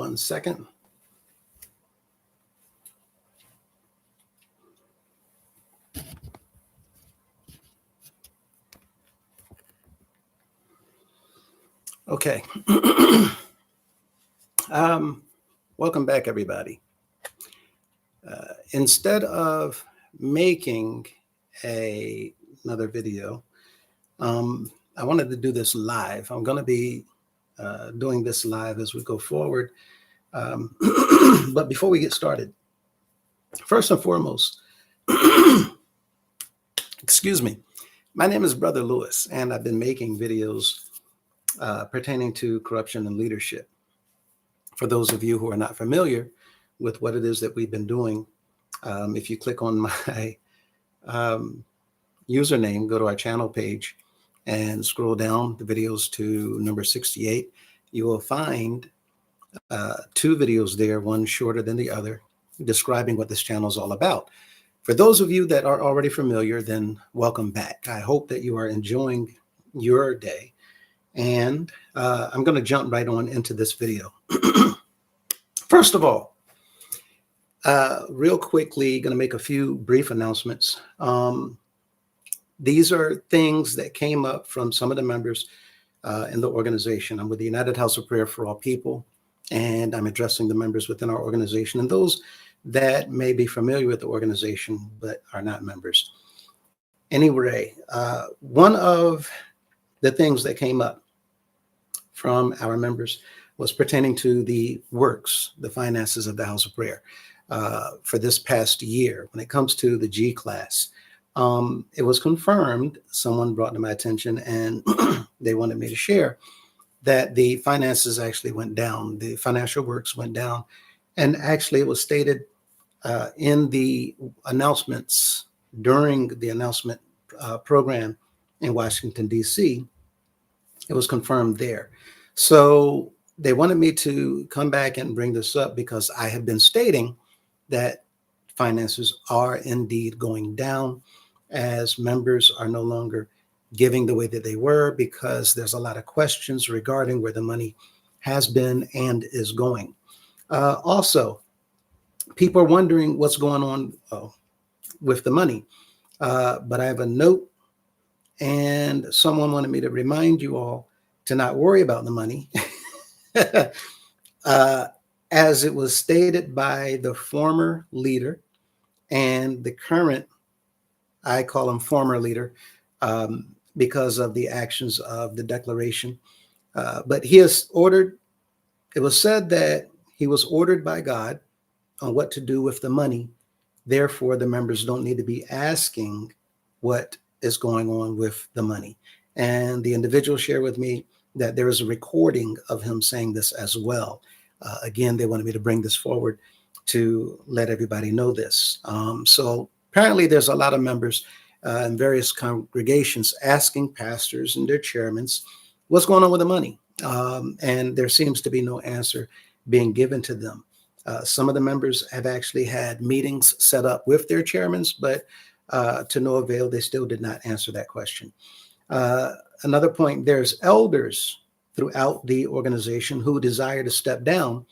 1 second. Okay. Welcome back, everybody. Instead of making another video, I wanted to do this live. I'm going to be doing this live as we go forward. But before we get started, first and foremost, excuse me, my name is Brother Lewis, and I've been making videos pertaining to corruption and leadership. For those of you who are not familiar with what it is that we've been doing, if you click on my username, go to our channel page and scroll down the videos to number 68, you will find 2 videos there, one shorter than the other, describing what this channel is all about. For those of you that are already familiar, then welcome back. I hope that you are enjoying your day. And I'm going to jump right on into this video. First of all, real quickly, going to make a few brief announcements. These are things that came up from some of the members in the organization. I'm with the United House of Prayer for All People, and I'm addressing the members within our organization and those that may be familiar with the organization but are not members. Anyway, one of the things that came up from our members was pertaining to the works, the finances of the House of Prayer for this past year. When it comes to the G class, it was confirmed, someone brought to my attention, and they wanted me to share that the finances actually went down. The financial works went down. And actually it was stated in the announcements during the announcement program in Washington, D.C., it was confirmed there. So they wanted me to come back and bring this up because I have been stating that finances are indeed going down as members are no longer giving the way that they were, because there's a lot of questions regarding where the money has been and is going. Also, people are wondering what's going on with the money. But I have a note, and someone wanted me to remind you all to not worry about the money. As it was stated by the former leader and the current, I call him former leader, because of the actions of the declaration. But he is ordered, it was said that he was ordered by God on what to do with the money. Therefore, the members don't need to be asking what is going on with the money. And the individual shared with me that there is a recording of him saying this as well. Again, they wanted me to bring this forward to let everybody know this. So apparently there's a lot of members in various congregations asking pastors and their chairmen what's going on with the money. And there seems to be no answer being given to them. Some of the members have actually had meetings set up with their chairmen, but to no avail, they still did not answer that question. Another point, there's elders throughout the organization who desire to step down,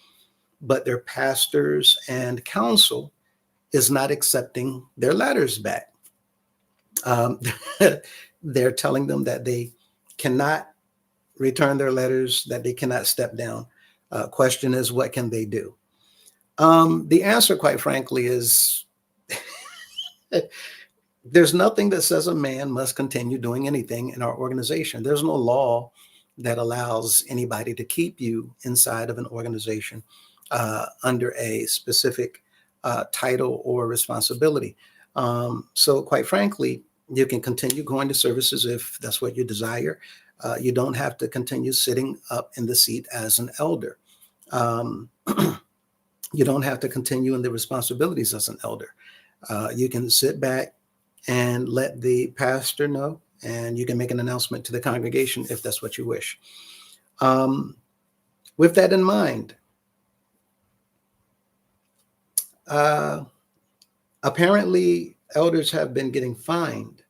but their pastors and council is not accepting their letters back. They're telling them that they cannot return their letters, that they cannot step down. Question is, what can they do? The answer, quite frankly, is there's nothing that says a man must continue doing anything in our organization. There's no law that allows anybody to keep you inside of an organization under a specific title or responsibility. So quite frankly, you can continue going to services if that's what you desire. You don't have to continue sitting up in the seat as an elder. You don't have to continue in the responsibilities as an elder. You can sit back and let the pastor know, and you can make an announcement to the congregation if that's what you wish. With that in mind, apparently elders have been getting fined,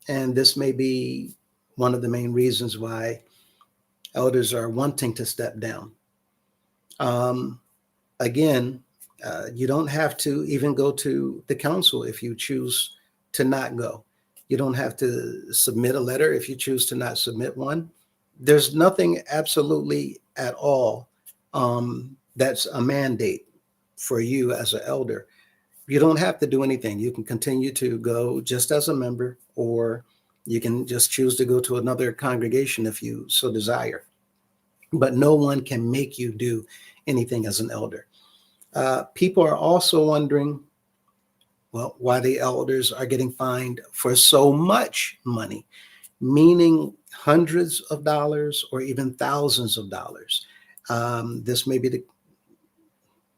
and this may be one of the main reasons why elders are wanting to step down. Um, Again, you don't have to even go to the council if you choose to not go. You don't have to submit a letter if you choose to not submit one. There's nothing absolutely at all that's a mandate for you as an elder. You don't have to do anything. You can continue to go just as a member, or you can just choose to go to another congregation if you so desire. But no one can make you do anything as an elder. People are also wondering, well, why the elders are getting fined for so much money, meaning hundreds of dollars or even thousands of dollars. This may be the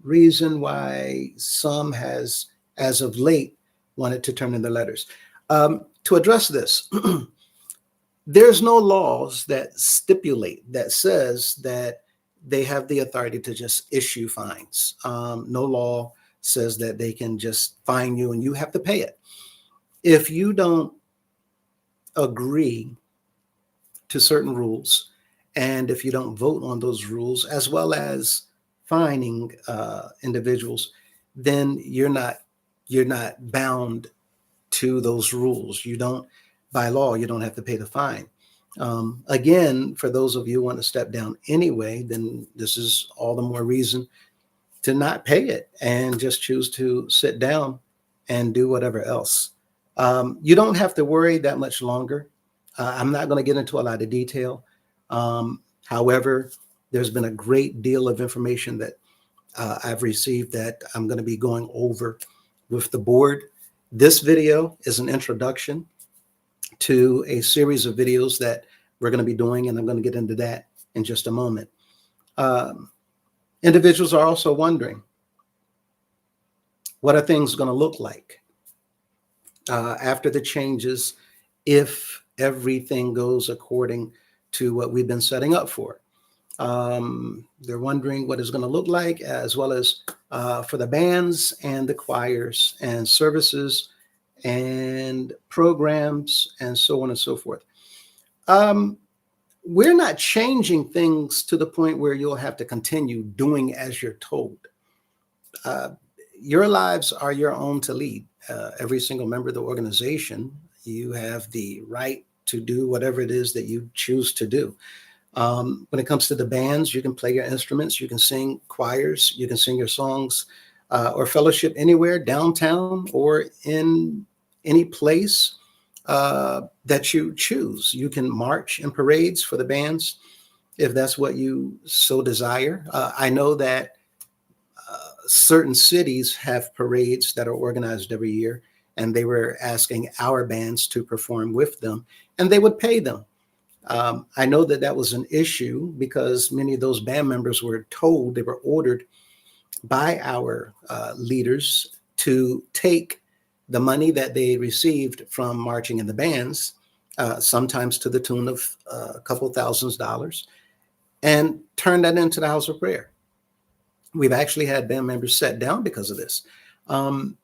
reason why some has, as of late, wanted to turn in the letters. To address this, there's no laws that stipulate, that says that they have the authority to just issue fines. No law says that they can just fine you and you have to pay it. If you don't agree to certain rules, and if you don't vote on those rules, as well as fining individuals, then you're not bound to those rules. You don't, by law, you don't have to pay the fine. Again, for those of you who want to step down anyway, then this is all the more reason to not pay it and just choose to sit down and do whatever else. You don't have to worry that much longer. I'm not going to get into a lot of detail. However, there's been a great deal of information that I've received that I'm going to be going over with the board. This video is an introduction to a series of videos that we're going to be doing, and I'm going to get into that in just a moment. Individuals are also wondering, what are things going to look like after the changes if everything goes according to what we've been setting up for? They're wondering what it's going to look like, as well as for the bands and the choirs and services and programs and so on and so forth. We're not changing things to the point where you'll have to continue doing as you're told. Your lives are your own to lead. Every single member of the organization, you have the right to do whatever it is that you choose to do. When it comes to the bands, you can play your instruments, you can sing choirs, you can sing your songs or fellowship anywhere, downtown or in any place that you choose. You can march in parades for the bands if that's what you so desire. I know that certain cities have parades that are organized every year, and they were asking our bands to perform with them, and they would pay them. I know that that was an issue because many of those band members were told, they were ordered by our leaders to take the money that they received from marching in the bands, sometimes to the tune of a couple $1,000s, and turn that into the house of prayer. We've actually had band members set down because of this. While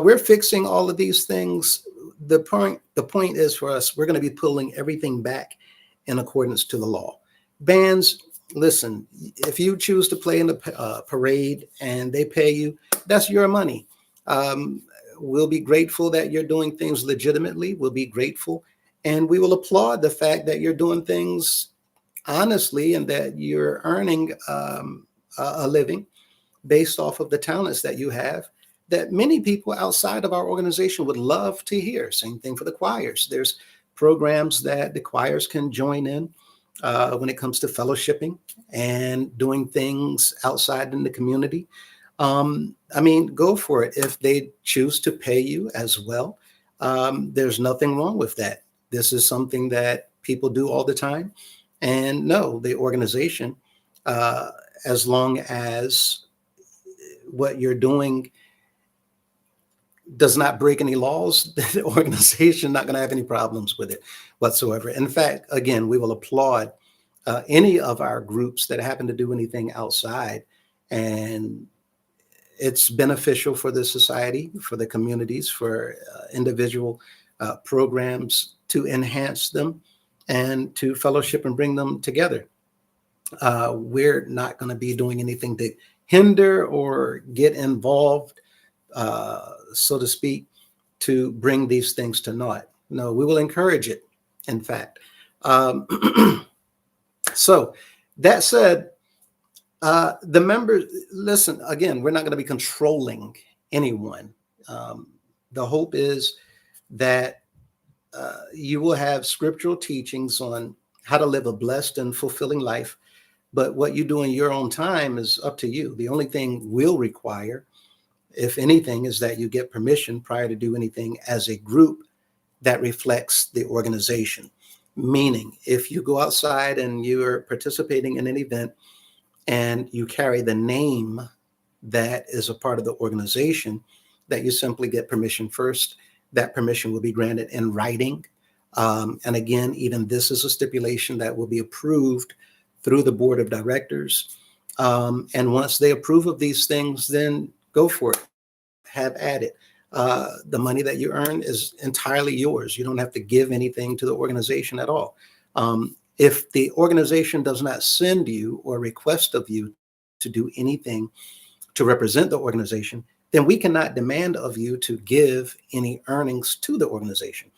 we're fixing all of these things, the point is for us, we're going to be pulling everything back in accordance to the law. Bands, listen, if you choose to play in the parade and they pay you, that's your money. We'll be grateful that you're doing things legitimately. We'll be grateful, and we will applaud the fact that you're doing things honestly and that you're earning a living based off of the talents that you have, that many people outside of our organization would love to hear. Same thing for the choirs. There's programs that the choirs can join in when it comes to fellowshipping and doing things outside in the community. I mean, go for it. If they choose to pay you as well, there's nothing wrong with that. This is something that people do all the time. And no, the organization, as long as what you're doing does not break any laws, the organization not going to have any problems with it whatsoever. In fact, again, we will applaud any of our groups that happen to do anything outside, and it's beneficial for the society, for the communities, for individual programs to enhance them and to fellowship and bring them together. We're not going to be doing anything to hinder or get involved, so to speak, to bring these things to naught. No, we will encourage it, in fact. Um, so that said, the members, listen, again, we're not going to be controlling anyone. The hope is that you will have scriptural teachings on how to live a blessed and fulfilling life. But what you do in your own time is up to you. The only thing we'll require, if anything, is that you get permission prior to do anything as a group that reflects the organization. Meaning, if you go outside and you're participating in an event and you carry the name that is a part of the organization, that you simply get permission first. That permission will be granted in writing. And again, even this is a stipulation that will be approved through the board of directors. And once they approve of these things, then go for it. Have at it. The money that you earn is entirely yours. You don't have to give anything to the organization at all. If the organization does not send you or request of you to do anything to represent the organization, then we cannot demand of you to give any earnings to the organization.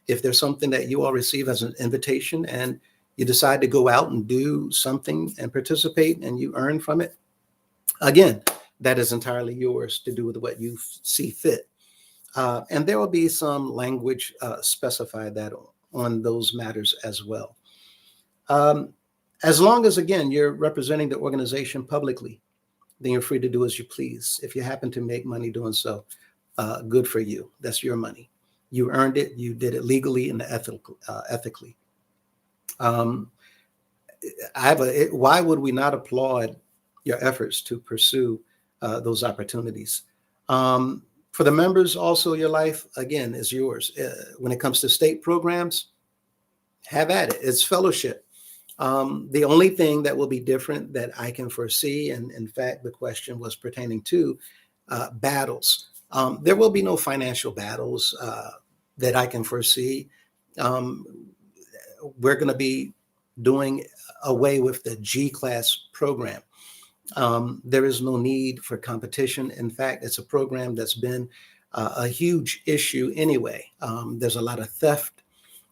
If there's something that you all receive as an invitation and you decide to go out and do something and participate and you earn from it, again, that is entirely yours to do with what you see fit. And there will be some language specified that on those matters as well. As long as, again, you're representing the organization publicly, then you're free to do as you please. If you happen to make money doing so, good for you. That's your money. You earned it. You did it legally and ethically. Why would we not applaud your efforts to pursue those opportunities? For the members, also, your life, again, is yours. When it comes to state programs, have at it. It's fellowship. The only thing that will be different that I can foresee, and in fact, the question was pertaining to battles. There will be no financial battles that I can foresee. We're going to be doing away with the G-class program. There is no need for competition. In fact, it's a program that's been a huge issue anyway. There's a lot of theft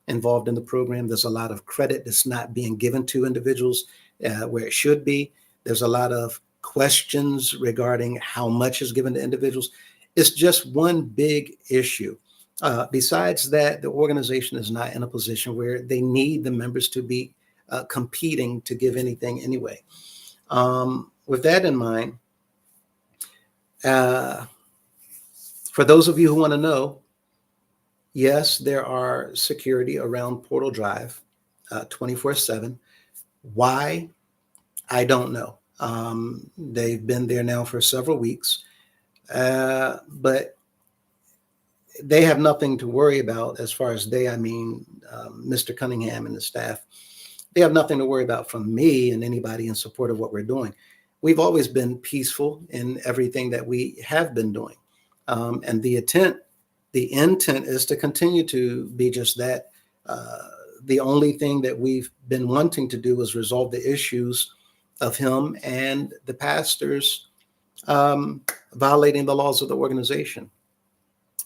involved in the program. There's a lot of credit that's not being given to individuals where it should be. There's a lot of questions regarding how much is given to individuals. It's just one big issue. Besides that, the organization is not in a position where they need the members to be competing to give anything anyway. With that in mind, for those of you who want to know, yes, there are security around Portal Drive 24/7. Why? I don't know. They've been there now for several weeks, but they have nothing to worry about as far as I mean, Mr. Cunningham and the staff. They have nothing to worry about from me and anybody in support of what we're doing. We've always been peaceful in everything that we have been doing. And the intent is to continue to be just that. The only thing that we've been wanting to do is resolve the issues of him and the pastors violating the laws of the organization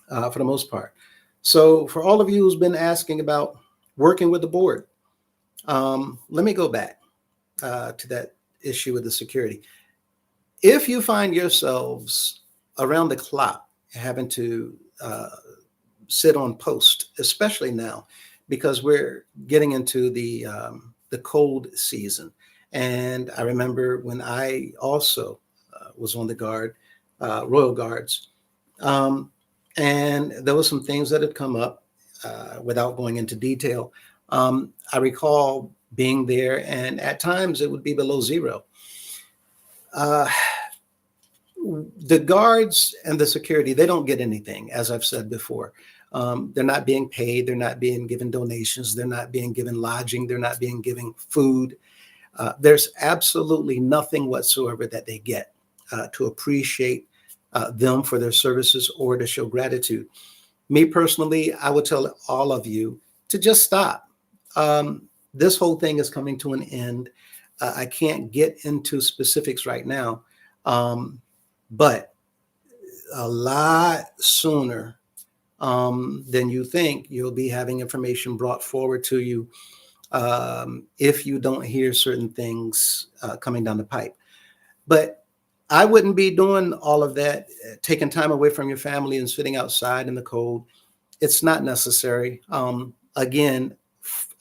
for the most part. So for all of you who's been asking about working with the board, let me go back to that issue with the security. If you find yourselves around the clock having to sit on post, especially now, because we're getting into the cold season. And I remember when I also was on the guard, Royal Guards, and there were some things that had come up without going into detail. I recall being there, and at times it would be below zero. The guards and the security, they don't get anything, as I've said before. They're not being paid. They're not being given donations. They're not being given lodging. They're not being given food. There's absolutely nothing whatsoever that they get to appreciate them for their services or to show gratitude. Me personally, I would tell all of you to just stop. This whole thing is coming to an end. I can't get into specifics right now, but a lot sooner than you think, you'll be having information brought forward to you if you don't hear certain things coming down the pipe. But I wouldn't be doing all of that, taking time away from your family and sitting outside in the cold. It's not necessary. Again,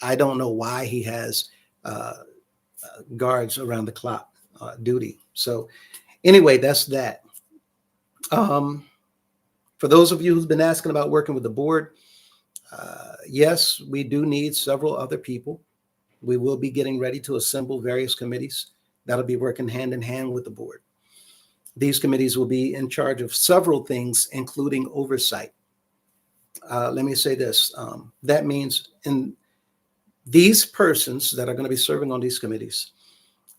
I don't know why he has guards around the clock duty. So anyway, that's that. For those of you who've been asking about working with the board, yes, we do need several other people. We will be getting ready to assemble various committees that'll be working hand in hand with the board. These committees will be in charge of several things, including oversight. Let me say this. That means these persons that are going to be serving on these committees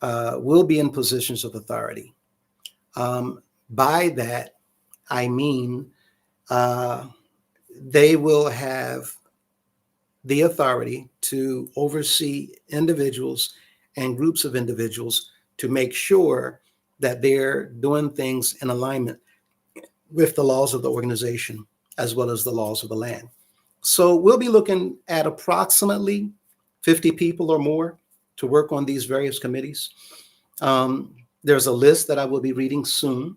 will be in positions of authority. By that, I mean they will have the authority to oversee individuals and groups of individuals to make sure that they're doing things in alignment with the laws of the organization as well as the laws of the land. So we'll be looking at approximately 50 people or more to work on these various committees. There's a list that I will be reading soon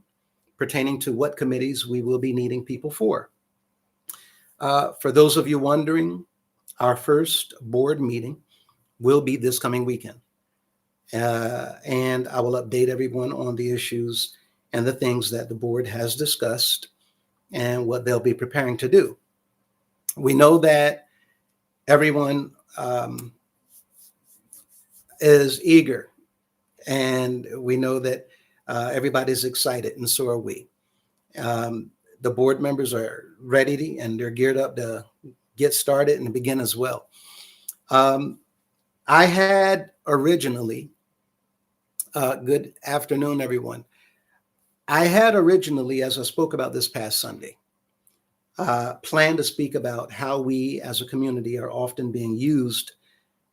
pertaining to what committees we will be needing people for. For those of you wondering, our first board meeting will be this coming weekend. And I will update everyone on the issues and the things that the board has discussed and what they'll be preparing to do. We know that everyone is eager, and we know that everybody's excited, and so are we. The board members are ready and they're geared up to get started and begin as well. I had originally, good afternoon, everyone. I had originally, as I spoke about this past Sunday, planned to speak about how we as a community are often being used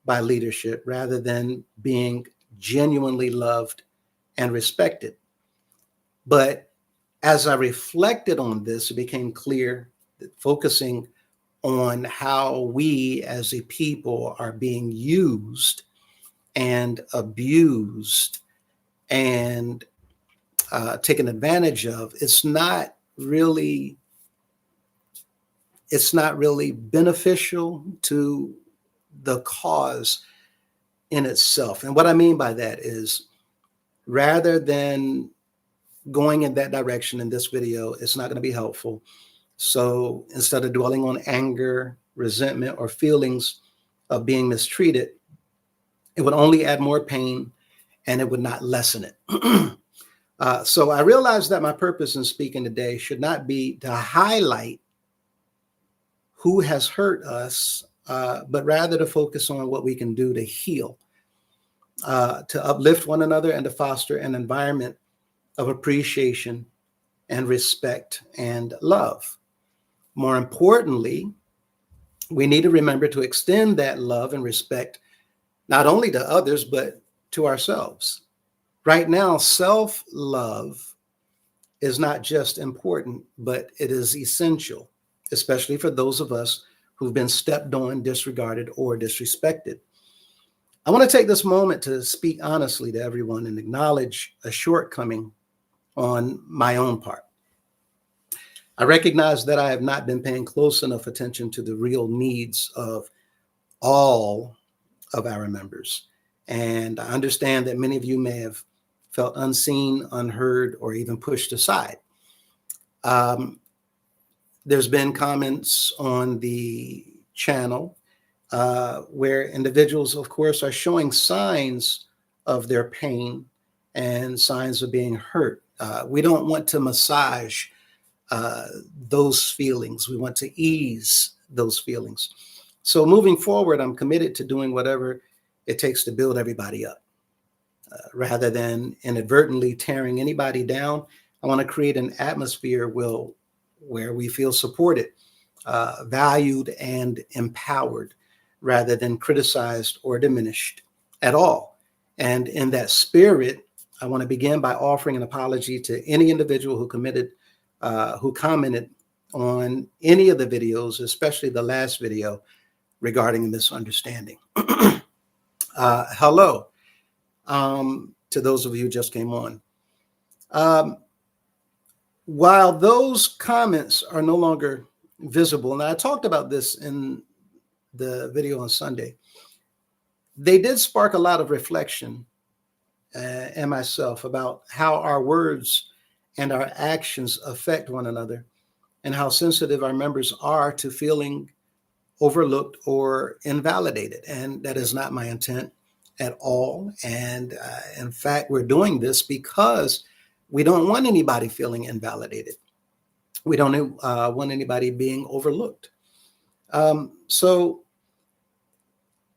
by leadership rather than being genuinely loved and respected. But as I reflected on this, it became clear that focusing on how we as a people are being used and abused and taken advantage of, it's not really beneficial to the cause in itself. And what I mean by that is, rather than going in that direction in this video, it's not going to be helpful. So instead of dwelling on anger, resentment, or feelings of being mistreated, it would only add more pain and it would not lessen it. So I realized that my purpose in speaking today should not be to highlight who has hurt us, but rather to focus on what we can do to heal, to uplift one another, and to foster an environment of appreciation and respect and love. More importantly, we need to remember to extend that love and respect not only to others, but to ourselves. Right now, self-love is not just important, but it is essential, especially for those of us who've been stepped on, disregarded, or disrespected. I want to take this moment to speak honestly to everyone and acknowledge a shortcoming on my own part. I recognize that I have not been paying close enough attention to the real needs of all of our members. And I understand that many of you may have felt unseen, unheard, or even pushed aside. There's been comments on the channel where individuals, of course, are showing signs of their pain and signs of being hurt. We don't want to massage those feelings. We want to ease those feelings. So moving forward, I'm committed to doing whatever it takes to build everybody up. Rather than inadvertently tearing anybody down, I want to create an atmosphere where we feel supported, valued, and empowered, rather than criticized or diminished at all. And in that spirit, I want to begin by offering an apology to any individual who commented on any of the videos, especially the last video regarding a misunderstanding. Hello, to those of you who just came on. While those comments are no longer visible, and I talked about this in the video on Sunday, they did spark a lot of reflection and myself about how our words and our actions affect one another and how sensitive our members are to feeling overlooked or invalidated. And that is not my intent at all. And in fact, we're doing this because we don't want anybody feeling invalidated. We don't want anybody being overlooked. So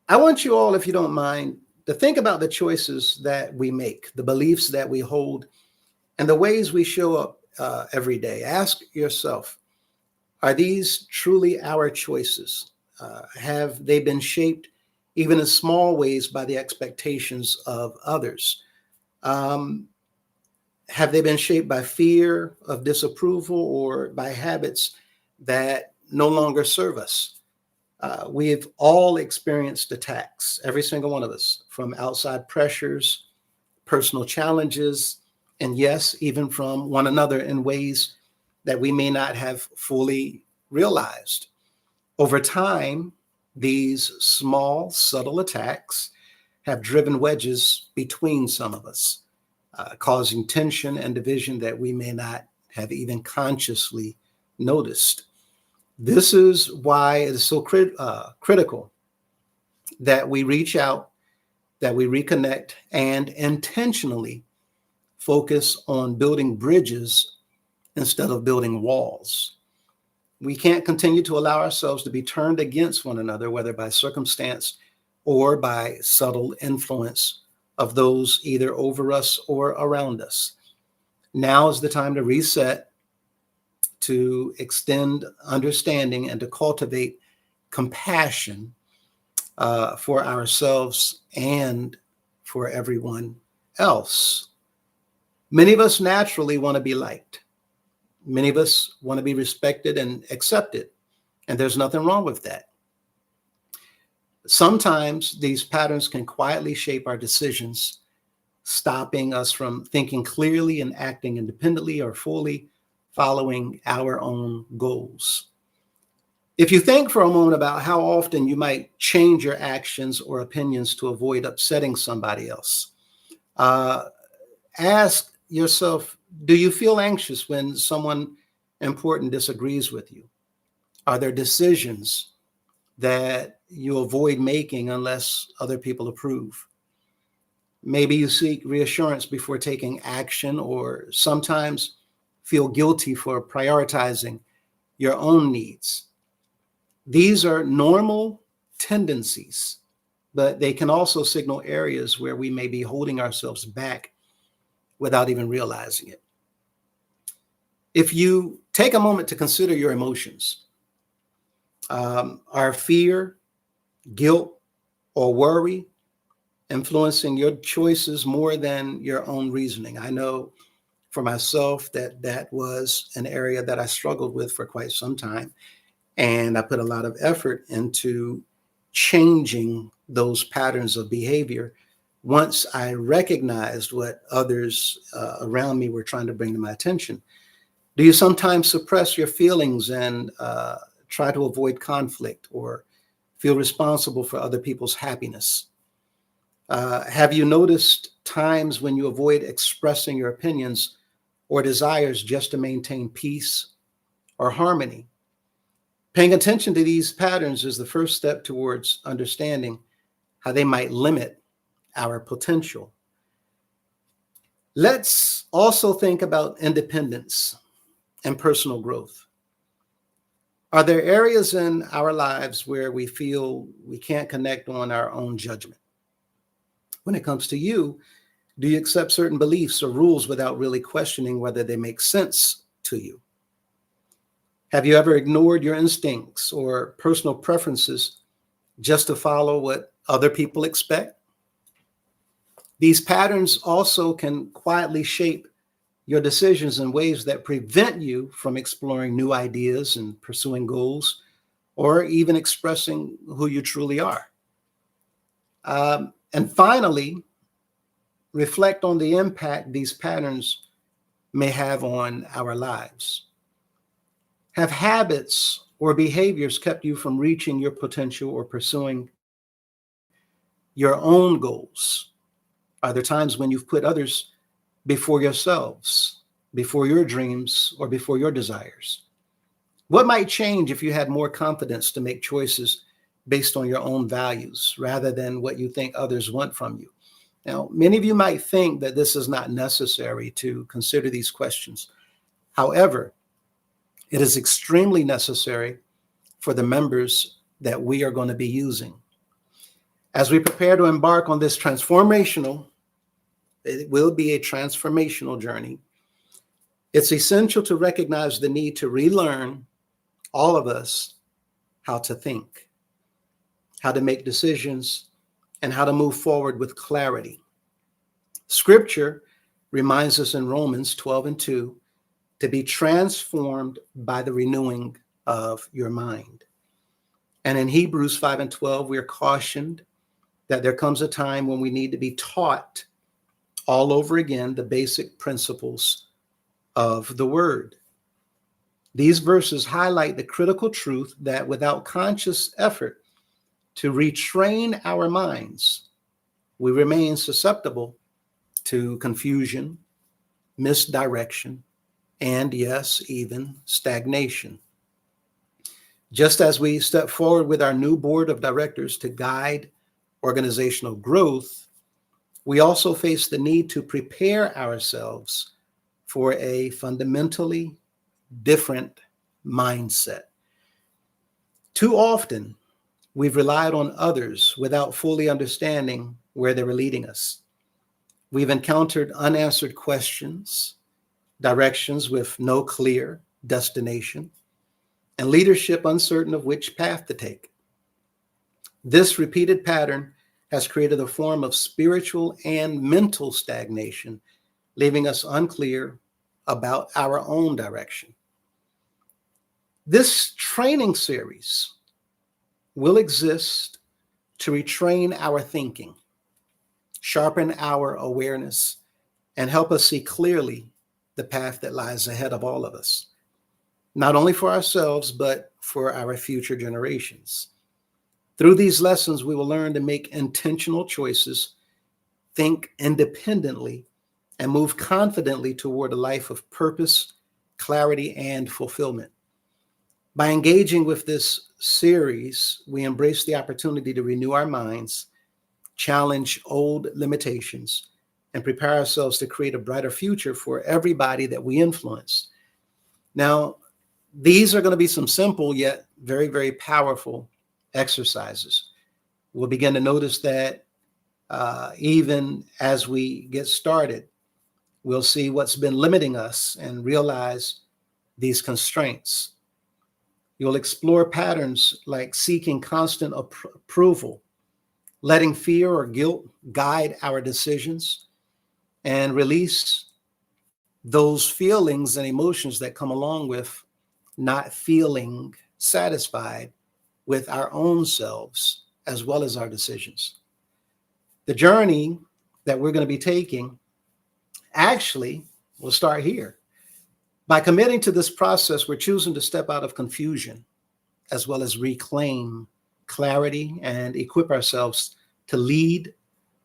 I want you all, if you don't mind, to think about the choices that we make, the beliefs that we hold, and the ways we show up every day. Ask yourself, are these truly our choices? Have they been shaped, even in small ways, by the expectations of others? Have they been shaped by fear of disapproval or by habits that no longer serve us? We've all experienced attacks, every single one of us, from outside pressures, personal challenges, and yes, even from one another in ways that we may not have fully realized. Over time, these small, subtle attacks have driven wedges between some of us, causing tension and division that we may not have even consciously noticed. This is why it is so critical that we reach out, that we reconnect, and intentionally focus on building bridges instead of building walls. We can't continue to allow ourselves to be turned against one another, whether by circumstance or by subtle influence of those either over us or around us. Now is the time to reset, to extend understanding, and to cultivate compassion for ourselves and for everyone else. Many of us naturally want to be liked. Many of us want to be respected and accepted, and there's nothing wrong with that. Sometimes these patterns can quietly shape our decisions, stopping us from thinking clearly and acting independently or fully following our own goals. If you think for a moment about how often you might change your actions or opinions to avoid upsetting somebody else, ask yourself, do you feel anxious when someone important disagrees with you? Are there decisions that you avoid making unless other people approve? Maybe you seek reassurance before taking action, or sometimes feel guilty for prioritizing your own needs. These are normal tendencies, but they can also signal areas where we may be holding ourselves back without even realizing it. If you take a moment to consider your emotions, are fear, guilt, or worry influencing your choices more than your own reasoning? I know for myself that was an area that I struggled with for quite some time. And I put a lot of effort into changing those patterns of behavior once I recognized what others around me were trying to bring to my attention. Do you sometimes suppress your feelings and try to avoid conflict or feel responsible for other people's happiness? Have you noticed times when you avoid expressing your opinions or desires just to maintain peace or harmony? Paying attention to these patterns is the first step towards understanding how they might limit our potential. Let's also think about independence and personal growth. Are there areas in our lives where we feel we can't connect on our own judgment? When it comes to you, do you accept certain beliefs or rules without really questioning whether they make sense to you? Have you ever ignored your instincts or personal preferences just to follow what other people expect? These patterns also can quietly shape your decisions in ways that prevent you from exploring new ideas and pursuing goals, or even expressing who you truly are. And finally, reflect on the impact these patterns may have on our lives. Have habits or behaviors kept you from reaching your potential or pursuing your own goals? Are there times when you've put others before yourselves, before your dreams, or before your desires? What might change if you had more confidence to make choices based on your own values rather than what you think others want from you? Now, many of you might think that this is not necessary to consider these questions. However, it is extremely necessary for the members that we are going to be using. As we prepare to embark on this it will be a transformational journey. It's essential to recognize the need to relearn, all of us, how to think, how to make decisions, and how to move forward with clarity. Scripture reminds us in Romans 12:2 to be transformed by the renewing of your mind. And in Hebrews 5:12, we are cautioned that there comes a time when we need to be taught all over again the basic principles of the word. These verses highlight the critical truth that without conscious effort to retrain our minds, we remain susceptible to confusion, misdirection, and yes, even stagnation. Just as we step forward with our new board of directors to guide organizational growth, we also face the need to prepare ourselves for a fundamentally different mindset. Too often, we've relied on others without fully understanding where they were leading us. We've encountered unanswered questions, directions with no clear destination, and leadership uncertain of which path to take. This repeated pattern has created a form of spiritual and mental stagnation, leaving us unclear about our own direction. This training series will exist to retrain our thinking, sharpen our awareness, and help us see clearly the path that lies ahead of all of us, not only for ourselves, but for our future generations. Through these lessons, we will learn to make intentional choices, think independently, and move confidently toward a life of purpose, clarity, and fulfillment. By engaging with this series, we embrace the opportunity to renew our minds, challenge old limitations, and prepare ourselves to create a brighter future for everybody that we influence. Now, these are going to be some simple yet very, very powerful exercises. We'll begin to notice that even as we get started, we'll see what's been limiting us and realize these constraints. You'll explore patterns like seeking constant approval, letting fear or guilt guide our decisions, and release those feelings and emotions that come along with not feeling satisfied with our own selves as well as our decisions. The journey that we're going to be taking actually will start here. By committing to this process, we're choosing to step out of confusion as well as reclaim clarity and equip ourselves to lead,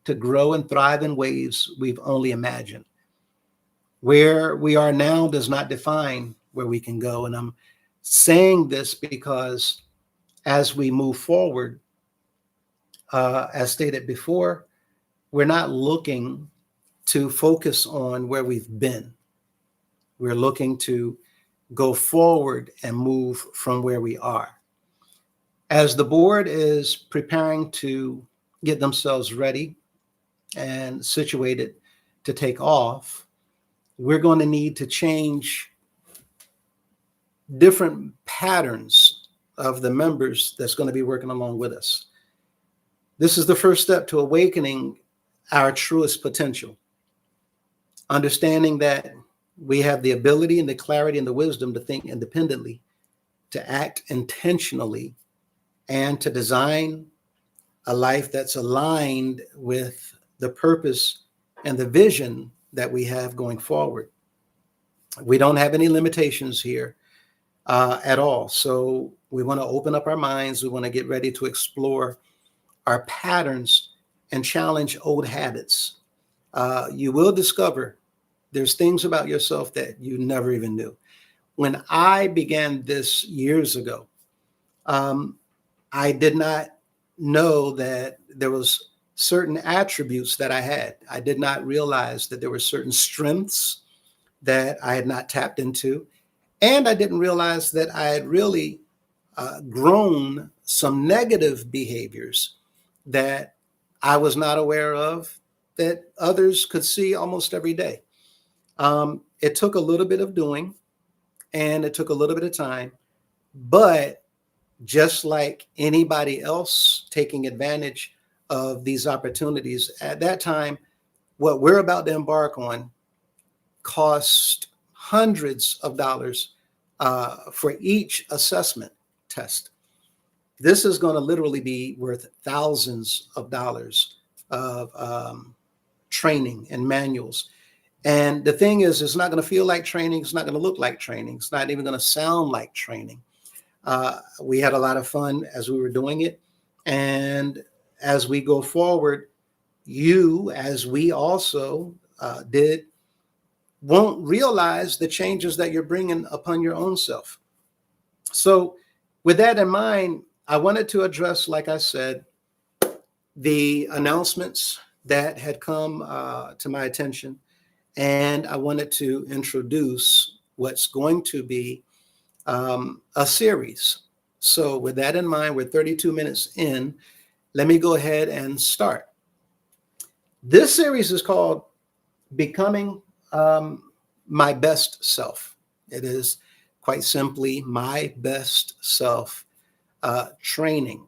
to grow, and thrive in ways we've only imagined. Where we are now does not define where we can go. And I'm saying this because as we move forward, as stated before, we're not looking to focus on where we've been. We're looking to go forward and move from where we are. As the board is preparing to get themselves ready and situated to take off, we're going to need to change different patterns of the members that's going to be working along with us. This is the first step to awakening our truest potential, understanding that we have the ability and the clarity and the wisdom to think independently, to act intentionally, and to design a life that's aligned with the purpose and the vision that we have going forward. We don't have any limitations here at all. So we want to open up our minds. We want to get ready to explore our patterns and challenge old habits. You will discover there's things about yourself that you never even knew. When I began this years ago, I did not know that there was certain attributes that I had. I did not realize that there were certain strengths that I had not tapped into. And I didn't realize that I had really grown some negative behaviors that I was not aware of, that others could see almost every day. It took a little bit of doing, and it took a little bit of time, but just like anybody else taking advantage of these opportunities at that time, what we're about to embark on cost hundreds of dollars for each assessment test. This is going to literally be worth thousands of dollars of training and manuals. And the thing is, it's not going to feel like training. It's not going to look like training. It's not even going to sound like training. We had a lot of fun as we were doing it. And as we go forward, you, as we also did, won't realize the changes that you're bringing upon your own self. So with that in mind, I wanted to address, like I said, the announcements that had come to my attention. And I wanted to introduce what's going to be a series. So with that in mind, we're 32 minutes in. Let me go ahead and start. This series is called Becoming My Best Self. It is quite simply My Best Self training.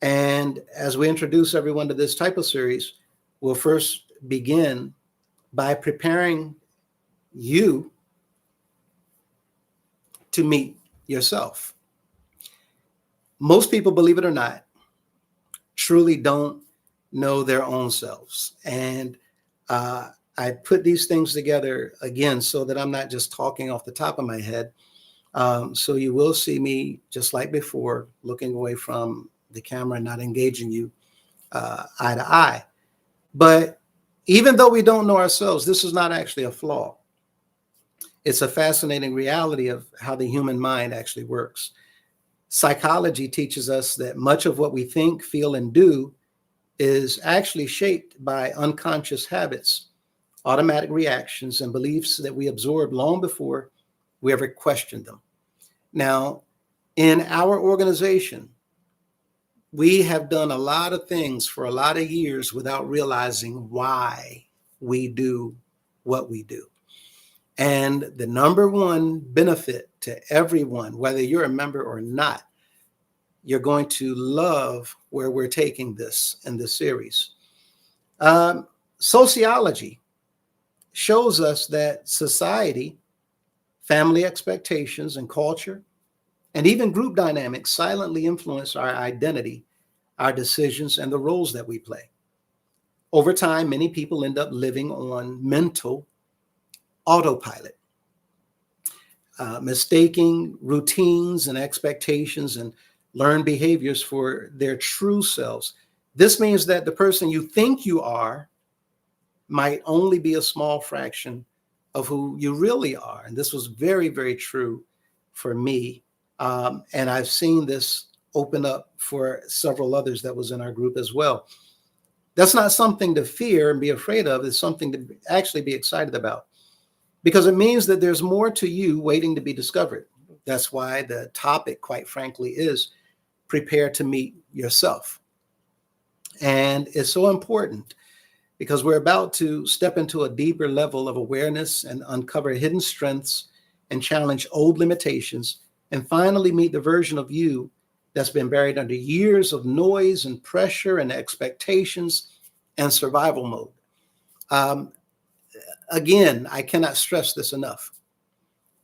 And as we introduce everyone to this type of series, we'll first begin by preparing you to meet yourself. Most people, believe it or not, truly don't know their own selves. And I put these things together again so that I'm not just talking off the top of my head. So you will see me, just like before, looking away from the camera and not engaging you eye to eye. But even though we don't know ourselves, this is not actually a flaw. It's a fascinating reality of how the human mind actually works. Psychology teaches us that much of what we think, feel, and do is actually shaped by unconscious habits, automatic reactions, and beliefs that we absorb long before we ever question them. Now, in our organization, we have done a lot of things for a lot of years without realizing why we do what we do. And the number one benefit to everyone, whether you're a member or not, you're going to love where we're taking this in this series. Sociology shows us that society, family expectations, and culture, and even group dynamics silently influence our identity, our decisions, and the roles that we play. Over time, many people end up living on mental autopilot, mistaking routines and expectations and learned behaviors for their true selves. This means that the person you think you are might only be a small fraction of who you really are. And this was very, very true for me. And I've seen this open up for several others that was in our group as well. That's not something to fear and be afraid of. It's something to actually be excited about, because it means that there's more to you waiting to be discovered. That's why the topic, quite frankly, is prepare to meet yourself. And it's so important because we're about to step into a deeper level of awareness and uncover hidden strengths and challenge old limitations, and finally meet the version of you that's been buried under years of noise and pressure and expectations and survival mode. Um, Again, I cannot stress this enough.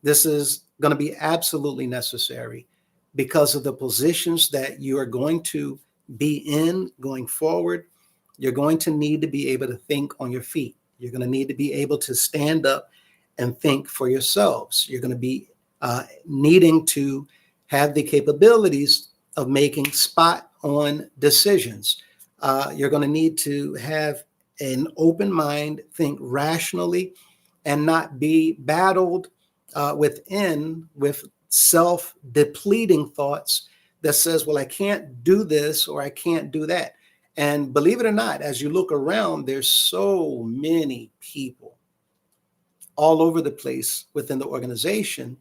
This is going to be absolutely necessary because of the positions that you are going to be in going forward. You're going to need to be able to think on your feet. You're going to need to be able to stand up and think for yourselves. You're going to be needing to have the capabilities of making spot on decisions. You're going to need to have an open mind, think rationally, and not be battled within with self-depleting thoughts that says, well, I can't do this or I can't do that. And believe it or not, as you look around, there's so many people all over the place within the organization,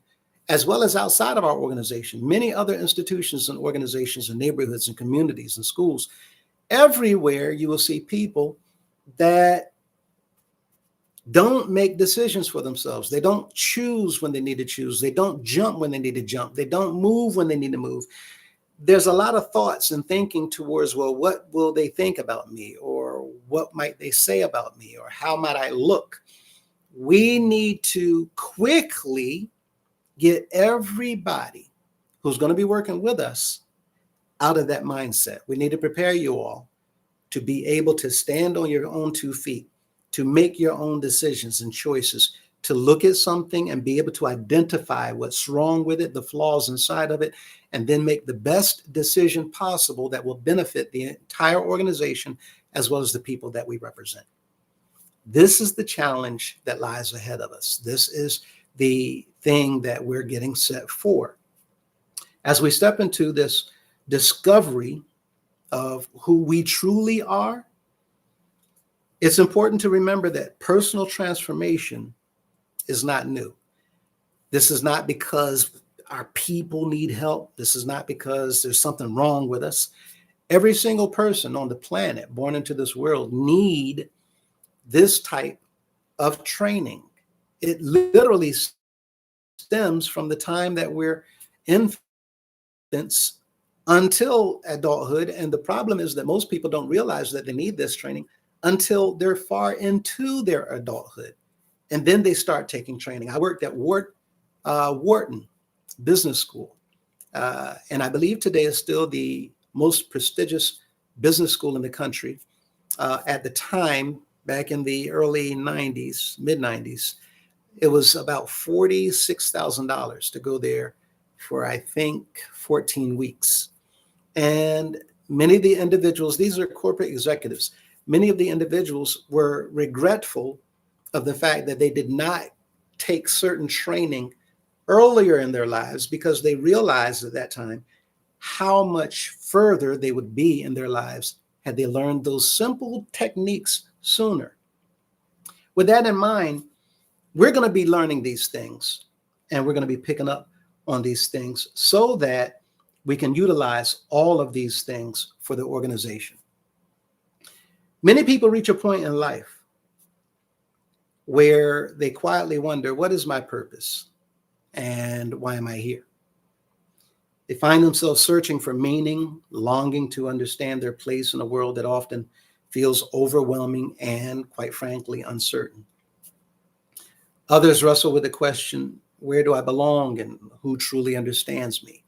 as well as outside of our organization, many other institutions and organizations and neighborhoods and communities and schools. Everywhere you will see people that don't make decisions for themselves. They don't choose when they need to choose. They don't jump when they need to jump. They don't move when they need to move. There's a lot of thoughts and thinking towards, well, what will they think about me? Or what might they say about me? Or how might I look? We need to quickly get everybody who's going to be working with us out of that mindset. We need to prepare you all to be able to stand on your own 2 feet, to make your own decisions and choices, to look at something and be able to identify what's wrong with it, the flaws inside of it, and then make the best decision possible that will benefit the entire organization as well as the people that we represent. This is the challenge that lies ahead of us. This is the thing that we're getting set for. As we step into this discovery of who we truly are, it's important to remember that personal transformation is not new. This is not because our people need help. This is not because there's something wrong with us. Every single person on the planet born into this world need this type of training. It literally stems from the time that we're infants until adulthood. And the problem is that most people don't realize that they need this training until they're far into their adulthood. And then they start taking training. I worked at Wharton Business School. And I believe today is still the most prestigious business school in the country. At the time, back in the early 90s, mid 90s, it was about $46,000 to go there for, I think, 14 weeks. And many of the individuals, these are corporate executives, many of the individuals were regretful of the fact that they did not take certain training earlier in their lives because they realized at that time how much further they would be in their lives had they learned those simple techniques sooner. With that in mind, we're going to be learning these things and we're going to be picking up on these things so that we can utilize all of these things for the organization. Many people reach a point in life where they quietly wonder, what is my purpose and why am I here? They find themselves searching for meaning, longing to understand their place in a world that often feels overwhelming and, quite frankly, uncertain. Others wrestle with the question, where do I belong and who truly understands me?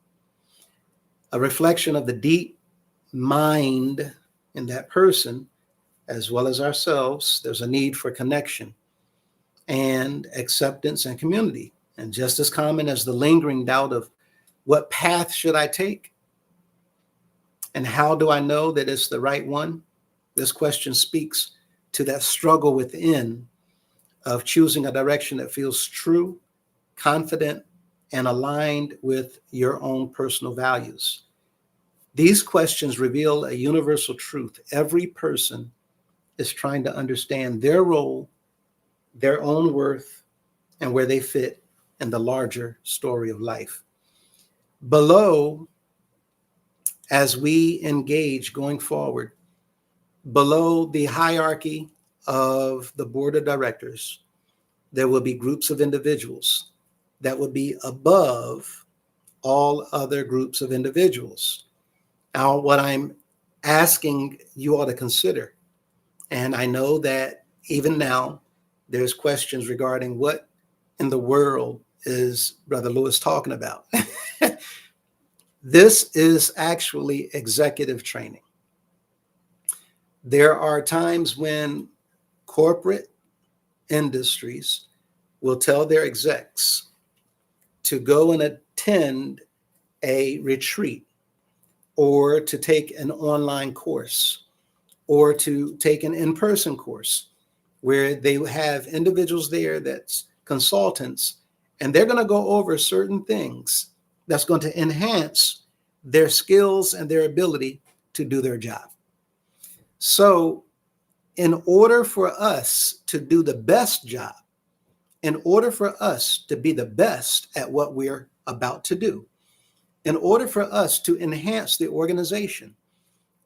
A reflection of the deep mind in that person, as well as ourselves. There's a need for connection and acceptance and community. And just as common as the lingering doubt of what path should I take? And how do I know that it's the right one? This question speaks to that struggle within of choosing a direction that feels true, confident, and aligned with your own personal values. These questions reveal a universal truth. Every person is trying to understand their role, their own worth, and where they fit in the larger story of life. Below, as we engage going forward, below the hierarchy of the board of directors, there will be groups of individuals that will be above all other groups of individuals. Now, what I'm asking you all to consider And I know that even now, there's questions regarding what in the world is Brother Lewis talking about. This is actually executive training. There are times when corporate industries will tell their execs to go and attend a retreat, or to take an online course, or to take an in-person course, where they have individuals there that's consultants, and they're going to go over certain things that's going to enhance their skills and their ability to do their job. So in order for us to do the best job, in order for us to be the best at what we're about to do, in order for us to enhance the organization,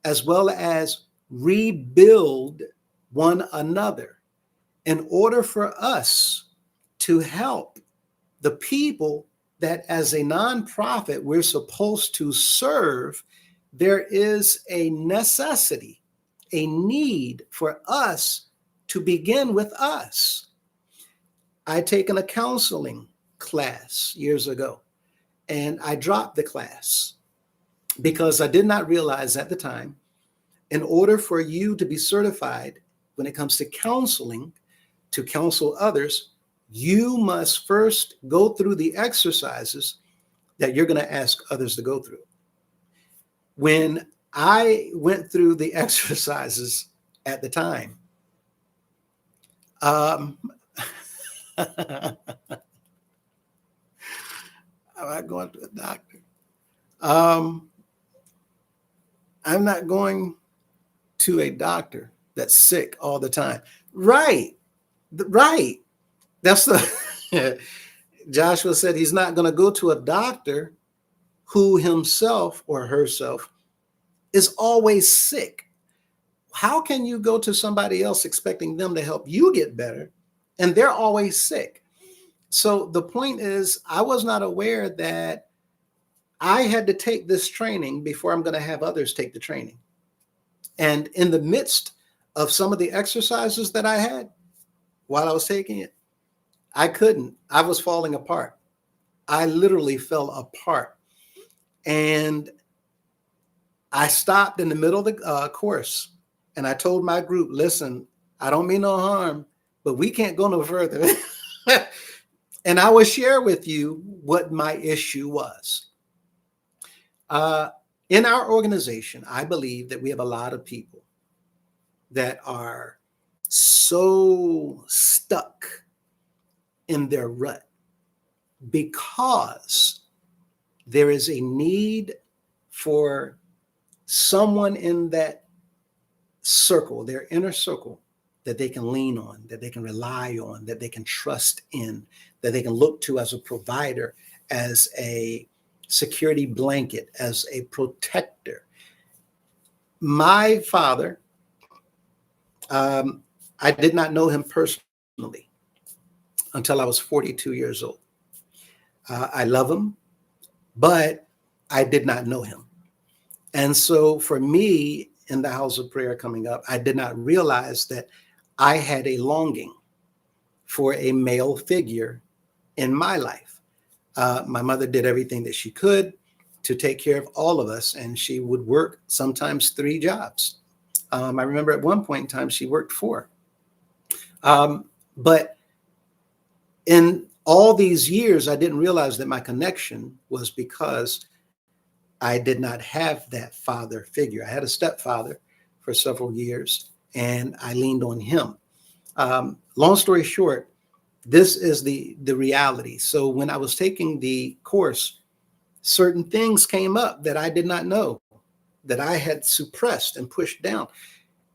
as well as rebuild one another, in order for us to help the people that as a nonprofit we're supposed to serve, there is a necessity, a need for us to begin with us. I'd taken a counseling class years ago, and I dropped the class because I did not realize at the time, in order for you to be certified when it comes to counseling, to counsel others, you must first go through the exercises that you're going to ask others to go through. When I went through the exercises at the time, I'm not going to a doctor. I'm not going to a doctor that's sick all the time. Right. That's the Joshua said he's not going to go to a doctor who himself or herself is always sick. How can you go to somebody else expecting them to help you get better and they're always sick? So the point is, I was not aware that I had to take this training before I'm going to have others take the training. And in the midst of some of the exercises that I had while I was taking it, I couldn't. I was falling apart. I literally fell apart. And I stopped in the middle of the course, and I told my group, listen, I don't mean no harm, but we can't go no further. And I will share with you what my issue was. In our organization, I believe that we have a lot of people that are so stuck in their rut because there is a need for someone in that circle, their inner circle, that they can lean on, that they can rely on, that they can trust in, that they can look to as a provider, as a security blanket, as a protector. My father, I did not know him personally until I was 42 years old. I love him, but I did not know him. And so for me, in the house of prayer coming up, I did not realize that I had a longing for a male figure in my life. My mother did everything that she could to take care of all of us, and she would work sometimes 3 jobs. I remember at one point in time, she worked 4. But in all these years, I didn't realize that my connection was because I did not have that father figure. I had a stepfather for several years, and I leaned on him. Long story short, this is the reality. So when I was taking the course, certain things came up that I did not know, that I had suppressed and pushed down.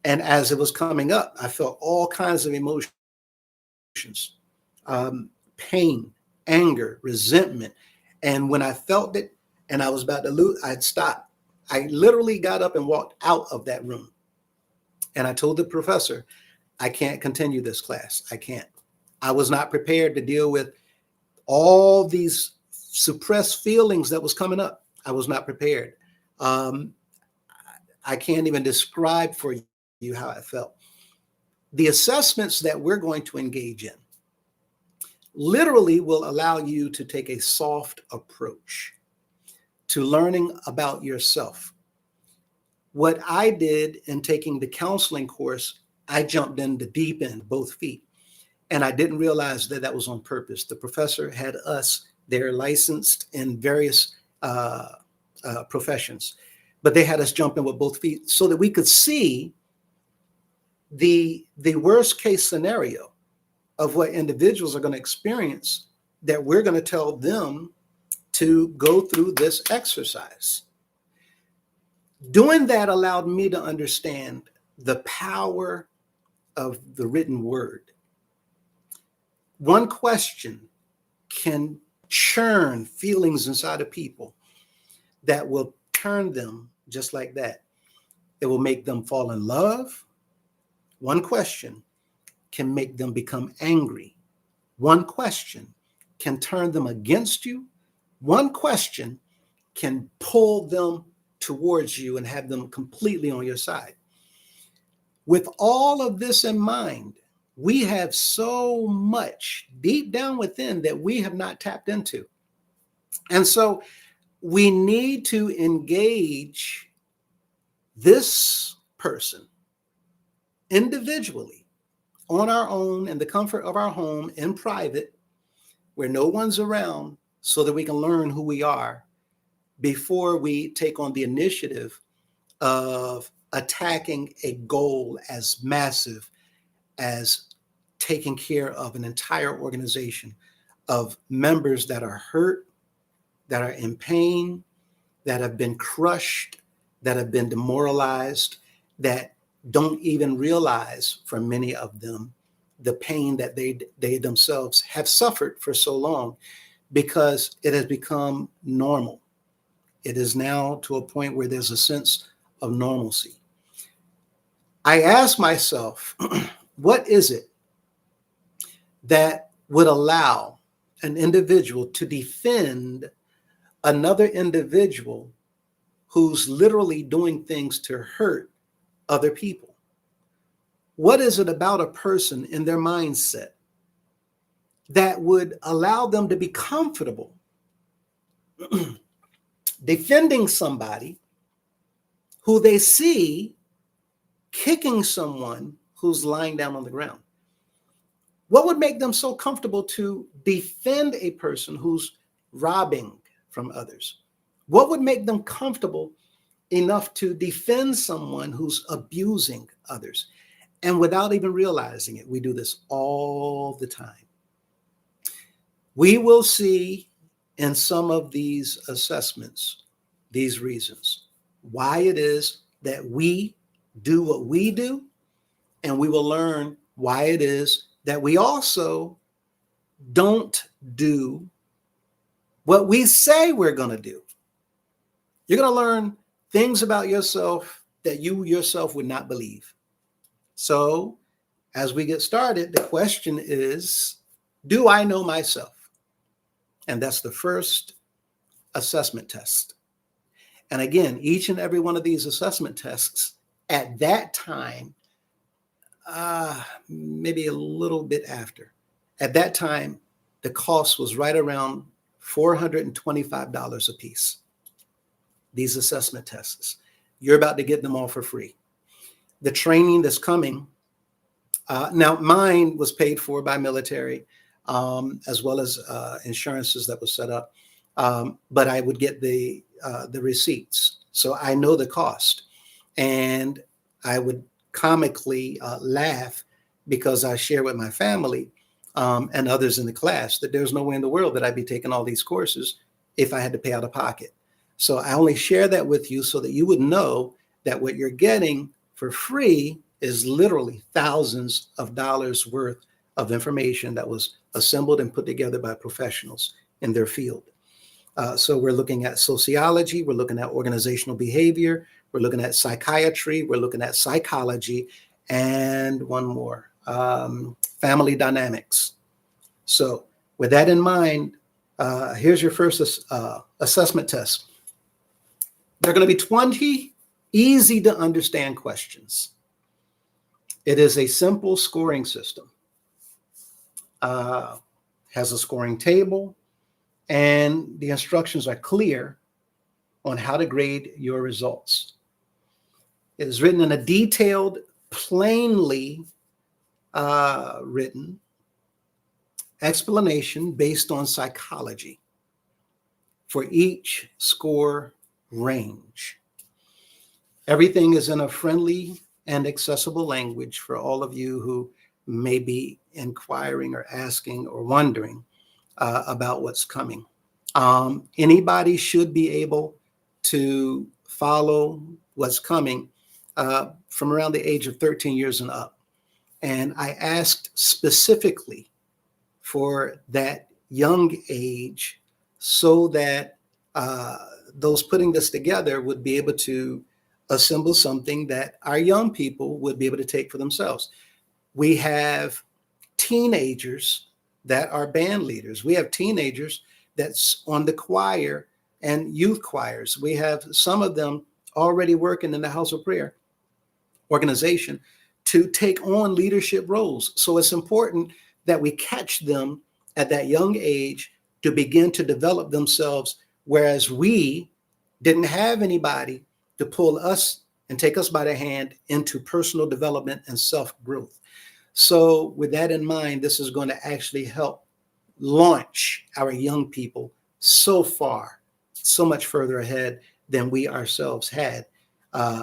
And as it was coming up, I felt all kinds of emotions, pain, anger, resentment. And when I felt it and I was about to lose, I'd stop. I literally got up and walked out of that room. And I told the professor, I can't continue this class. I can't. I was not prepared to deal with all these suppressed feelings that was coming up. I was not prepared. I can't even describe for you how I felt. The assessments that we're going to engage in literally will allow you to take a soft approach to learning about yourself. What I did in taking the counseling course, I jumped in the deep end, both feet. And I didn't realize that that was on purpose. The professor had us, they're licensed in various professions, but they had us jump in with both feet so that we could see the worst case scenario of what individuals are going to experience, that we're going to tell them to go through this exercise. Doing that allowed me to understand the power of the written word. One question can churn feelings inside of people that will turn them just like that. It will make them fall in love. One question can make them become angry. One question can turn them against you. One question can pull them towards you and have them completely on your side. With all of this in mind, we have so much deep down within that we have not tapped into. And so we need to engage this person individually on our own in the comfort of our home in private where no one's around so that we can learn who we are before we take on the initiative of attacking a goal as massive as taking care of an entire organization of members that are hurt, that are in pain, that have been crushed, that have been demoralized, that don't even realize, for many of them, the pain that they themselves have suffered for so long because it has become normal. It is now to a point where there's a sense of normalcy. I ask myself, what is it that would allow an individual to defend another individual who's literally doing things to hurt other people? What is it about a person in their mindset that would allow them to be comfortable defending somebody who they see kicking someone who's lying down on the ground? What would make them so comfortable to defend a person who's robbing from others? What would make them comfortable enough to defend someone who's abusing others? And without even realizing it, we do this all the time. We will see in some of these assessments, these reasons why it is that we do what we do, and we will learn why it is that we also don't do what we say we're going to do. You're going to learn things about yourself that you yourself would not believe. So as we get started, the question is, do I know myself? And that's the first assessment test. And again, each and every one of these assessment tests at that time, maybe a little bit after, at that time, the cost was right around $425 a piece. These assessment tests. You're about to get them all for free. The training that's coming, now mine was paid for by military, as well as insurances that was set up, but I would get the receipts. So I know the cost. And I would comically laugh because I share with my family and others in the class that there's no way in the world that I'd be taking all these courses if I had to pay out of pocket. So I only share that with you so that you would know that what you're getting for free is literally thousands of dollars worth of information that was assembled and put together by professionals in their field. So we're looking at sociology, we're looking at organizational behavior, we're looking at psychiatry, we're looking at psychology, and one more, family dynamics. So with that in mind, here's your first assessment test. There are going to be 20 easy to understand questions. It is a simple scoring system. Has a scoring table, and the instructions are clear on how to grade your results. It is written in a detailed, plainly written explanation based on psychology for each score range. Everything is in a friendly and accessible language for all of you who may be inquiring or asking or wondering about what's coming. Anybody should be able to follow what's coming from around the age of 13 years and up. And I asked specifically for that young age so that those putting this together would be able to assemble something that our young people would be able to take for themselves. We have teenagers that are band leaders. We have teenagers that's on the choir and youth choirs. We have some of them already working in the House of Prayer organization to take on leadership roles. So it's important that we catch them at that young age to begin to develop themselves, whereas we didn't have anybody to pull us and take us by the hand into personal development and self-growth. So with that in mind, this is going to actually help launch our young people so far, so much further ahead than we ourselves had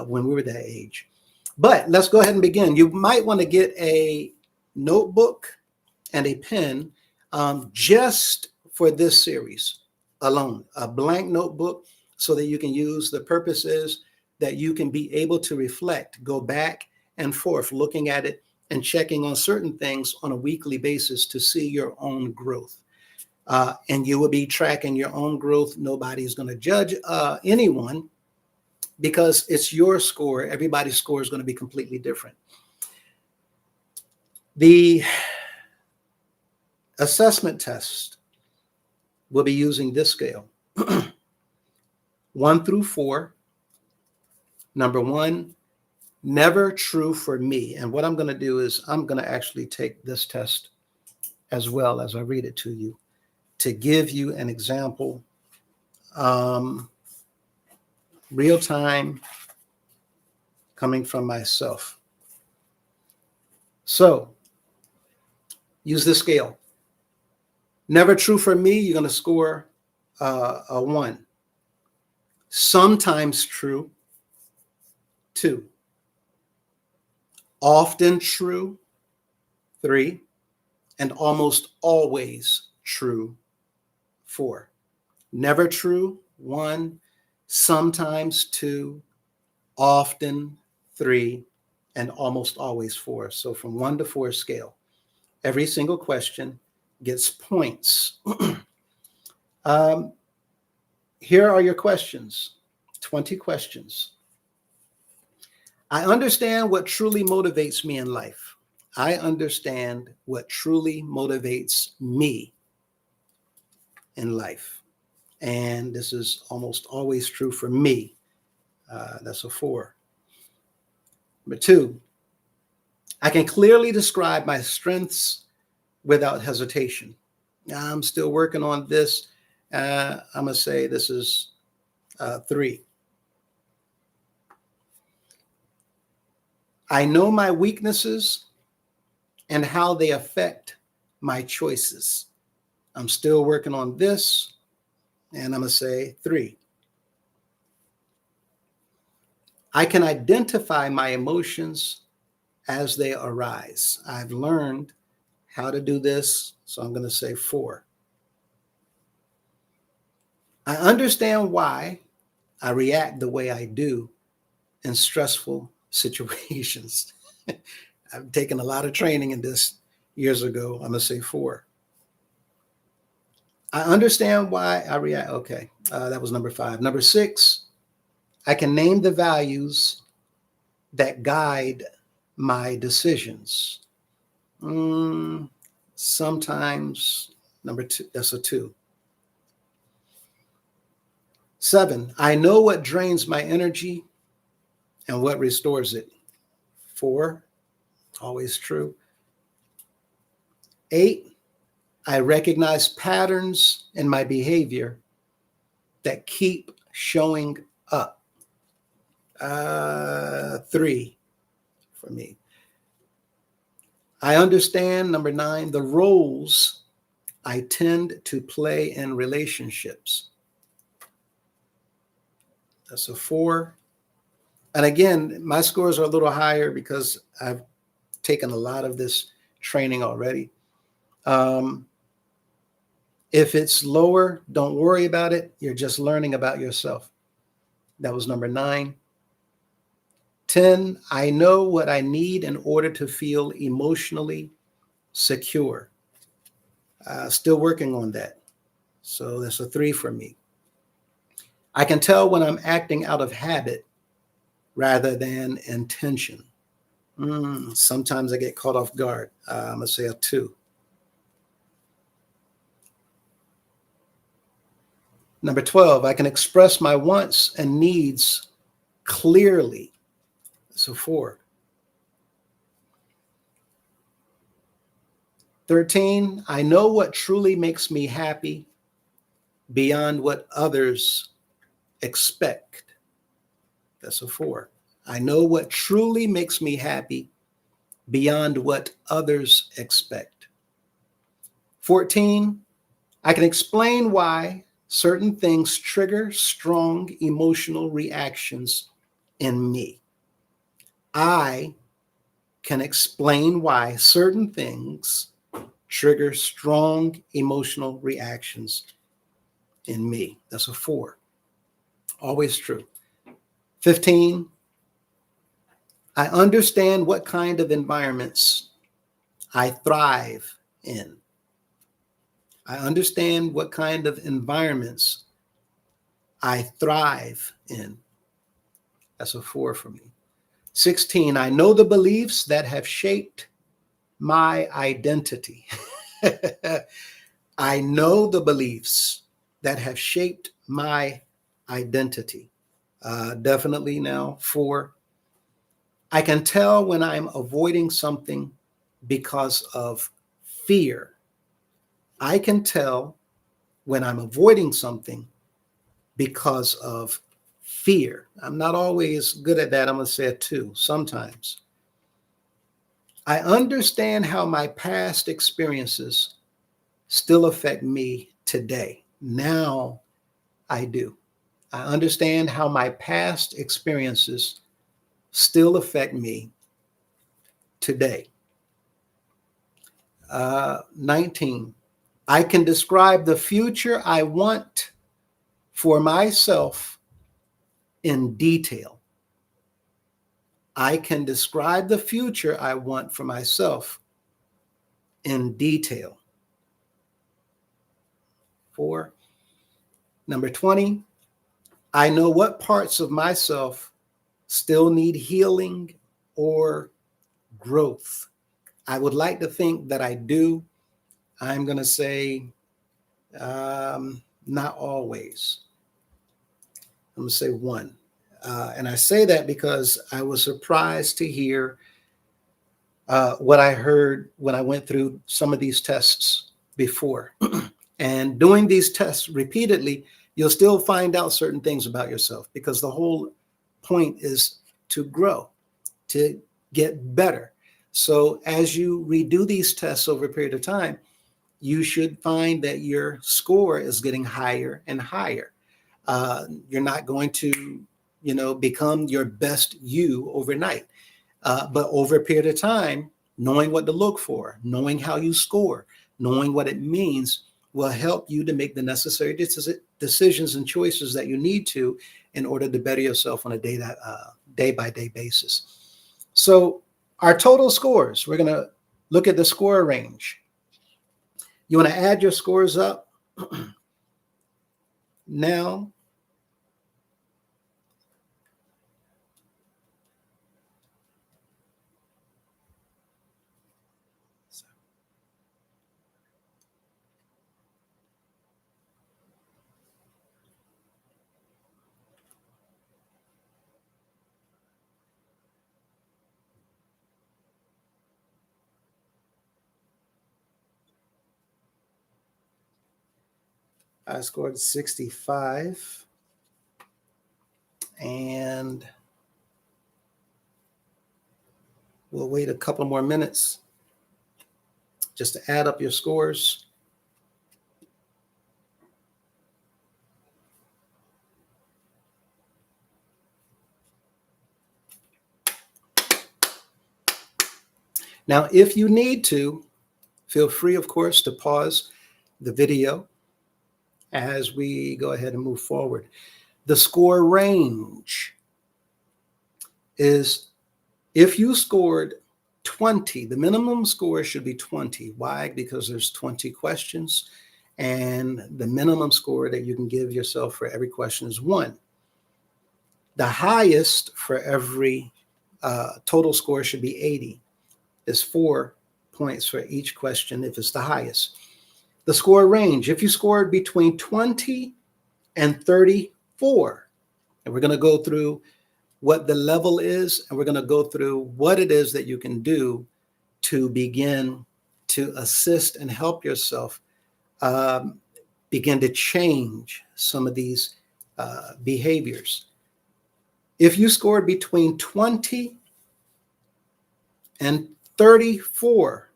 when we were that age. But let's go ahead and begin. You might want to get a notebook and a pen just for this series alone, a blank notebook so that you can use. The purpose is that you can be able to reflect, go back and forth, looking at it and checking on certain things on a weekly basis to see your own growth. And you will be tracking your own growth. Nobody's going to judge anyone because it's your score. Everybody's score is going to be completely different. The assessment test will be using this scale, 1 through 4. Number 1, never true for me. And what I'm going to do is I'm going to actually take this test as well as I read it to you to give you an example, real time, coming from myself. So use this scale. Never true for me, you're going to score a 1. Sometimes true, 2. Often true, 3. And almost always true, 4. Never true, 1. Sometimes 2. Often 3. And almost always 4. So from 1 to 4 scale. Every single question gets points. Here are your questions, 20 questions. I understand what truly motivates me in life. I understand what truly motivates me in life. And this is almost always true for me. That's a 4. Number 2, I can clearly describe my strengths without hesitation. I'm still working on this. I'm going to say this is 3. I know my weaknesses and how they affect my choices. I'm still working on this, and I'm going to say 3. I can identify my emotions as they arise. I've learned how to do this, so I'm going to say 4. I understand why I react the way I do in stressful situations. I've taken a lot of training in this years ago. I'm going to say 4. I understand why I react. Okay, that was number 5. Number 6, I can name the values that guide my decisions. Sometimes, number 2, that's a 2. 7, I know what drains my energy and what restores it. 4. Always true. 8, I recognize patterns in my behavior that keep showing up. 3 for me. I understand, number 9, the roles I tend to play in relationships. That's a 4. And again, my scores are a little higher because I've taken a lot of this training already. If it's lower, don't worry about it. You're just learning about yourself. That was number 9. 10, I know what I need in order to feel emotionally secure. Still working on that. So that's a 3 for me. I can tell when I'm acting out of habit rather than intention. Sometimes I get caught off guard. I'm going to say a 2. Number 12, I can express my wants and needs clearly. That's a 4. 13, I know what truly makes me happy beyond what others expect. That's a 4. I know what truly makes me happy beyond what others expect. 14, I can explain why certain things trigger strong emotional reactions in me. I can explain why certain things trigger strong emotional reactions in me. That's a 4. Always true. 15, I understand what kind of environments I thrive in. I understand what kind of environments I thrive in. That's a 4 for me. 16, I know the beliefs that have shaped my identity. I know the beliefs that have shaped my identity. Definitely now 4. I can tell when I'm avoiding something because of fear. I can tell when I'm avoiding something because of fear. I'm not always good at that. I'm going to say a 2 sometimes. I understand how my past experiences still affect me today. Now I do. I understand how my past experiences still affect me today. 19, I can describe the future I want for myself in detail. I can describe the future I want for myself in detail. 4. Number 20, I know what parts of myself still need healing or growth. I would like to think that I do. I'm going to say not always. I'm going to say 1. And I say that because I was surprised to hear what I heard when I went through some of these tests before. And doing these tests repeatedly, you'll still find out certain things about yourself because the whole point is to grow, to get better. So as you redo these tests over a period of time, you should find that your score is getting higher and higher. You're not going to, become your best you overnight. But over a period of time, knowing what to look for, knowing how you score, knowing what it means will help you to make the necessary decisions and choices that you need to in order to better yourself on a day-by-day basis. So our total scores, we're going to look at the score range. You want to add your scores up now. I scored 65. And we'll wait a couple more minutes just to add up your scores. Now, if you need to, feel free, of course, to pause the video as we go ahead and move forward. The score range is, if you scored 20, the minimum score should be 20. Why? Because there's 20 questions, and the minimum score that you can give yourself for every question is 1. The highest for every total score should be 80. There's 4 points for each question if it's the highest. The score range, if you scored between 20 and 34, and we're going to go through what the level is, and we're going to go through what it is that you can do to begin to assist and help yourself begin to change some of these behaviors. If you scored between 20 and 34,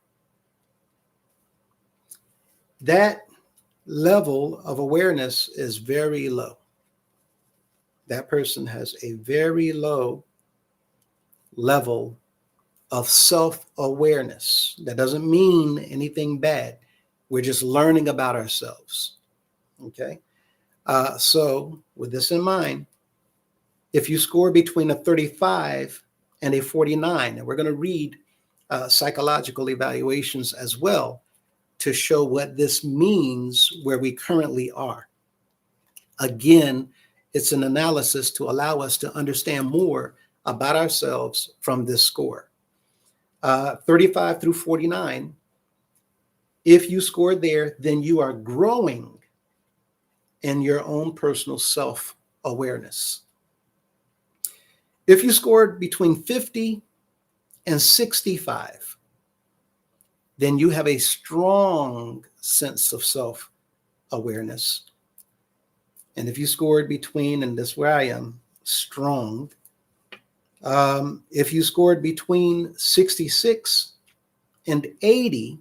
that level of awareness is very low. That person has a very low level of self-awareness. That doesn't mean anything bad. We're just learning about ourselves. Okay. So with this in mind, if you score between a 35 and a 49, and we're going to read psychological evaluations as well to show what this means where we currently are. Again, it's an analysis to allow us to understand more about ourselves from this score. 35 through 49, if you scored there, then you are growing in your own personal self-awareness. If you scored between 50 and 65, then you have a strong sense of self-awareness. And if you scored between, and that's where I am, strong, if you scored between 66 and 80,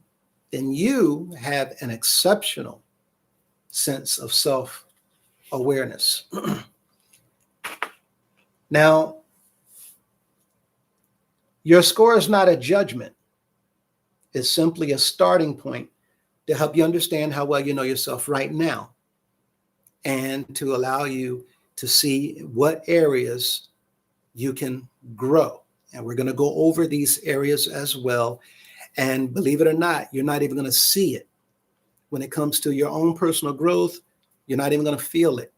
then you have an exceptional sense of self-awareness. Now, your score is not a judgment. It's simply a starting point to help you understand how well you know yourself right now, and to allow you to see what areas you can grow. And we're going to go over these areas as well. And believe it or not, you're not even going to see it. When it comes to your own personal growth, you're not even going to feel it.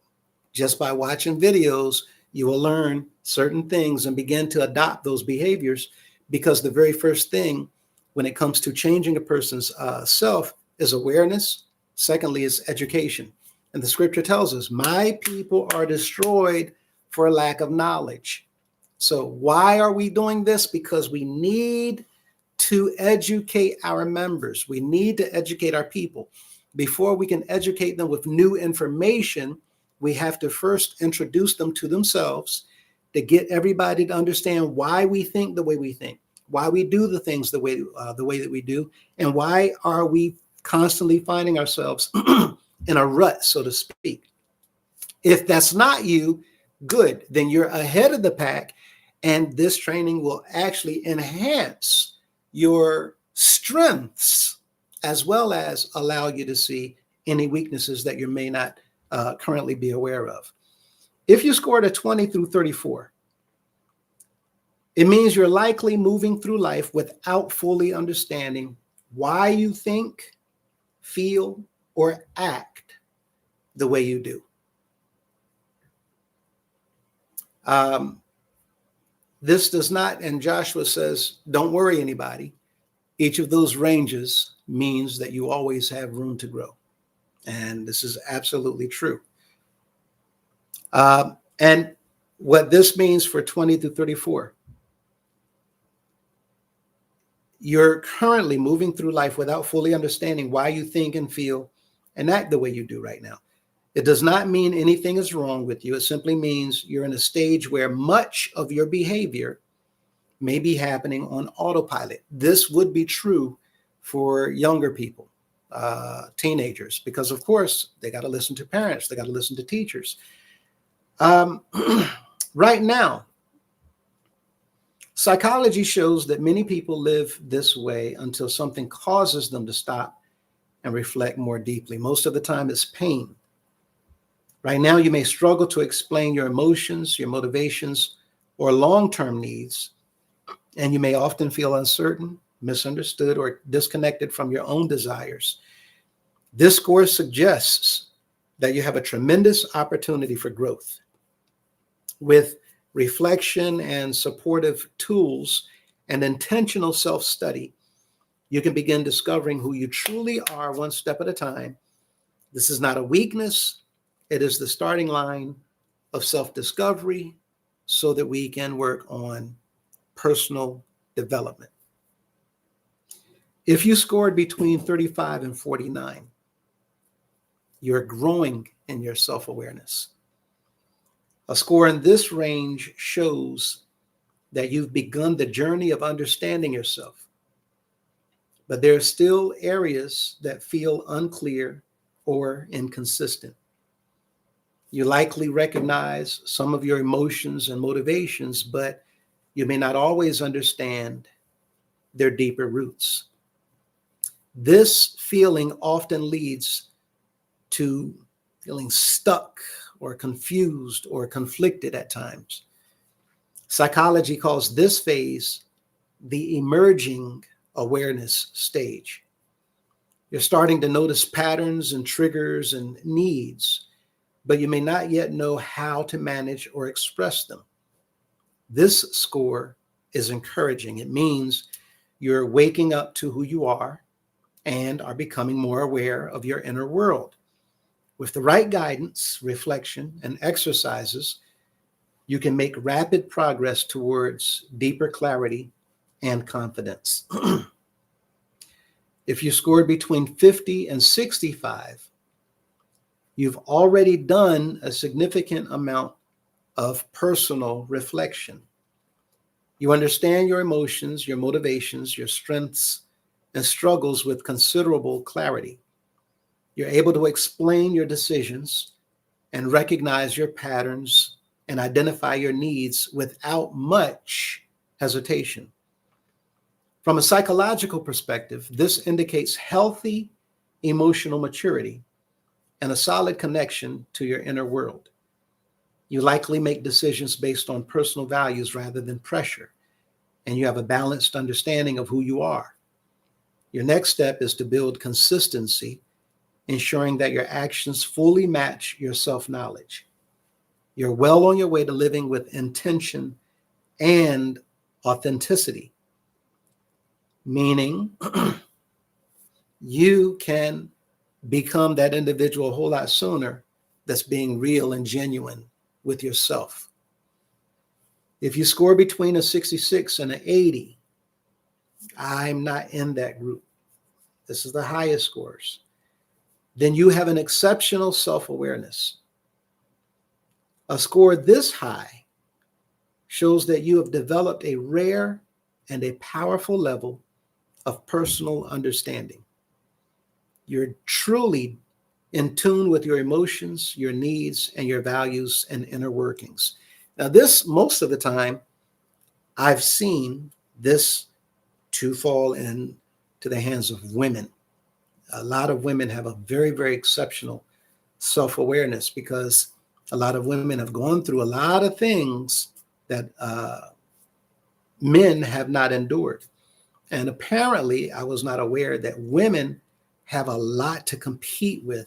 Just by watching videos, you will learn certain things and begin to adopt those behaviors, because the very first thing when it comes to changing a person's self is awareness. Secondly, is education. And the scripture tells us, my people are destroyed for lack of knowledge. So why are we doing this? Because we need to educate our members. We need to educate our people. Before we can educate them with new information, we have to first introduce them to themselves, to get everybody to understand why we think the way we think, why we do the things the way that we do, and why are we constantly finding ourselves in a rut, so to speak. If that's not you, good, then you're ahead of the pack, and this training will actually enhance your strengths as well as allow you to see any weaknesses that you may not currently be aware of. If you scored a 20 through 34, it means you're likely moving through life without fully understanding why you think, feel, or act the way you do. This does not, and Joshua says, don't worry anybody. Each of those ranges means that you always have room to grow. And this is absolutely true. And what this means for 20 to 34, you're currently moving through life without fully understanding why you think and feel and act the way you do right now. It does not mean anything is wrong with you. It simply means you're in a stage where much of your behavior may be happening on autopilot. This would be true for younger people, teenagers, because of course they got to listen to parents, they got to listen to teachers. Right now, psychology shows that many people live this way until something causes them to stop and reflect more deeply. Most of the time it's pain. Right now, you may struggle to explain your emotions, your motivations, or long-term needs, and you may often feel uncertain, misunderstood, or disconnected from your own desires. This score suggests that you have a tremendous opportunity for growth. With reflection and supportive tools and intentional self-study, you can begin discovering who you truly are one step at a time. This is not a weakness. It is the starting line of self-discovery so that we can work on personal development. If you scored between 35 and 49, you're growing in your self-awareness. A score in this range shows that you've begun the journey of understanding yourself, but there are still areas that feel unclear or inconsistent. You likely recognize some of your emotions and motivations, but you may not always understand their deeper roots. This feeling often leads to feeling stuck or confused or conflicted at times. Psychology calls this phase the emerging awareness stage. You're starting to notice patterns and triggers and needs, but you may not yet know how to manage or express them. This score is encouraging. It means you're waking up to who you are and are becoming more aware of your inner world. With the right guidance, reflection, and exercises, you can make rapid progress towards deeper clarity and confidence. If you scored between 50 and 65, you've already done a significant amount of personal reflection. You understand your emotions, your motivations, your strengths, and struggles with considerable clarity. You're able to explain your decisions and recognize your patterns and identify your needs without much hesitation. From a psychological perspective, this indicates healthy emotional maturity and a solid connection to your inner world. You likely make decisions based on personal values rather than pressure, and you have a balanced understanding of who you are. Your next step is to build consistency, ensuring that your actions fully match your self-knowledge. You're well on your way to living with intention and authenticity, meaning you can become that individual a whole lot sooner that's being real and genuine with yourself. If you score between a 66 and an 80, I'm not in that group. This is the highest scores. Then you have an exceptional self-awareness. A score this high shows that you have developed a rare and a powerful level of personal understanding. You're truly in tune with your emotions, your needs, and your values and inner workings. Now, this, most of the time, I've seen this to fall into the hands of women. A lot of women have a very, very exceptional self-awareness because a lot of women have gone through a lot of things that men have not endured. And apparently, I was not aware that women have a lot to compete with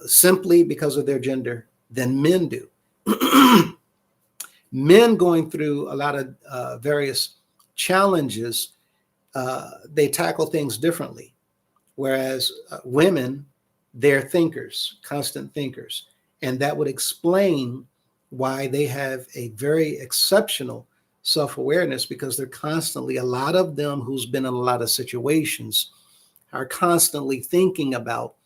simply because of their gender than men do. Men going through a lot of various challenges, they tackle things differently. Whereas women, they're thinkers, constant thinkers. And that would explain why they have a very exceptional self-awareness, because they're constantly, a lot of them who's been in a lot of situations are constantly thinking about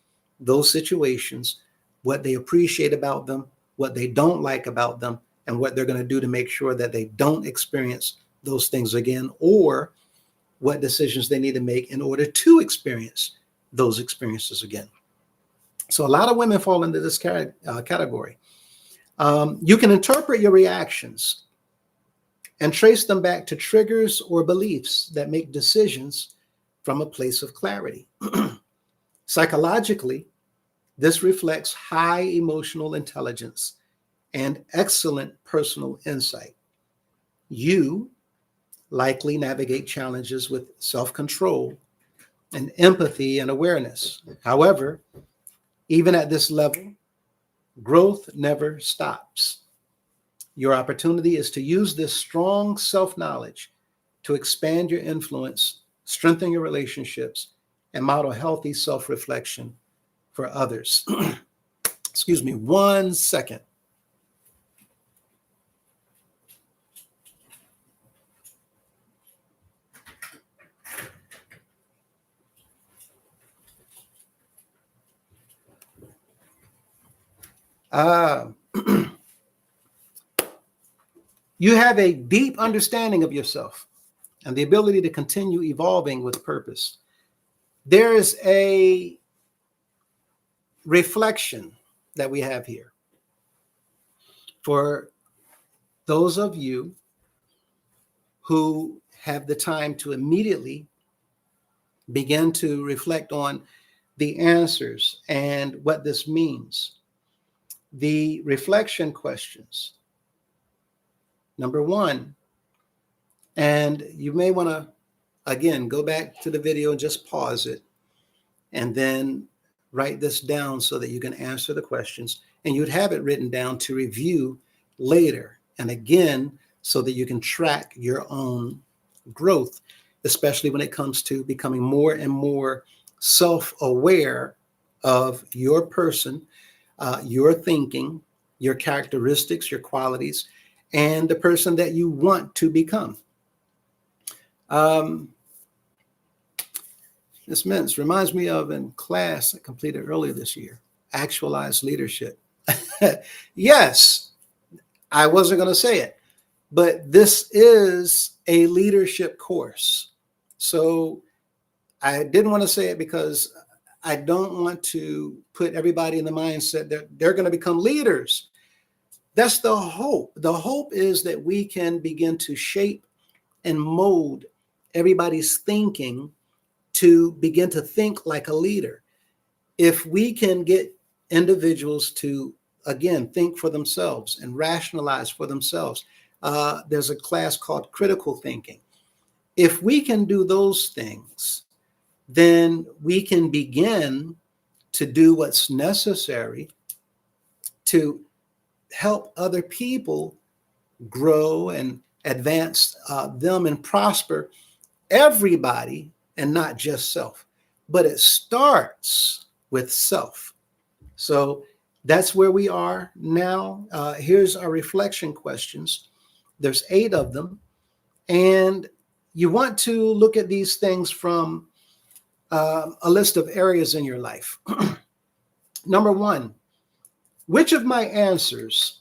those situations, what they appreciate about them, what they don't like about them, and what they're going to do to make sure that they don't experience those things again, or what decisions they need to make in order to experience those experiences again. So a lot of women fall into this category. You can interpret your reactions and trace them back to triggers or beliefs that make decisions from a place of clarity. Psychologically, this reflects high emotional intelligence and excellent personal insight. You likely navigate challenges with self-control and empathy and awareness. However, even at this level, growth never stops. Your opportunity is to use this strong self-knowledge to expand your influence, strengthen your relationships, and model healthy self-reflection for others. Excuse me, 1 second. You have a deep understanding of yourself and the ability to continue evolving with purpose. There is a reflection that we have here. For those of you who have the time to immediately begin to reflect on the answers and what this means, the reflection questions. Number one, and you may want to, again, go back to the video and just pause it and then write this down so that you can answer the questions, and you'd have it written down to review later. And again, so that you can track your own growth, especially when it comes to becoming more and more self-aware of your person, your thinking, your characteristics, your qualities, and the person that you want to become. This reminds me of in class I completed earlier this year, actualized leadership. Yes, I wasn't going to say it, but this is a leadership course. So I didn't want to say it because I don't want to put everybody in the mindset that they're going to become leaders. That's the hope. The hope is that we can begin to shape and mold everybody's thinking to begin to think like a leader. If we can get individuals to, again, think for themselves and rationalize for themselves, there's a class called critical thinking. If we can do those things, then we can begin to do what's necessary to help other people grow and advance them and prosper everybody, and not just self. But it starts with self. So that's where we are now. Here's our reflection questions. There's 8 of them. And you want to look at these things from a list of areas in your life. Number 1, which of my answers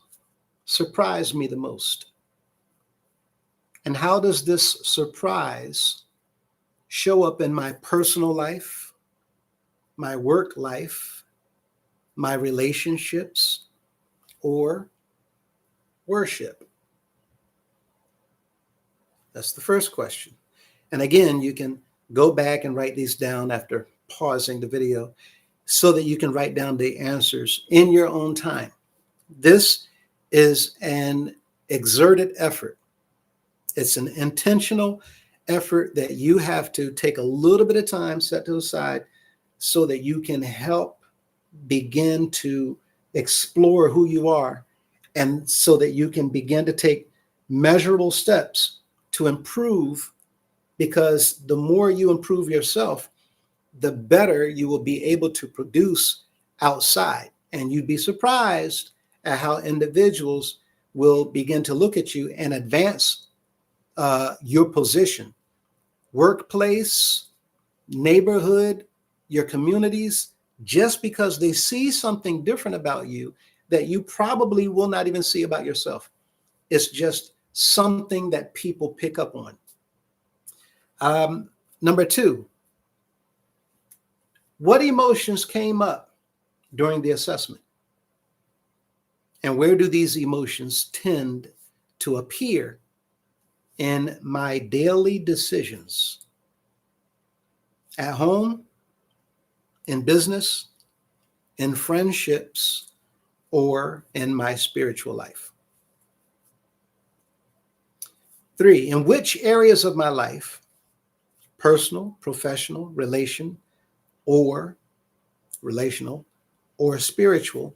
surprised me the most? And how does this surprise show up in my personal life, my work life, my relationships, or worship? That's the first question. And again, you can go back and write these down after pausing the video so that you can write down the answers in your own time. This is an exerted effort. It's an intentional effort that you have to take a little bit of time, set to the side, so that you can help begin to explore who you are, and so that you can begin to take measurable steps to improve, because the more you improve yourself, the better you will be able to produce outside. And you'd be surprised at how individuals will begin to look at you and advance your position, workplace, neighborhood, your communities. just because they see something different about you that you probably will not even see about yourself. It's just something that people pick up on. Number two, what emotions came up during the assessment? And where do these emotions tend to appear in my daily decisions? At home, in business, in friendships, or in my spiritual life? 3, in which areas of my life, personal, professional, relational, or spiritual,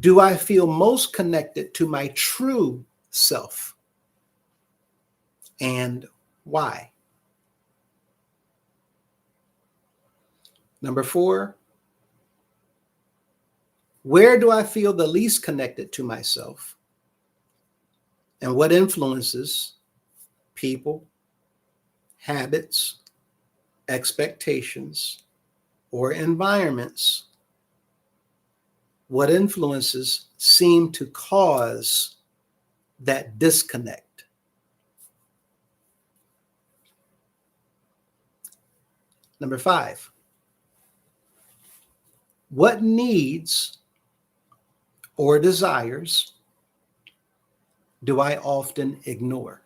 do I feel most connected to my true self, and why? Number 4, where do I feel the least connected to myself, and what influences, people, habits, expectations, or environments, what influences seem to cause that disconnect? Number 5, what needs or desires do I often ignore?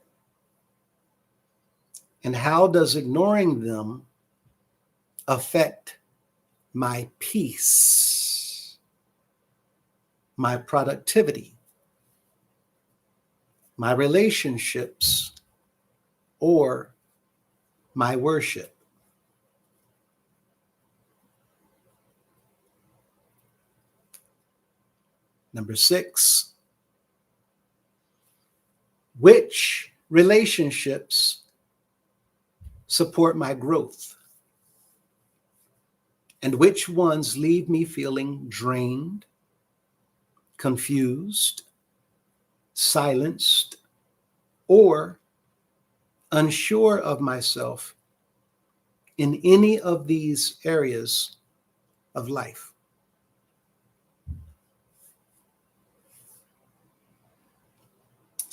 And how does ignoring them affect my peace, my productivity, my relationships, or my worship? Number 6, which relationships support my growth, and which ones leave me feeling drained, confused, silenced, or unsure of myself in any of these areas of life?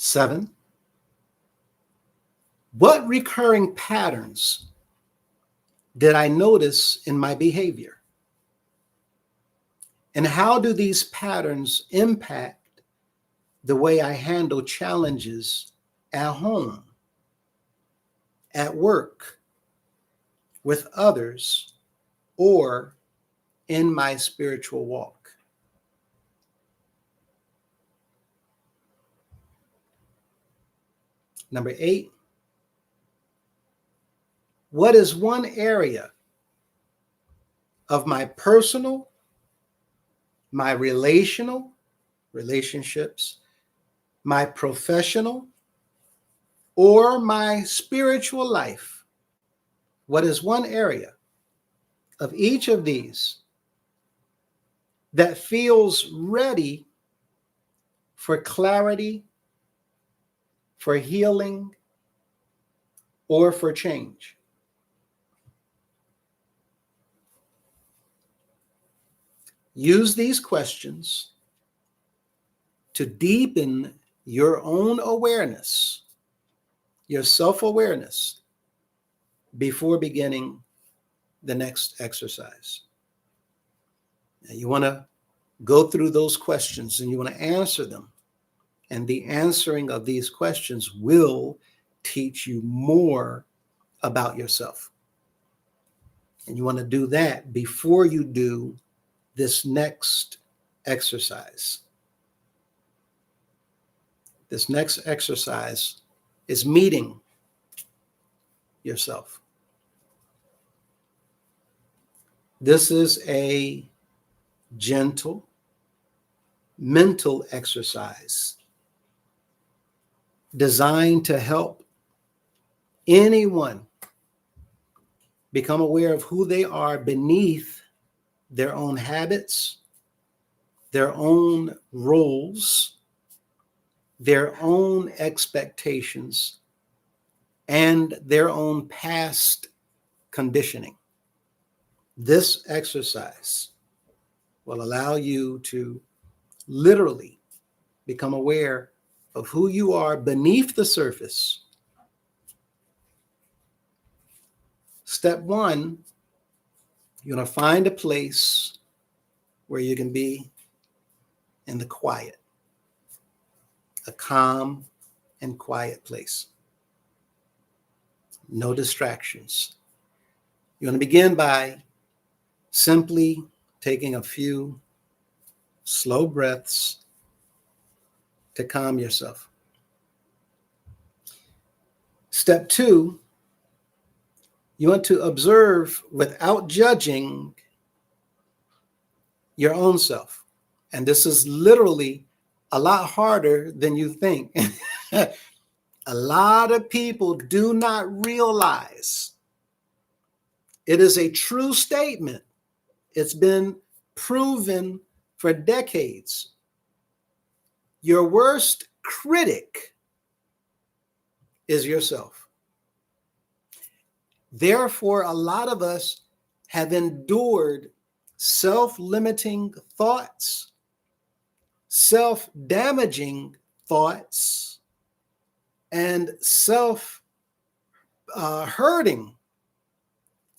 Seven, what recurring patterns did I notice in my behavior? And how do these patterns impact the way I handle challenges at home, at work, with others, or in my spiritual walk? Number 8, what is one area of my personal, my relationships, my professional, or my spiritual life? What is one area of each of these that feels ready for clarity, for healing, or for change? Use these questions to deepen your own awareness, your self-awareness, before beginning the next exercise. Now, you want to go through those questions and you want to answer them. And the answering of these questions will teach you more about yourself. And you want to do that before you do this next exercise. This next exercise is meeting yourself. This is a gentle mental exercise designed to help anyone become aware of who they are beneath their own habits, their own roles, their own expectations, and their own past conditioning. This exercise will allow you to literally become aware of who you are beneath the surface. Step one, you're going to find a place where you can be in the quiet, a calm and quiet place. No distractions. You're going to begin by simply taking a few slow breaths to calm yourself. Step two, you want to observe without judging your own self. And this is literally a lot harder than you think. A lot of people do not realize it is a true statement. It's been proven for decades. Your worst critic is yourself. Therefore, a lot of us have endured self-limiting thoughts, self-damaging thoughts, and self-hurting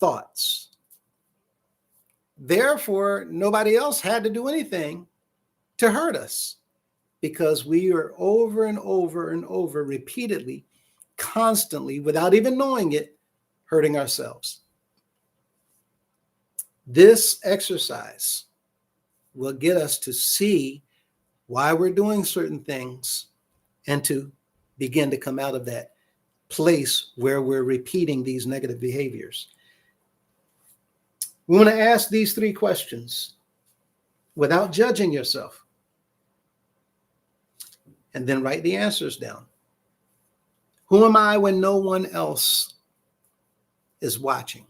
thoughts. Therefore, nobody else had to do anything to hurt us because we are over and over and over repeatedly, constantly, without even knowing it, hurting ourselves. This exercise will get us to see why we're doing certain things and to begin to come out of that place where we're repeating these negative behaviors. We want to ask these three questions without judging yourself, and then write the answers down. Who am I when no one else is watching?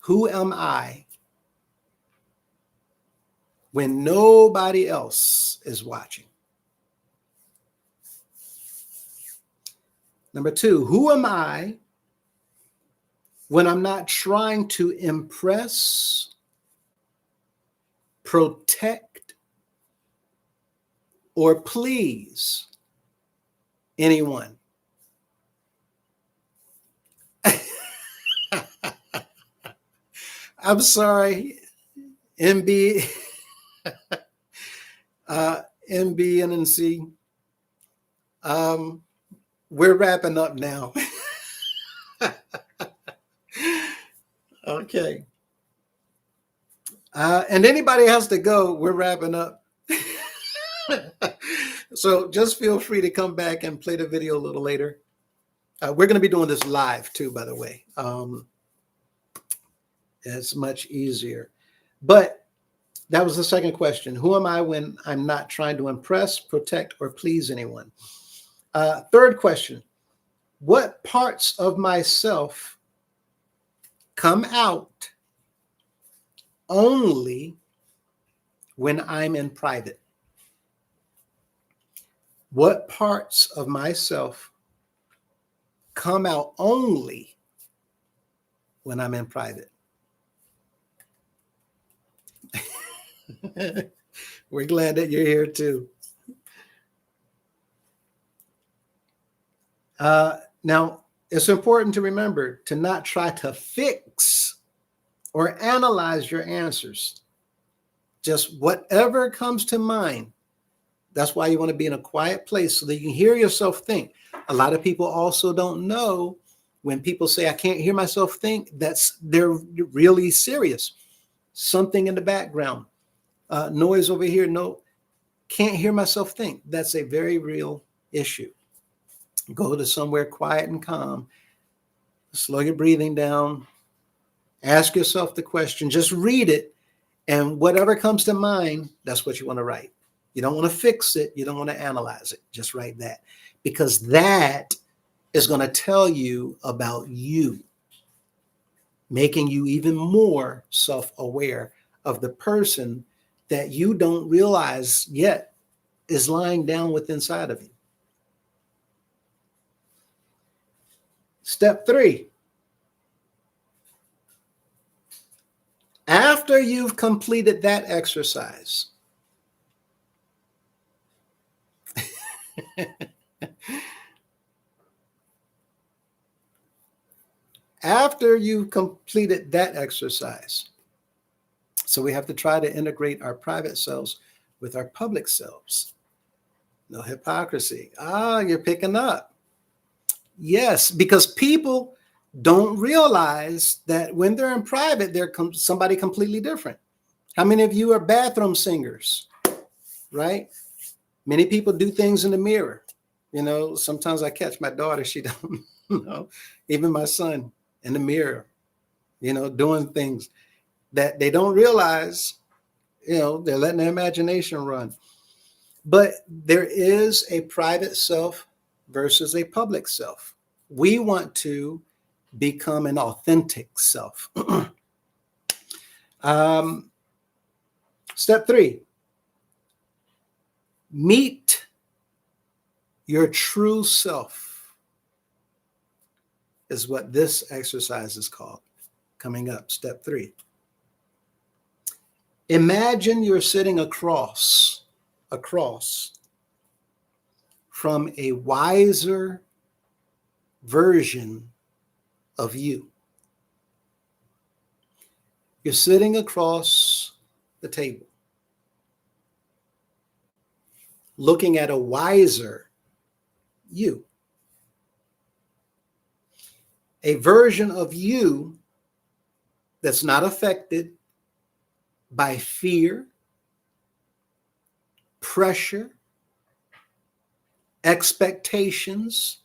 Who am I when nobody else is watching? Number two, who am I when I'm not trying to impress, protect, or please anyone? I'm sorry, MB, MBNNC. We're wrapping up now. Okay. And anybody has to go, we're wrapping up. So just feel free to come back and play the video a little later. We're going to be doing this live too, by the way. It's much easier. But that was the second question. Who am I when I'm not trying to impress, protect, or please anyone? Third question. What parts of myself come out only when I'm in private? What parts of myself come out only when I'm in private? We're glad that you're here too. Now, it's important to remember to not try to fix or analyze your answers. Just whatever comes to mind. That's why you want to be in a quiet place so that you can hear yourself think. A lot of people also don't know when people say, I can't hear myself think, they're really serious. Something in the background, noise over here, no, can't hear myself think. That's a very real issue. Go to somewhere quiet and calm, slow your breathing down, ask yourself the question, just read it, and whatever comes to mind, that's what you want to write. You don't want to fix it. You don't want to analyze it. Just write that, because that is going to tell you about you, making you even more self-aware of the person that you don't realize yet is lying down within inside of you. Step 3, After you've completed that exercise, after you've completed that exercise, so we have to try to integrate our private selves with our public selves. No hypocrisy. You're picking up. Yes, because people don't realize that when they're in private, they're somebody completely different. How many of you are bathroom singers, right? Many people do things in the mirror. You know, sometimes I catch my daughter, she don't know, even my son in the mirror, you know, doing things that they don't realize, you know, they're letting their imagination run. But there is a private self versus a public self. We want to become an authentic self. Step 3, meet your true self is what this exercise is called. Coming up, step 3. Imagine you're sitting across from a wiser version of you. You're sitting across the table, looking at a wiser you. A version of you that's not affected by fear, pressure, expectations,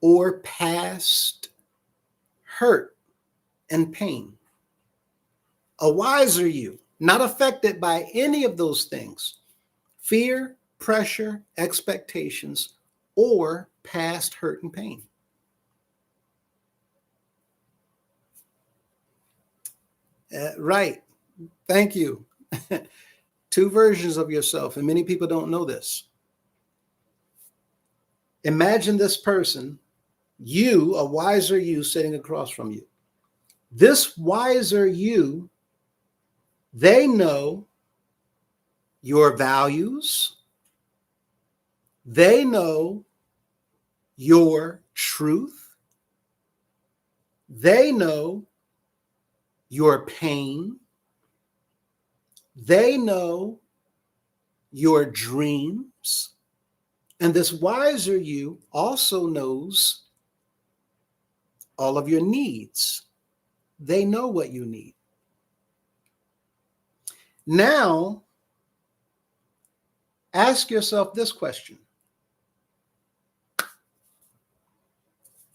or past hurt and pain. A wiser you, not affected by any of those things: fear, pressure, expectations, or past hurt and pain. Right. Thank you. 2 versions of yourself, and many people don't know this. Imagine this person, you, a wiser you, sitting across from you. This wiser you, they know your values. They know your truth. They know your pain. They know your dreams. And this wiser you also knows all of your needs. They know what you need. Now, ask yourself this question.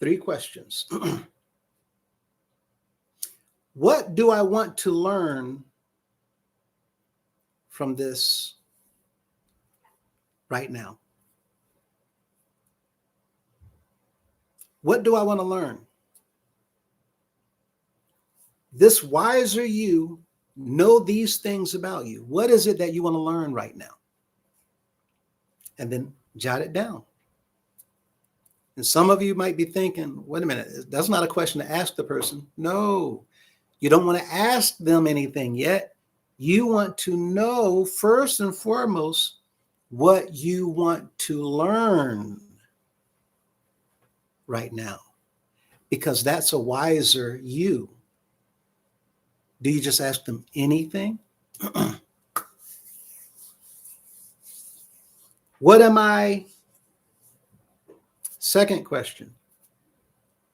3 questions. What do I want to learn from this right now? What do I want to learn? This wiser you know these things about you. What is it that you want to learn right now? And then jot it down. And some of you might be thinking, wait a minute, that's not a question to ask the person. No, you don't want to ask them anything yet. You want to know first and foremost what you want to learn right now, because that's a wiser you. Do you just ask them anything? Second question,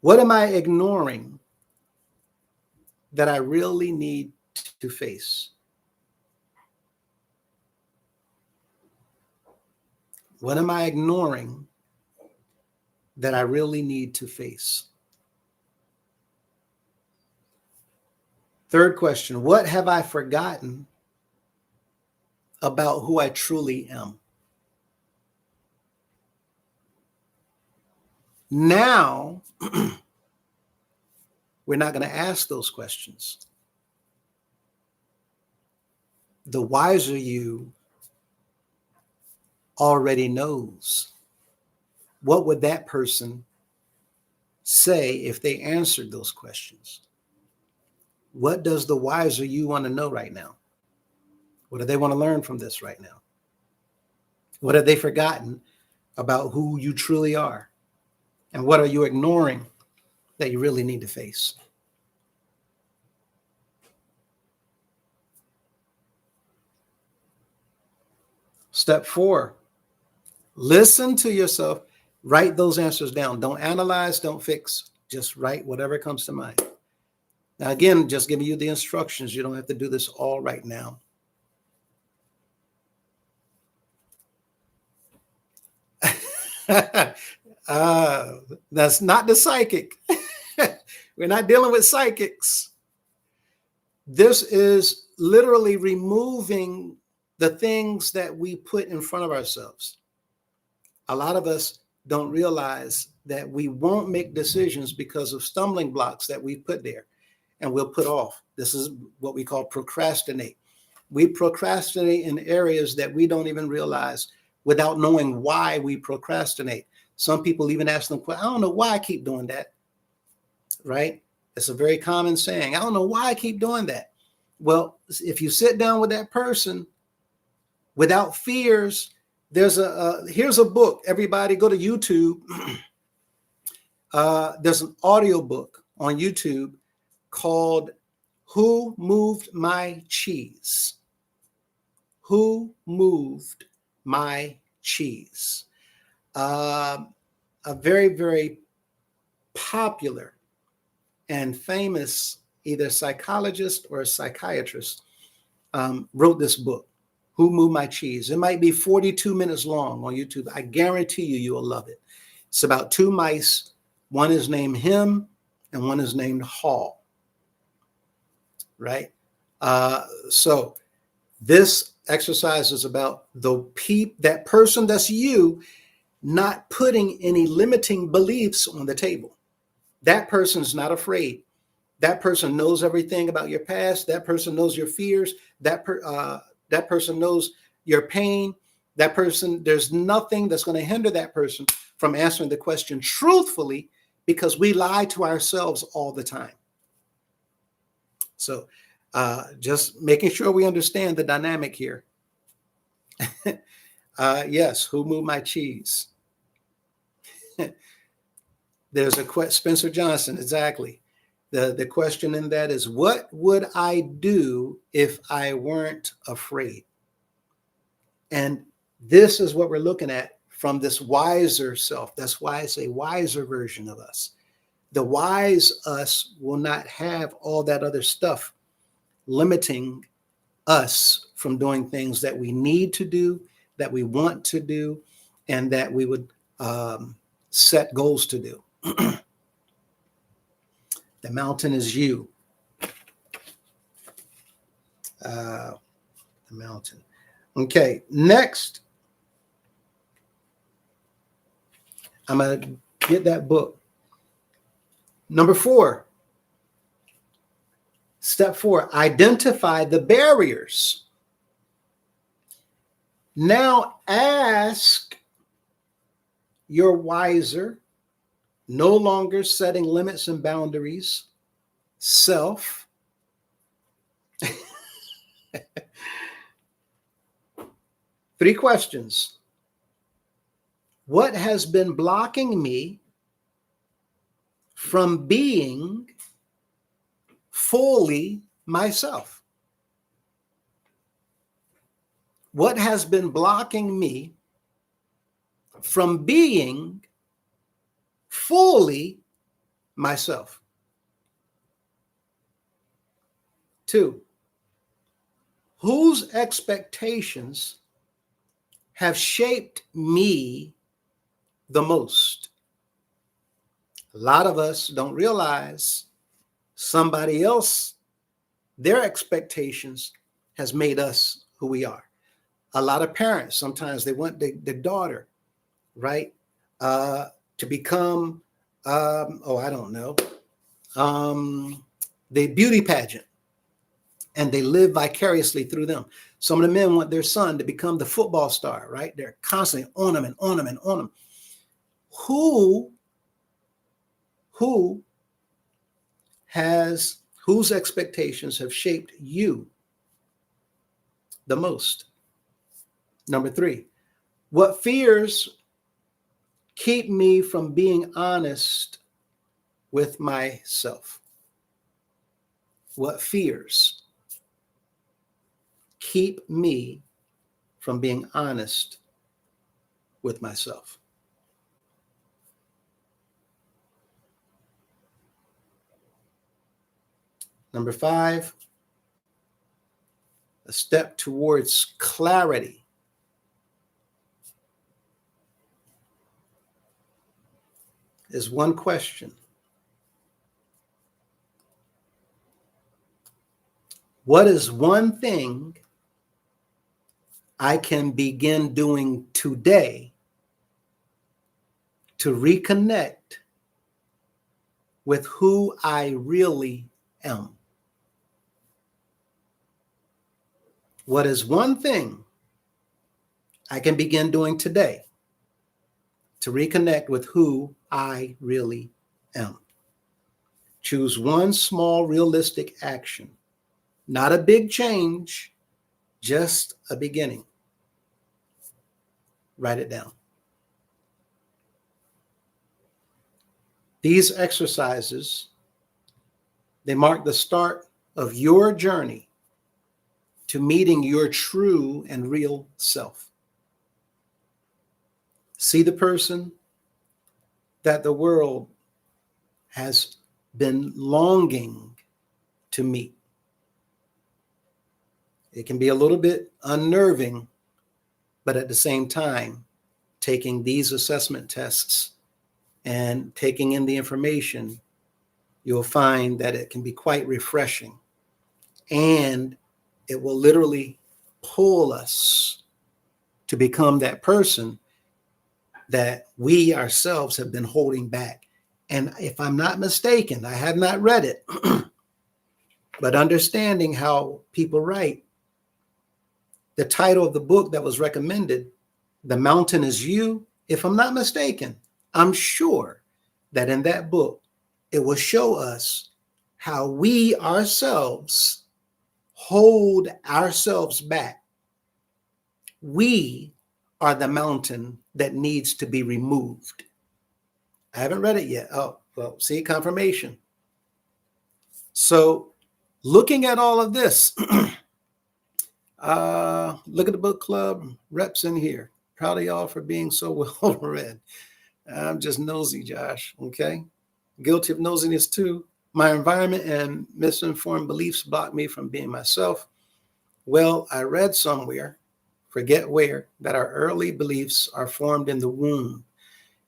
what am I ignoring that I really need to face? What am I ignoring that I really need to face? Third question, what have I forgotten about who I truly am? Now, we're not going to ask those questions. The wiser you already knows. What would that person say if they answered those questions? What does the wiser you want to know right now? What do they want to learn from this right now? What have they forgotten about who you truly are? And what are you ignoring that you really need to face? Step 4, listen to yourself. Write those answers down. Don't analyze, don't fix. Just write whatever comes to mind. Now, again, just giving you the instructions. You don't have to do this all right now. That's not the psychic. We're not dealing with psychics. This is literally removing the things that we put in front of ourselves. A lot of us don't realize that we won't make decisions because of stumbling blocks that we put there and we'll put off. This is what we call procrastinate. We procrastinate in areas that we don't even realize without knowing why we procrastinate. Some people even ask them, I don't know why I keep doing that, right? It's a very common saying. I don't know why I keep doing that. Well, if you sit down with that person without fears, here's a book. Everybody go to YouTube. There's an audio book on YouTube called Who Moved My Cheese? Who Moved My Cheese? A very, very popular and famous either psychologist or a psychiatrist wrote this book, Who Moved My Cheese? It might be 42 minutes long on YouTube. I guarantee you will love it. It's about two mice. One is named Him and one is named Hall, right? So this exercise is about that person that's you not putting any limiting beliefs on the table. That person's not afraid. That person knows everything about your past. That person knows your fears. That person knows your pain. That person, there's nothing that's going to hinder that person from answering the question truthfully, because we lie to ourselves all the time. So just making sure we understand the dynamic here. Yes, who moved my cheese? There's a Spencer Johnson, exactly. The question in that is, what would I do if I weren't afraid? And this is what we're looking at from this wiser self. That's why it's a wiser version of us. The wise us will not have all that other stuff limiting us from doing things that we need to do, that we want to do, and that we would set goals to do. The mountain is you. The mountain. Okay, next, I'm going to get that book. Number 4, step 4, identify the barriers. Now ask your wiser, no longer setting limits and boundaries, self. 3 questions. What has been blocking me from being fully myself? What has been blocking me from being fully myself? 2, whose expectations have shaped me the most? A lot of us don't realize somebody else, their expectations has made us who we are. A lot of parents, sometimes they want their daughter, right, to become, I don't know, the beauty pageant, and they live vicariously through them. Some of the men want their son to become the football star, right? They're constantly on them and on them and on them. Who Whose expectations have shaped you the most? Number 3, what fears keep me from being honest with myself? What fears keep me from being honest with myself? Number 5, a step towards clarity is one question. What is one thing I can begin doing today to reconnect with who I really am? What is one thing I can begin doing today to reconnect with who I really am? Choose one small, realistic action, not a big change, just a beginning. Write it down. These exercises, they mark the start of your journey to meeting your true and real self. See the person that the world has been longing to meet. It can be a little bit unnerving, but at the same time, taking these assessment tests and taking in the information, you'll find that it can be quite refreshing. And it will literally pull us to become that person that we ourselves have been holding back. And if I'm not mistaken, I have not read it, but understanding how people write, the title of the book that was recommended, The Mountain Is You, if I'm not mistaken, I'm sure that in that book, it will show us how we ourselves hold ourselves back. We are the mountain that needs to be removed. I haven't read it yet. Oh, well, see, confirmation. So looking at all of this, look at the book club reps in here. Proud of y'all for being so well read. I'm just nosy, Josh, okay? Guilty of nosiness too. My environment and misinformed beliefs block me from being myself. Well, I read somewhere, forget where, that our early beliefs are formed in the womb.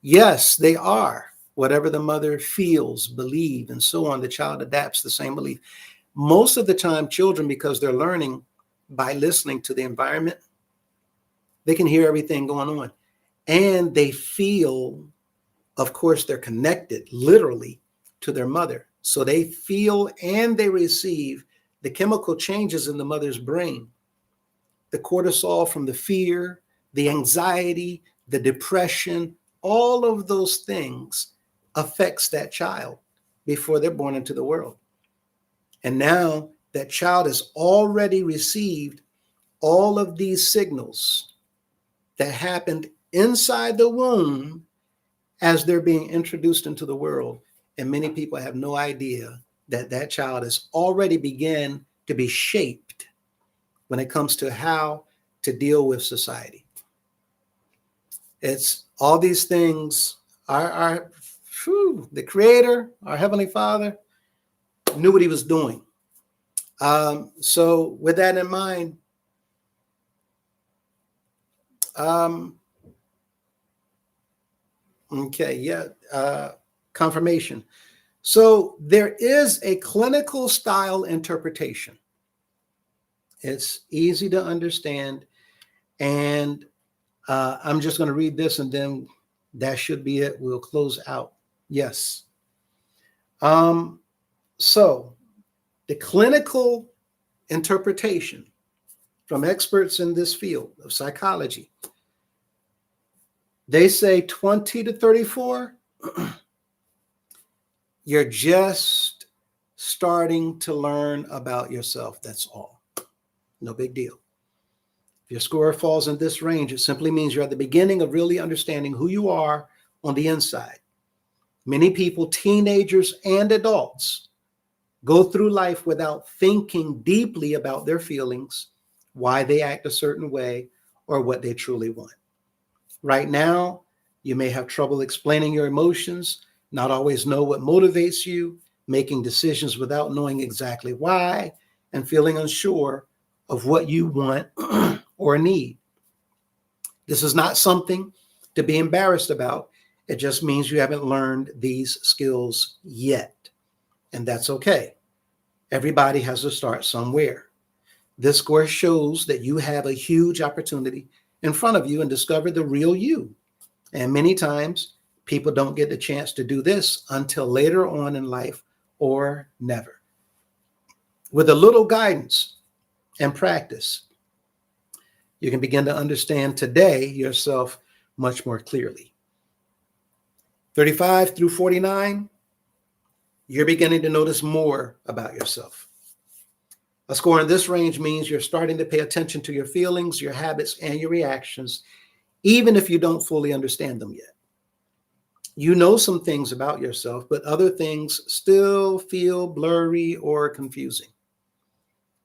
Yes, they are. Whatever the mother feels, believe, and so on, the child adapts the same belief. Most of the time, children, because they're learning by listening to the environment, they can hear everything going on. And they feel, of course, they're connected literally to their mother. So they feel and they receive the chemical changes in the mother's brain, the cortisol from the fear, the anxiety, the depression, all of those things affects that child before they're born into the world. And now that child has already received all of these signals that happened inside the womb as they're being introduced into the world. And many people have no idea that that child has already begun to be shaped when it comes to how to deal with society. It's all these things. The Creator, our Heavenly Father, knew what He was doing. So with that in mind, confirmation. So there is a clinical style interpretation. It's easy to understand. And I'm just going to read this and then that should be it. We'll close out. Yes. So the clinical interpretation from experts in this field of psychology, they say 20 to 34, you're just starting to learn about yourself. That's all. No big deal. If your score falls in this range, it simply means you're at the beginning of really understanding who you are on the inside. Many people, teenagers and adults, go through life without thinking deeply about their feelings, why they act a certain way, or what they truly want. Right now, you may have trouble explaining your emotions, not always know what motivates you, making decisions without knowing exactly why, and feeling unsure of what you want or need. This is not something to be embarrassed about. It just means you haven't learned these skills yet, and that's okay. Everybody has to start somewhere. This score shows that you have a huge opportunity in front of you and discover the real you. And many times, people don't get the chance to do this until later on in life or never. With a little guidance and practice, you can begin to understand today yourself much more clearly. 35 through 49, you're beginning to notice more about yourself. A score in this range means you're starting to pay attention to your feelings, your habits, and your reactions, even if you don't fully understand them yet. You know some things about yourself, but other things still feel blurry or confusing.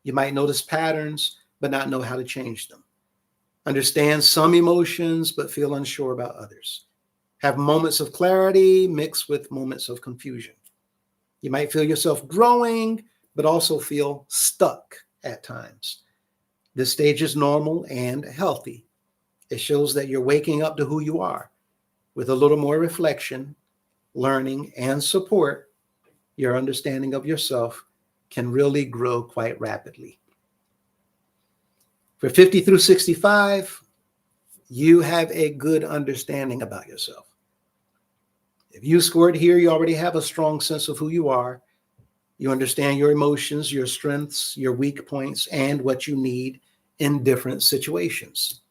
You might notice patterns, but not know how to change them. Understand some emotions, but feel unsure about others. Have moments of clarity mixed with moments of confusion. You might feel yourself growing, but also feel stuck at times. This stage is normal and healthy. It shows that you're waking up to who you are. With a little more reflection, learning, and support, your understanding of yourself can really grow quite rapidly. For 50 through 65, you have a good understanding about yourself. If you scored here, you already have a strong sense of who you are. You understand your emotions, your strengths, your weak points, and what you need in different situations.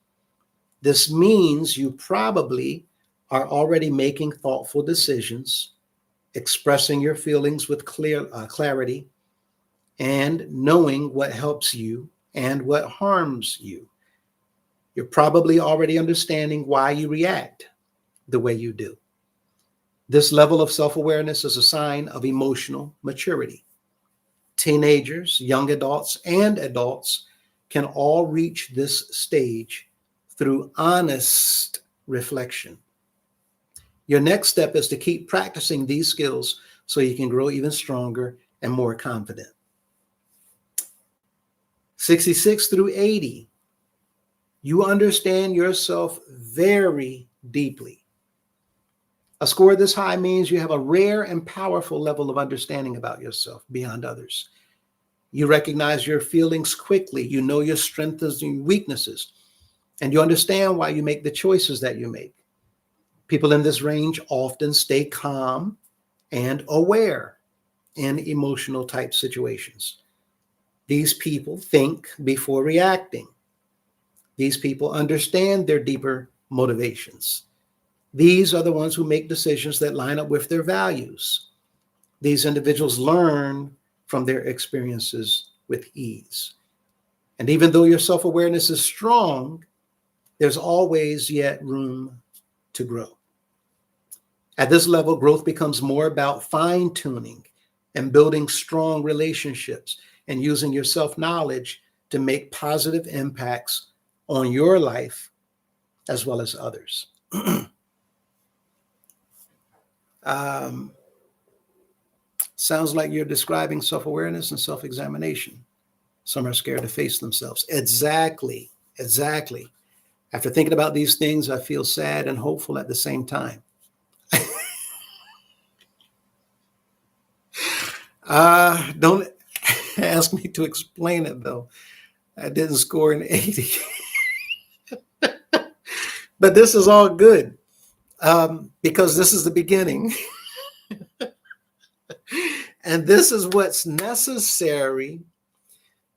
This means you probably are already making thoughtful decisions, expressing your feelings with clarity, and knowing what helps you and what harms you. You're probably already understanding why you react the way you do. This level of self-awareness is a sign of emotional maturity. Teenagers, young adults, and adults can all reach this stage through honest reflection. Your next step is to keep practicing these skills so you can grow even stronger and more confident. 66 through 80, you understand yourself very deeply. A score this high means you have a rare and powerful level of understanding about yourself beyond others. You recognize your feelings quickly. You know your strengths and weaknesses, and you understand why you make the choices that you make. People in this range often stay calm and aware in emotional type situations. These people think before reacting. These people understand their deeper motivations. These are the ones who make decisions that line up with their values. These individuals learn from their experiences with ease. And even though your self-awareness is strong, there's always yet room to grow. At this level, growth becomes more about fine-tuning and building strong relationships and using your self-knowledge to make positive impacts on your life as well as others. Sounds like you're describing self-awareness and self-examination. Some are scared to face themselves. Exactly. After thinking about these things, I feel sad and hopeful at the same time. Don't ask me to explain it, though. I didn't score an 80. But this is all good because this is the beginning. And this is what's necessary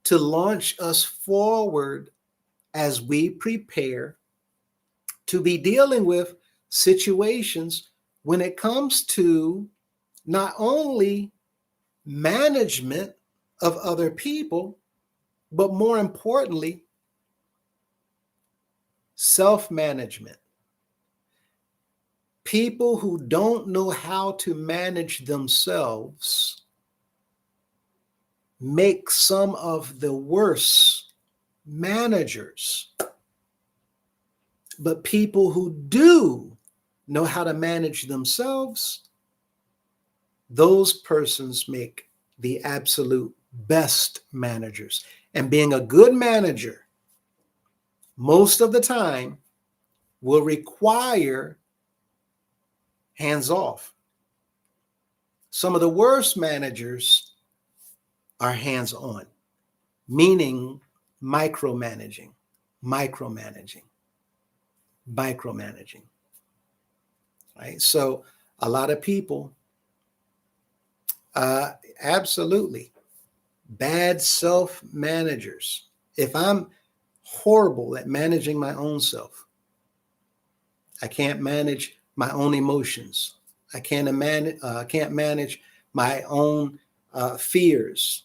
to launch us forward as we prepare to be dealing with situations when it comes to not only management of other people, but more importantly, self-management. People who don't know how to manage themselves make some of the worst managers. But people who do know how to manage themselves, those persons make the absolute best managers. And being a good manager, most of the time, will require hands off. Some of the worst managers are hands on, meaning micromanaging. Right? So a lot of people, absolutely bad self-managers. If I'm horrible at managing my own self, I can't manage my own emotions. I can't manage my own fears.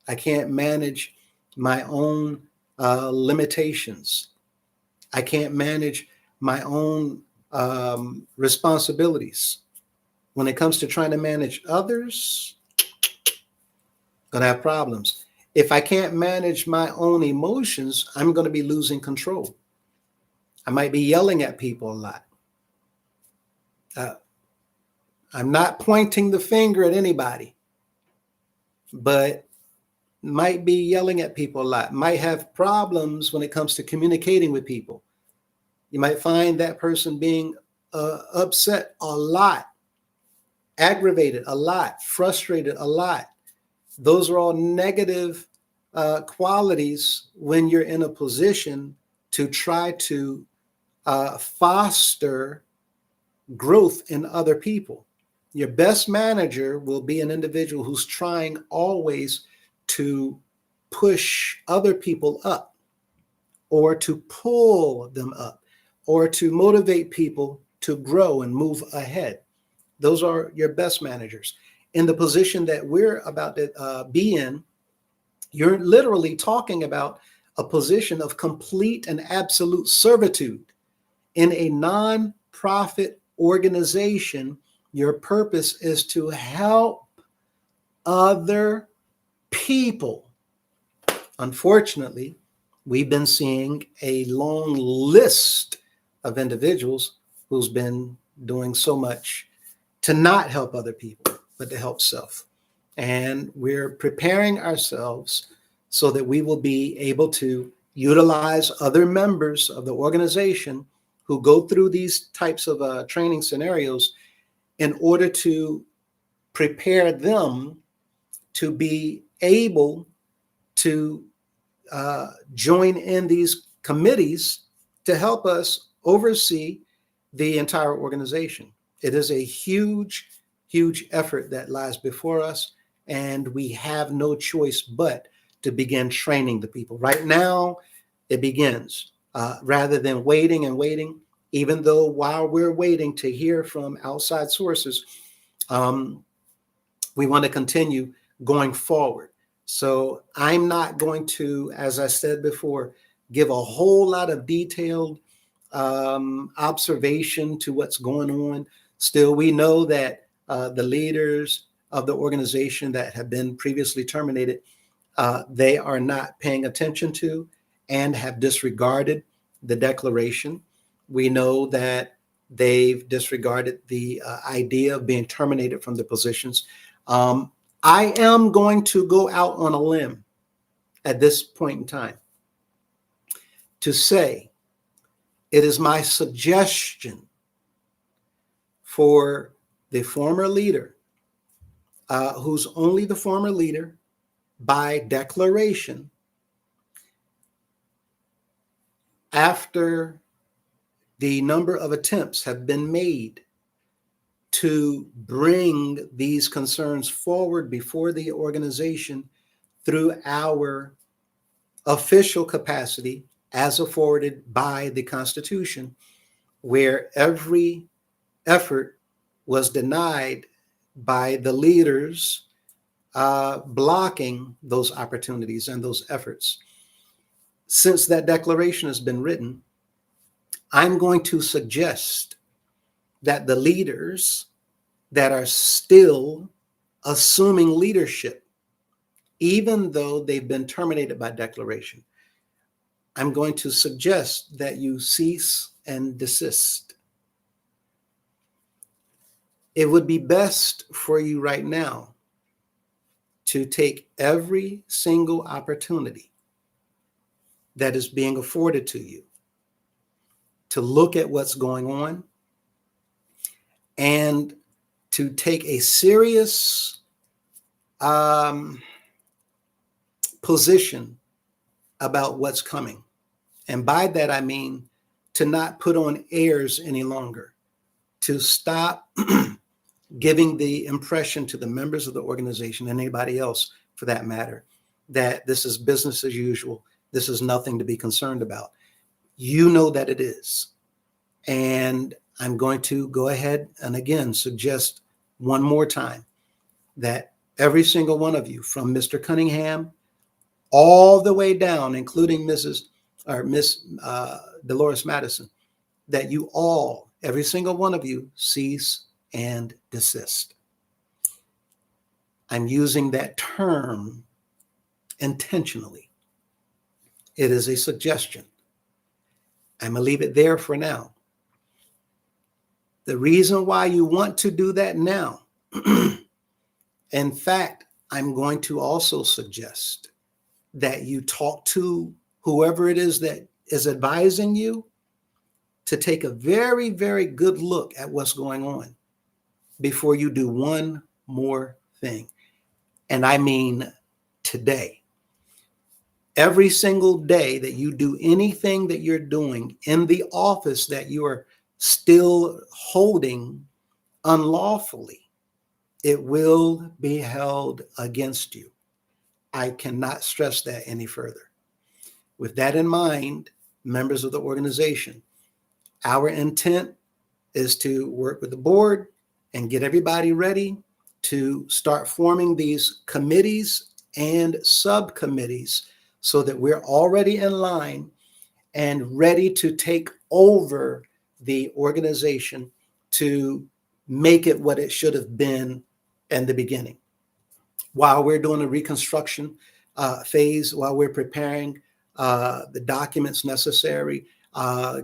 I can't manage my own limitations. I can't manage my own responsibilities. When it comes to trying to manage others, going to have problems. If I can't manage my own emotions, I'm going to be losing control. I might be yelling at people a lot. I'm not pointing the finger at anybody, but might be yelling at people a lot, might have problems when it comes to communicating with people. You might find that person being upset a lot, aggravated a lot, frustrated a lot. Those are all negative qualities when you're in a position to try to foster growth in other people. Your best manager will be an individual who's trying always to push other people up, or to pull them up, or to motivate people to grow and move ahead. Those are your best managers. In the position that we're about to be in, you're literally talking about a position of complete and absolute servitude in a non-profit organization. Your purpose is to help other people. Unfortunately, we've been seeing a long list of individuals who's been doing so much to not help other people, but to help self. And we're preparing ourselves so that we will be able to utilize other members of the organization who go through these types of training scenarios in order to prepare them to be able to join in these committees to help us oversee the entire organization. It is a huge, huge effort that lies before us, and we have no choice but to begin training the people. Right now, it begins rather than waiting and waiting, even though while we're waiting to hear from outside sources, we want to continue going forward. So I'm not going to, as I said before, give a whole lot of detailed observation to what's going on. Still, we know that the leaders of the organization that have been previously terminated, they are not paying attention to and have disregarded the declaration. We know that they've disregarded the idea of being terminated from the positions. I am going to go out on a limb at this point in time to say it is my suggestion for the former leader, who's only the former leader by declaration, after the number of attempts have been made to bring these concerns forward before the organization through our official capacity as afforded by the Constitution, where every effort was denied by the leaders blocking those opportunities and those efforts. Since that declaration has been written, I'm going to suggest that the leaders that are still assuming leadership, even though they've been terminated by declaration, I'm going to suggest that you cease and desist. It would be best for you right now to take every single opportunity that is being afforded to you to look at what's going on and to take a serious position about what's coming. And by that, I mean to not put on airs any longer, to stop giving the impression to the members of the organization and anybody else for that matter, that this is business as usual. This is nothing to be concerned about. You know that it is. And I'm going to go ahead and again suggest one more time that every single one of you, from Mr. Cunningham all the way down, including Miss Dolores Madison, that you all, every single one of you, cease and desist. I'm using that term intentionally. It is a suggestion. I'm going to leave it there for now. The reason why you want to do that now, in fact, I'm going to also suggest that you talk to whoever it is that is advising you to take a very, very good look at what's going on before you do one more thing. And I mean today. Every single day that you do anything that you're doing in the office that you are still holding unlawfully, it will be held against you. I cannot stress that any further. With that in mind, members of the organization, our intent is to work with the board and get everybody ready to start forming these committees and subcommittees so that we're already in line and ready to take over the organization to make it what it should have been in the beginning. While we're doing the reconstruction phase, while we're preparing the documents necessary,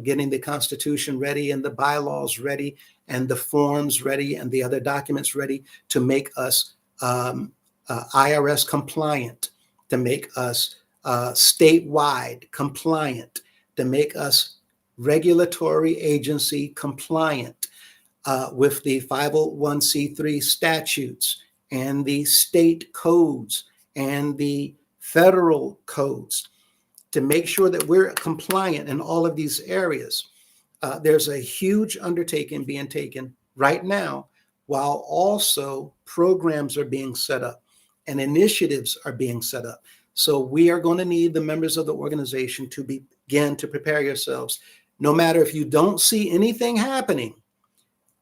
getting the Constitution ready and the bylaws ready and the forms ready and the other documents ready to make us IRS compliant, to make us statewide compliant, to make us regulatory agency compliant with the 501c3 statutes and the state codes and the federal codes, to make sure that we're compliant in all of these areas. There's a huge undertaking being taken right now, while also programs are being set up and initiatives are being set up. So we are going to need the members of the organization to begin to prepare yourselves. No matter if you don't see anything happening,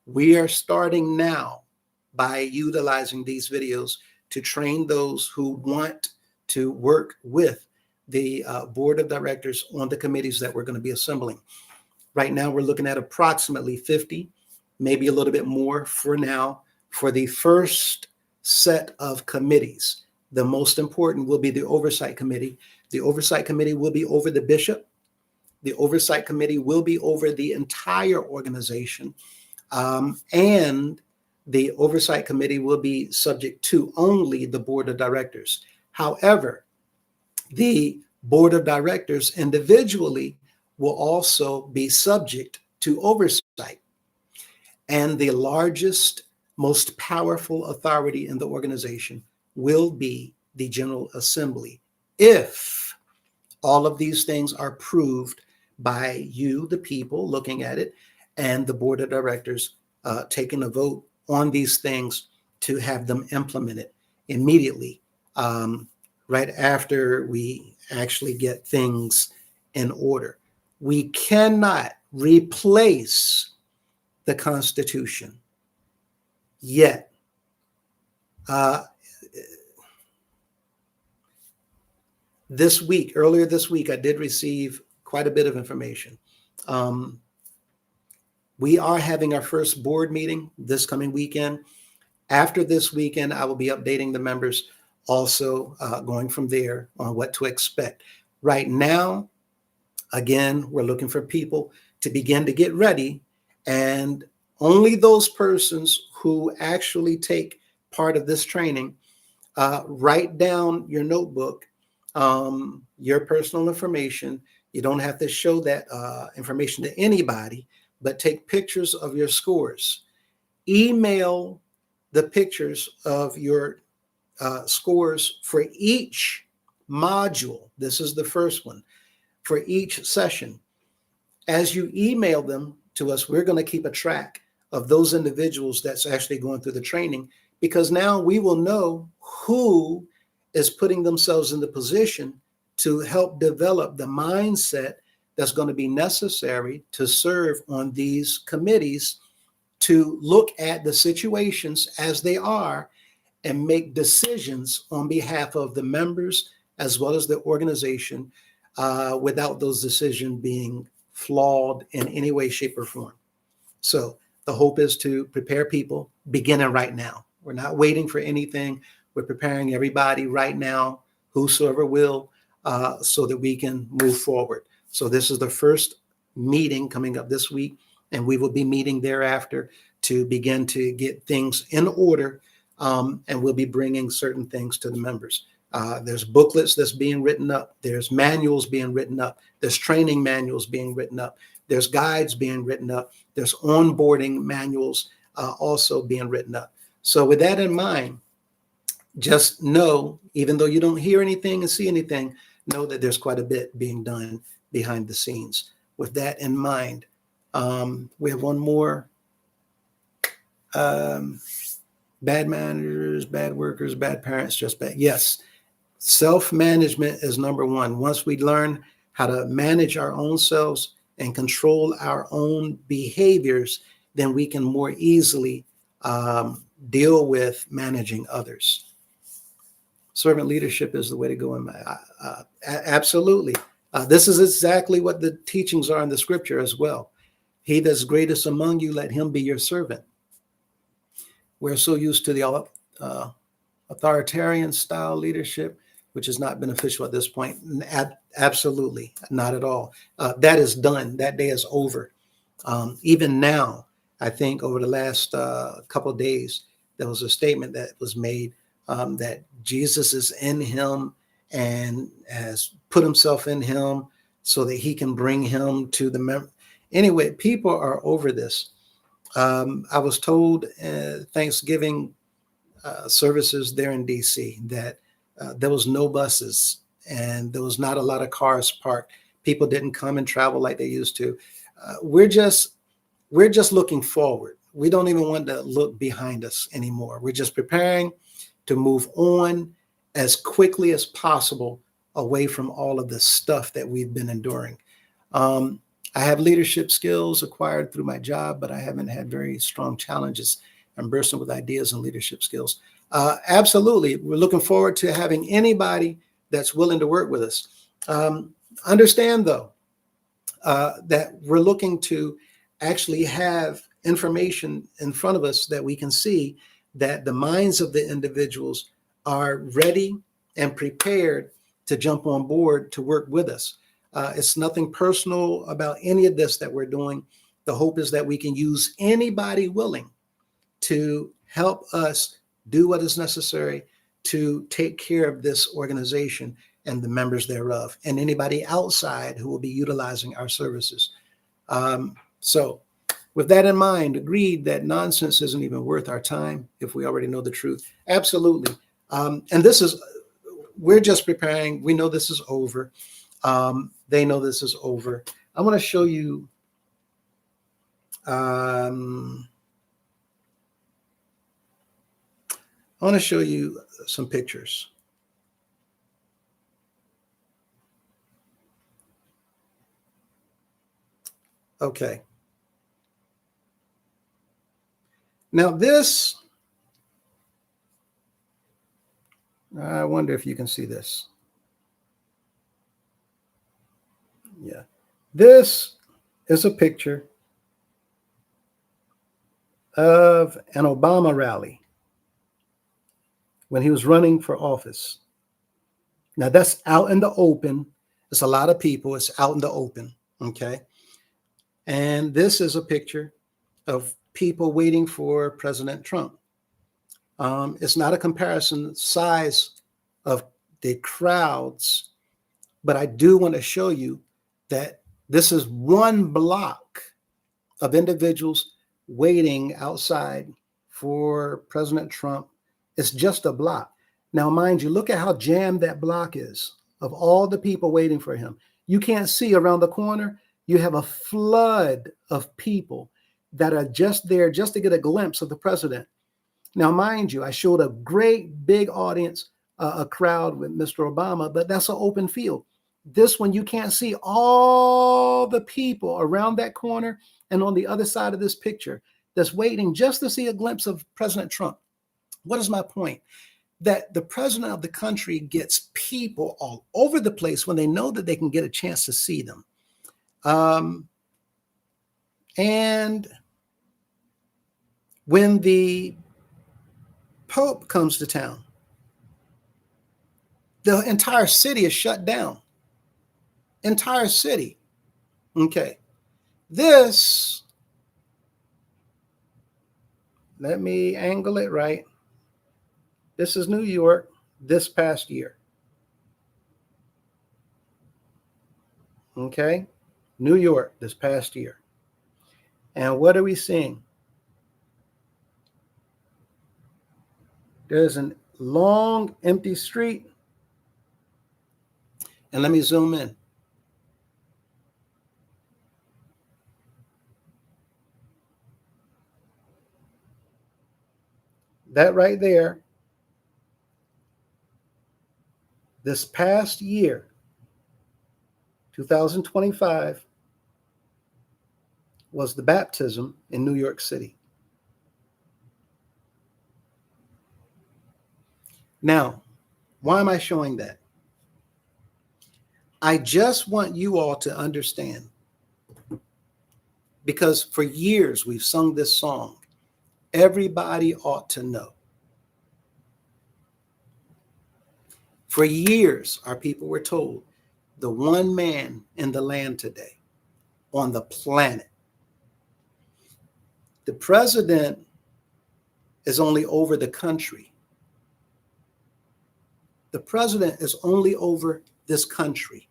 we are starting now by utilizing these videos to train those who want to work with the board of directors on the committees that we're going to be assembling. Right now, we're looking at approximately 50, maybe a little bit more for now, for the first set of committees. The most important will be the oversight committee. The oversight committee will be over the bishop. The oversight committee will be over the entire organization. And the oversight committee will be subject to only the board of directors. However, the board of directors individually will also be subject to oversight. And the largest, most powerful authority in the organization will be the General Assembly, if all of these things are proved by you, the people, looking at it, and the board of directors taking a vote on these things to have them implemented immediately, right after we actually get things in order. We cannot replace the Constitution yet. Earlier this week, I did receive quite a bit of information. Um, we are having our first board meeting this coming weekend. After this weekend, I will be updating the members also, going from there on what to expect. Right now, again, we're looking for people to begin to get ready, and only those persons who actually take part of this training, write down your notebook, your personal information. You don't have to show that information to anybody, but take pictures of your scores. Email the pictures of your scores for each module. This is the first one, for each session. As you email them to us, we're going to keep a track of those individuals that's actually going through the training, because now we will know who is putting themselves in the position to help develop the mindset that's going to be necessary to serve on these committees, to look at the situations as they are and make decisions on behalf of the members as well as the organization, without those decisions being flawed in any way, shape, or form. So the hope is to prepare people beginning right now. We're not waiting for anything. We're preparing everybody right now, whosoever will, so that we can move forward. So this is the first meeting coming up this week, and we will be meeting thereafter to begin to get things in order, and we'll be bringing certain things to the members. There's booklets that's being written up. There's manuals being written up. There's training manuals being written up. There's guides being written up. There's onboarding manuals also being written up. So with that in mind, just know, even though you don't hear anything and see anything, know that there's quite a bit being done behind the scenes. With that in mind, we have one more. Bad managers, bad workers, bad parents, just bad. Yes, self-management is number one. Once we learn how to manage our own selves and control our own behaviors, then we can more easily deal with managing others. Servant leadership is the way to go. Absolutely. This is exactly what the teachings are in the scripture as well. He that's greatest among you, let him be your servant. We're so used to the authoritarian style leadership, which is not beneficial at this point. Absolutely not at all. That is done. That day is over. Even now, I think over the last couple of days, there was a statement that was made that Jesus is in him and has put himself in him so that he can bring him to the member. Anyway, people are over this. I was told Thanksgiving services there in DC that there was no buses and there was not a lot of cars parked. People didn't come and travel like they used to. We're just looking forward. We don't even want to look behind us anymore. We're just preparing to move on as quickly as possible away from all of the stuff that we've been enduring. I have leadership skills acquired through my job, but I haven't had very strong challenges. I'm bursting with ideas and leadership skills. Absolutely. We're looking forward to having anybody that's willing to work with us. Understand, though, that we're looking to actually have information in front of us that we can see that the minds of the individuals are ready and prepared to jump on board to work with us. It's nothing personal about any of this that we're doing. The hope is that we can use anybody willing to help us do what is necessary to take care of this organization and the members thereof, and anybody outside who will be utilizing our services. So with that in mind, agreed that nonsense isn't even worth our time if we already know the truth. Absolutely. And we're just preparing. We know this is over. They know this is over. I want to show you some pictures. Okay. Now this, I wonder if you can see this. Yeah. This is a picture of an Obama rally when he was running for office. Now that's out in the open. It's a lot of people. It's out in the open. Okay. And this is a picture of people waiting for President Trump. It's not a comparison size of the crowds, but I do want to show you that this is one block of individuals waiting outside for President Trump. It's just a block. Now, mind you, look at how jammed that block is of all the people waiting for him. You can't see around the corner. You have a flood of people that are just there just to get a glimpse of the president. Now, mind you, I showed a great big audience, a crowd with Mr. Obama, but that's an open field. This one, you can't see all the people around that corner and on the other side of this picture that's waiting just to see a glimpse of President Trump. What is my point? That the president of the country gets people all over the place when they know that they can get a chance to see them. And when the Pope comes to town, the entire city is shut down. Entire city. Okay. This, let me angle it right. This is New York this past year. Okay. New York this past year. And what are we seeing? There's a long empty street. And let me zoom in. That right there, this past year, 2025, was the baptism in New York City. Now, why am I showing that? I just want you all to understand, because for years we've sung this song, everybody ought to know. For years, our people were told the one man in the land today, on the planet. The president is only over the country. The president is only over this country.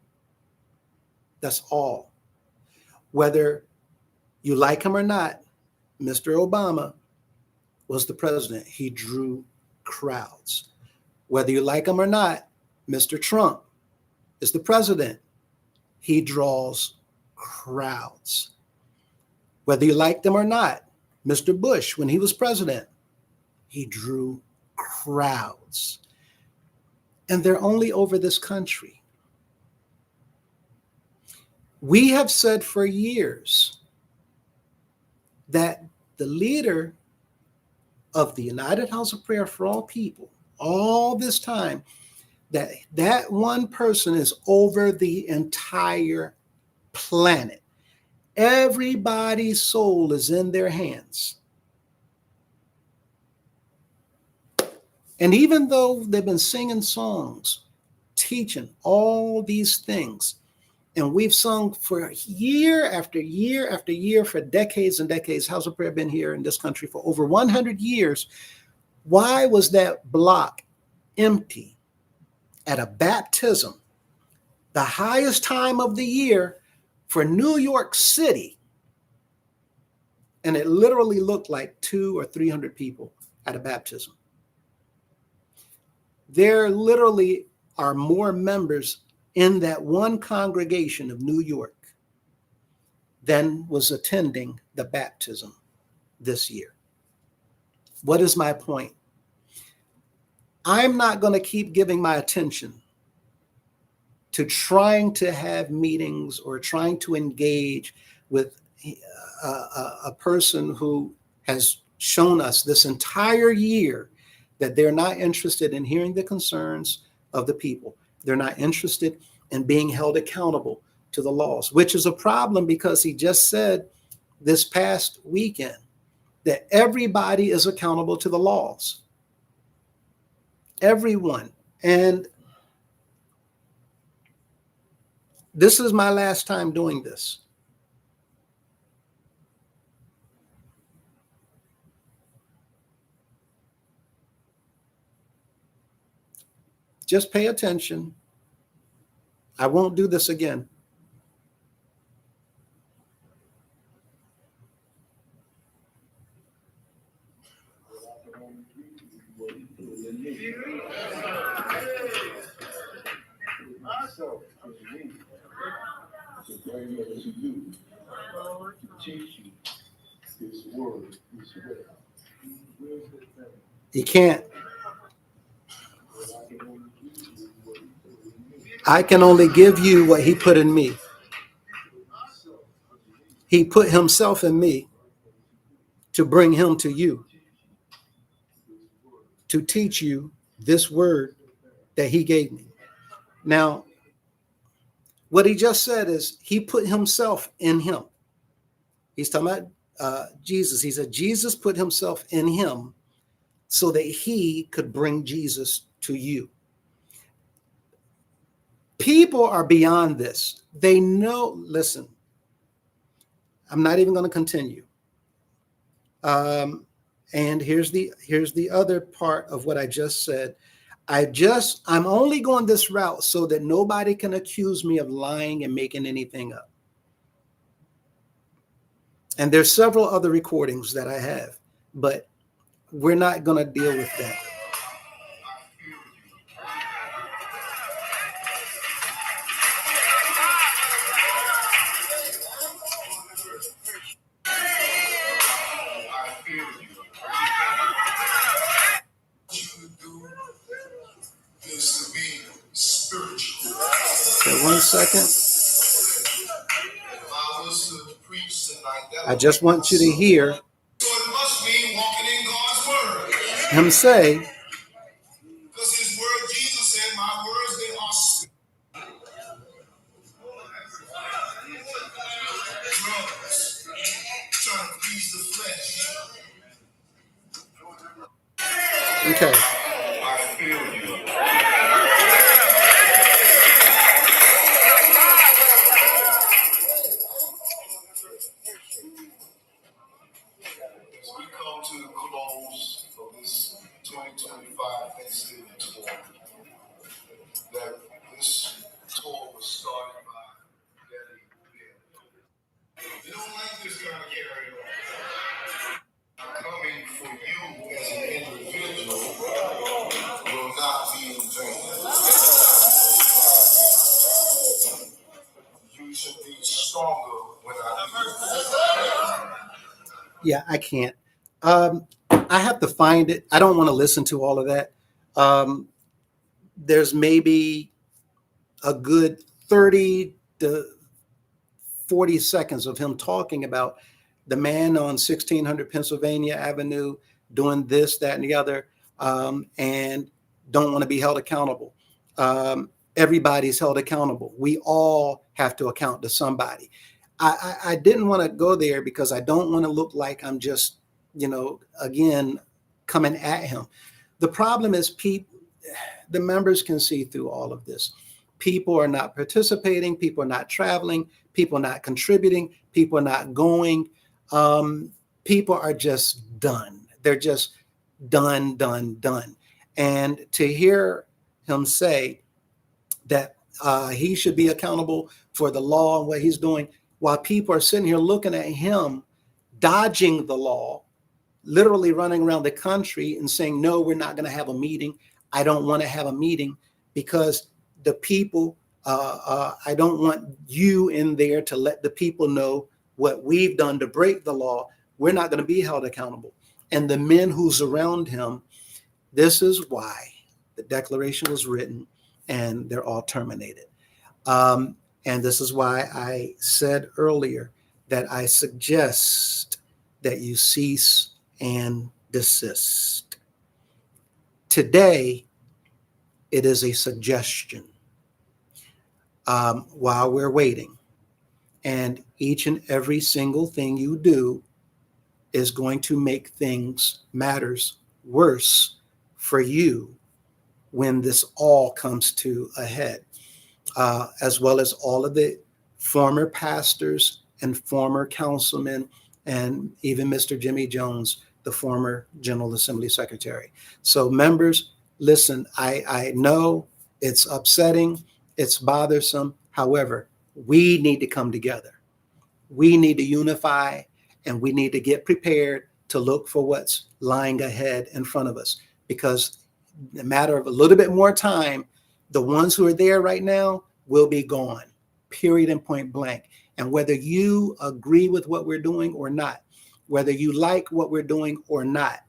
That's all. Whether you like him or not, Mr. Obama was the president. He drew crowds. Whether you like him or not, Mr. Trump is the president. He draws crowds. Whether you like them or not, Mr. Bush, when he was president, he drew crowds. And they're only over this country. We have said for years that the leader of the United House of Prayer for All People, all this time, that one person is over the entire planet. Everybody's soul is in their hands. And even though they've been singing songs, teaching all these things, and we've sung for year after year after year for decades and decades, House of Prayer been here in this country for over 100 years. Why was that block empty at a baptism, the highest time of the year for New York City? And it literally looked like 200 or 300 people at a baptism. There literally are more members in that one congregation of New York than was attending the baptism this year. What is my point? I'm not going to keep giving my attention to trying to have meetings or trying to engage with a person who has shown us this entire year that they're not interested in hearing the concerns of the people. They're not interested in being held accountable to the laws, which is a problem because he just said this past weekend that everybody is accountable to the laws. Everyone. And this is my last time doing this. Just pay attention. I won't do this again. You can't. I can only give you what he put in me. He put himself in me to bring him to you, to teach you this word that he gave me. Now, what he just said is he put himself in him. He's talking about Jesus. He said Jesus put himself in him so that he could bring Jesus to you. People are beyond this. They know, listen, I'm not even going to continue. And here's the other part of what I just said. I'm only going this route so that nobody can accuse me of lying and making anything up. And there's several other recordings that I have, but we're not going to deal with that. Okay, 1 second. I just want you to hear him say, because his word, Jesus said, my words, they are spirit. Drugs, trying to please the flesh. Okay. I feel you. As we come to the close of this 2025 Thanksgiving tour, that this tour was started by Betty Bill. You don't like this kind of carry on. Coming for you as an individual will not be in vain. You should be stronger when I do. Yeah, I can't. I have to find it. I don't want to listen to all of that. There's maybe a good 30 to 40 seconds of him talking about the man on 1600 Pennsylvania Avenue doing this, that, and the other, and don't want to be held accountable. Everybody's held accountable. We all have to account to somebody. I didn't want to go there because I don't want to look like I'm just, again, coming at him. The problem is the members can see through all of this. People are not participating. People are not traveling. People are not contributing. People are not going. People are just done. They're just done. And to hear him say that he should be accountable for the law and what he's doing, while people are sitting here looking at him, dodging the law, literally running around the country and saying, no, we're not going to have a meeting. I don't want to have a meeting because the people, I don't want you in there to let the people know what we've done to break the law. We're not going to be held accountable. And the men who surround him, this is why the declaration was written and they're all terminated. And this is why I said earlier that I suggest that you cease and desist. Today, it is a suggestion while we're waiting. And each and every single thing you do is going to make matters worse for you when this all comes to a head, as well as all of the former pastors and former councilmen, and even Mr. Jimmy Jones, the former General Assembly Secretary. So members, listen, I know it's upsetting, it's bothersome. However, we need to come together. We need to unify, and we need to get prepared to look for what's lying ahead in front of us, because in a matter of a little bit more time, the ones who are there right now will be gone, period and point blank. And whether you agree with what we're doing or not, whether you like what we're doing or not,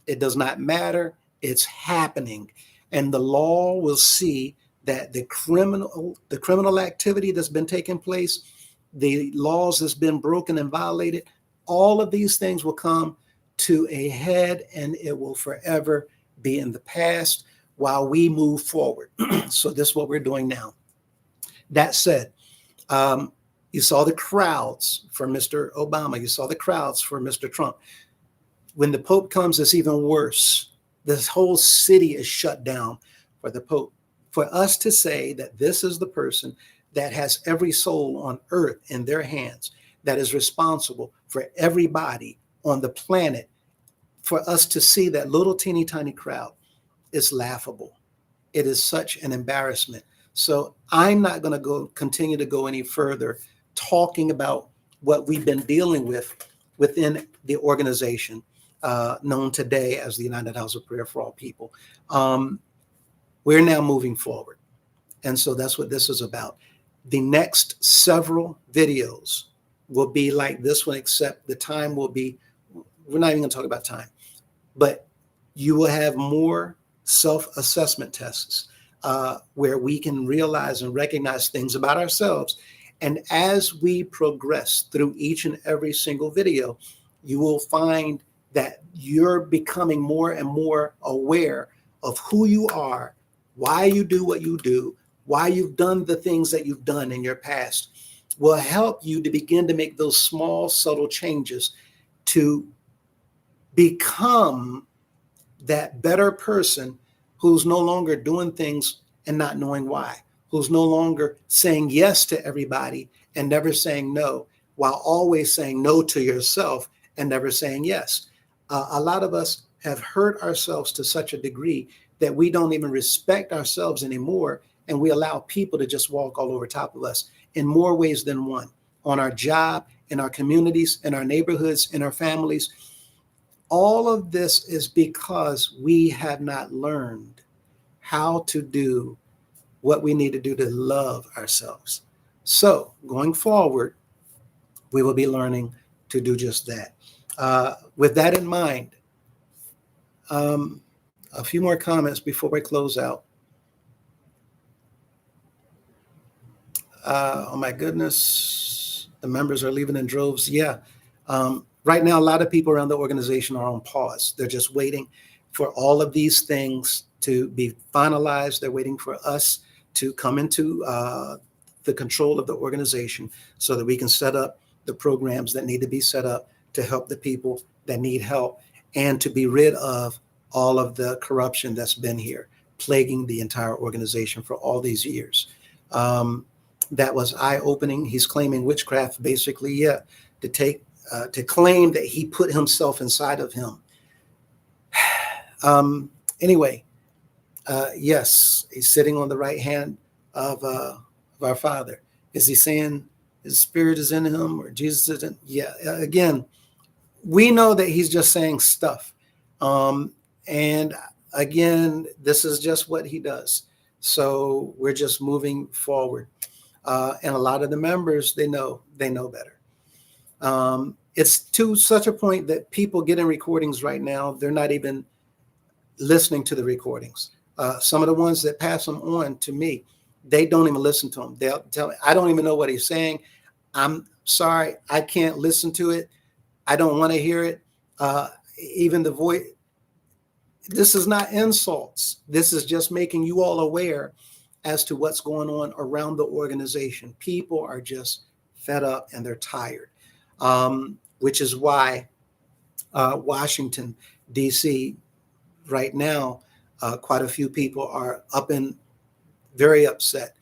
it does not matter. It's happening. And the law will see that the criminal activity that's been taking place, the laws that's been broken and violated, all of these things will come to a head, and it will forever be in the past while we move forward. So this is what we're doing now. That said, you saw the crowds for Mr. Obama. You saw the crowds for Mr. Trump. When the Pope comes, it's even worse. This whole city is shut down for the Pope. For us to say that this is the person that has every soul on earth in their hands, that is responsible for everybody on the planet, for us to see that little teeny tiny crowd is laughable. It is such an embarrassment. So I'm not going to continue to go any further talking about what we've been dealing with within the organization known today as the United House of Prayer for All People. We're now moving forward. And so that's what this is about. The next several videos will be like this one, except the time will be, we're not even going to talk about time, but you will have more self-assessment tests where we can realize and recognize things about ourselves. And as we progress through each and every single video, you will find that you're becoming more and more aware of who you are, why you do what you do, why you've done the things that you've done in your past. Will help you to begin to make those small, subtle changes to become that better person who's no longer doing things and not knowing why, who's no longer saying yes to everybody and never saying no, while always saying no to yourself and never saying yes. A lot of us have hurt ourselves to such a degree that we don't even respect ourselves anymore, and we allow people to just walk all over top of us in more ways than one, on our job, in our communities, in our neighborhoods, in our families. All of this is because we have not learned how to do what we need to do to love ourselves. So going forward, we will be learning to do just that. With that in mind, a few more comments before we close out. Oh my goodness, the members are leaving in droves. Yeah. Right now, a lot of people around the organization are on pause. They're just waiting for all of these things to be finalized. They're waiting for us to come into the control of the organization so that we can set up the programs that need to be set up to help the people that need help, and to be rid of all of the corruption that's been here, plaguing the entire organization for all these years. That was eye-opening. He's claiming witchcraft, basically, yeah, to claim that he put himself inside of him. Anyway, yes, he's sitting on the right hand of our Father. Is he saying his spirit is in him, or Jesus isn't? Yeah, again, we know that he's just saying stuff. And again, this is just what he does. So we're just moving forward. And a lot of the members, they know better. It's to such a point that people get in recordings right now, they're not even listening to the recordings. Some of the ones that pass them on to me, they don't even listen to them. They'll tell me, I don't even know what he's saying. I'm sorry, I can't listen to it. I don't want to hear it. Even the voice. This is not insults. This is just making you all aware as to what's going on around the organization. People are just fed up, and they're tired, which is why Washington, D.C. right now, quite a few people are up and very upset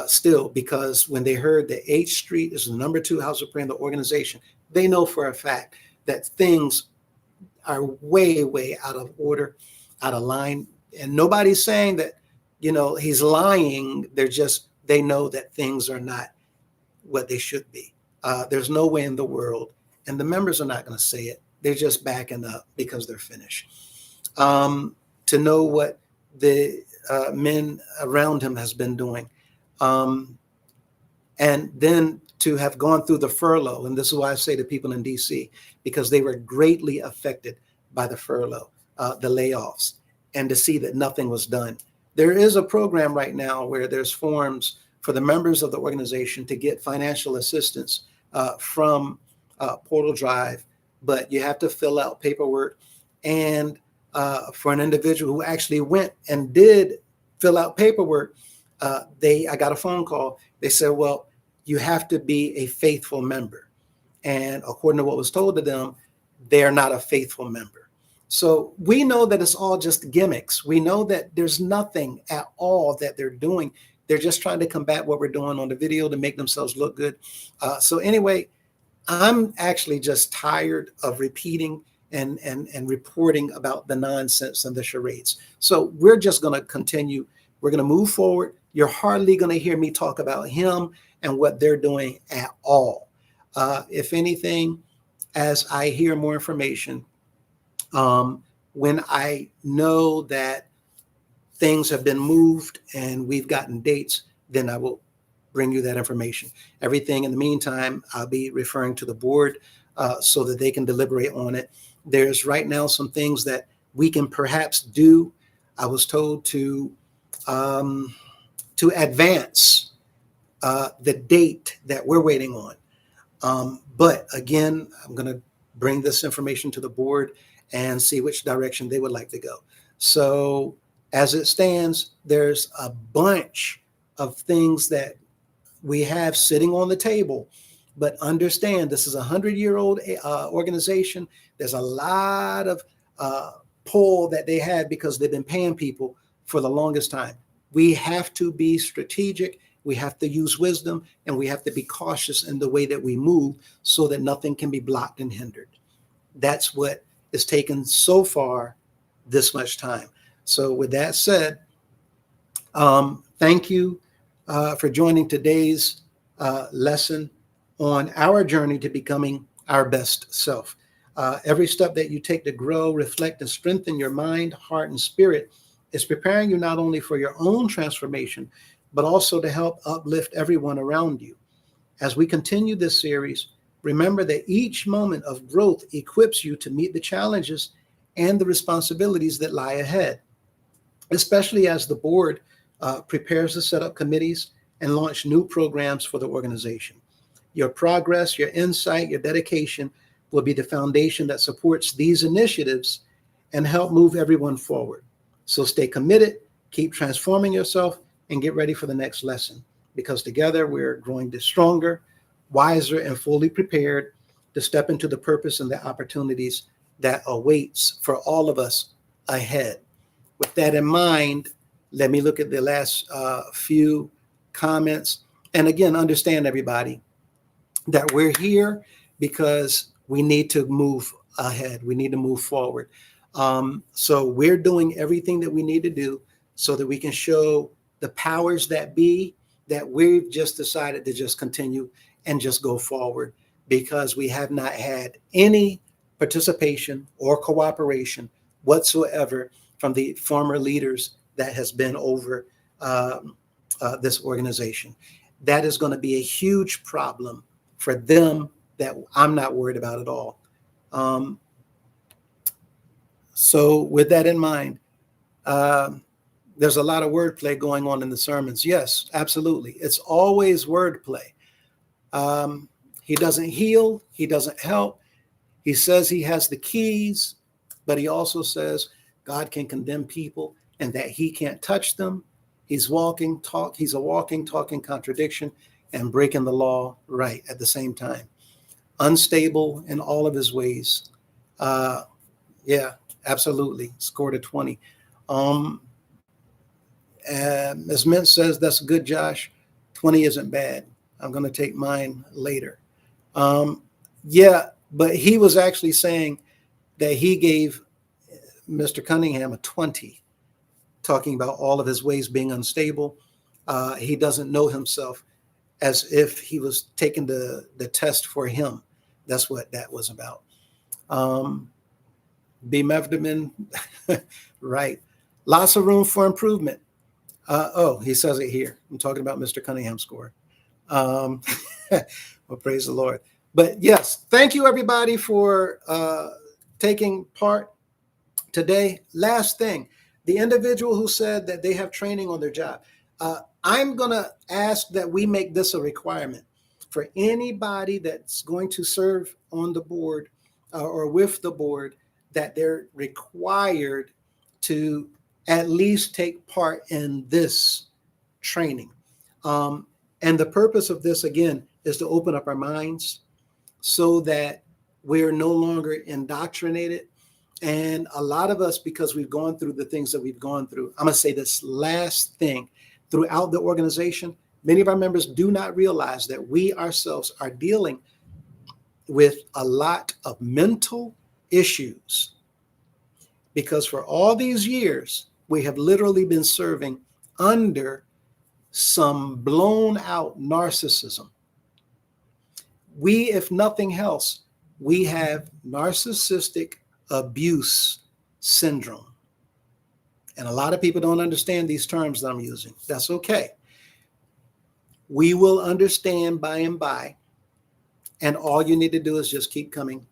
still, because when they heard that H Street is the number 2 House of Prayer in the organization, they know for a fact that things are way, way out of order, out of line. And nobody's saying that, he's lying. They know that things are not what they should be. There's no way in the world, and the members are not going to say it. They're just backing up because they're finished. To know what the men around him has been doing. And then to have gone through the furlough, and this is why I say to people in DC, because they were greatly affected by the furlough, the layoffs, and to see that nothing was done. There is a program right now where there's forms for the members of the organization to get financial assistance from Portal Drive, but you have to fill out paperwork. And for an individual who actually went and did fill out paperwork, I got a phone call. They said, well, you have to be a faithful member. And according to what was told to them, they're not a faithful member. So we know that it's all just gimmicks. We know that there's nothing at all that they're doing. They're just trying to combat what we're doing on the video to make themselves look good. So anyway, I'm actually just tired of repeating and reporting about the nonsense and the charades. So we're just going to continue. We're going to move forward. You're hardly going to hear me talk about him and what they're doing at all. If anything, as I hear more information, when I know that things have been moved and we've gotten dates, then I will bring you that information. Everything in the meantime, I'll be referring to the board so that they can deliberate on it. There's right now some things that we can perhaps do. I was told to advance the date that we're waiting on. But again, I'm going to bring this information to the board and see which direction they would like to go. So as it stands, there's a bunch of things that we have sitting on the table, but understand this is a 100-year-old organization. There's a lot of pull that they have because they've been paying people for the longest time. We have to be strategic. We have to use wisdom, and we have to be cautious in the way that we move so that nothing can be blocked and hindered. That's what is taken so far this much time. So with that said, thank you for joining today's lesson on our journey to becoming our best self. Every step that you take to grow, reflect, and strengthen your mind, heart, and spirit is preparing you not only for your own transformation, but also to help uplift everyone around you. As we continue this series, remember that each moment of growth equips you to meet the challenges and the responsibilities that lie ahead, especially as the board prepares to set up committees and launch new programs for the organization. Your progress, your insight, your dedication will be the foundation that supports these initiatives and help move everyone forward. So stay committed, keep transforming yourself, and get ready for the next lesson, because together we're growing stronger, wiser, and fully prepared to step into the purpose and the opportunities that awaits for all of us ahead. With that in mind, let me look at the last few comments. And again, understand, everybody, that we're here because we need to move ahead. We need to move forward. So we're doing everything that we need to do so that we can show the powers that be that we've just decided to just continue and just go forward, because we have not had any participation or cooperation whatsoever from the former leaders that has been over this organization. That is going to be a huge problem for them that I'm not worried about at all. So with that in mind, there's a lot of wordplay going on in the sermons. Yes, absolutely. It's always wordplay. He doesn't heal. He doesn't help. He says he has the keys, but he also says God can condemn people and that he can't touch them. He's a walking, talking contradiction. and breaking the law right at the same time. Unstable in all of his ways. Yeah, absolutely. Scored a 20. As Mint says, that's good, Josh. 20 isn't bad. I'm going to take mine later. Yeah, but he was actually saying that he gave Mr. Cunningham a 20, talking about all of his ways being unstable. He doesn't know himself, as if he was taking the test for him. That's what that was about. B. Mevderman, right. Lots of room for improvement. Oh, he says it here. I'm talking about Mr. Cunningham's score. Well, praise the Lord. But yes, thank you everybody for taking part today. Last thing, the individual who said that they have training on their job, I'm going to ask that we make this a requirement for anybody that's going to serve on the board or with the board, that they're required to at least take part in this training. And the purpose of this, again, is to open up our minds so that we're no longer indoctrinated. And a lot of us, because we've gone through the things that we've gone through, I'm going to say this last thing, throughout the organization, many of our members do not realize that we ourselves are dealing with a lot of mental issues, because for all these years, we have literally been serving under some blown out narcissism. We, if nothing else, we have narcissistic abuse syndrome. And a lot of people don't understand these terms that I'm using. That's okay. We will understand by and by. And all you need to do is just keep coming,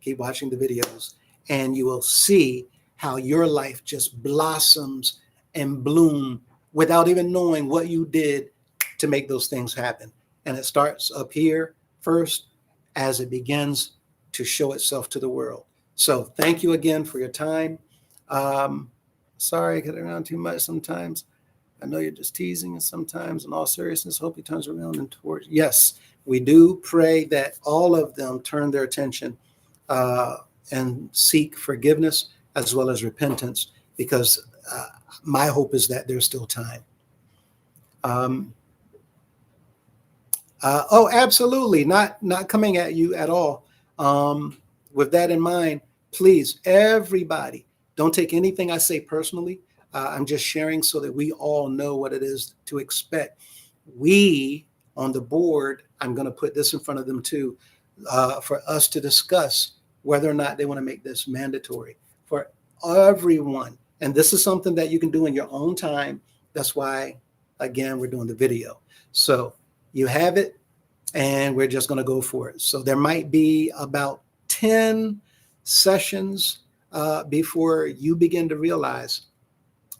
keep watching the videos, and you will see how your life just blossoms and bloom without even knowing what you did to make those things happen. And it starts up here first as it begins to show itself to the world. So thank you again for your time. Sorry I get around too much sometimes. I know you're just teasing us sometimes. In all seriousness, hope he turns around and towards. Yes, we do pray that all of them turn their attention and seek forgiveness as well as repentance, because my hope is that there's still time. Oh, absolutely. Not coming at you at all. With that in mind, please, everybody, don't take anything I say personally. I'm just sharing so that we all know what it is to expect. We on the board, I'm going to put this in front of them too, for us to discuss whether or not they want to make this mandatory for everyone. And this is something that you can do in your own time. That's why, again, we're doing the video. So you have it, and we're just going to go for it. So there might be about 10 sessions before you begin to realize,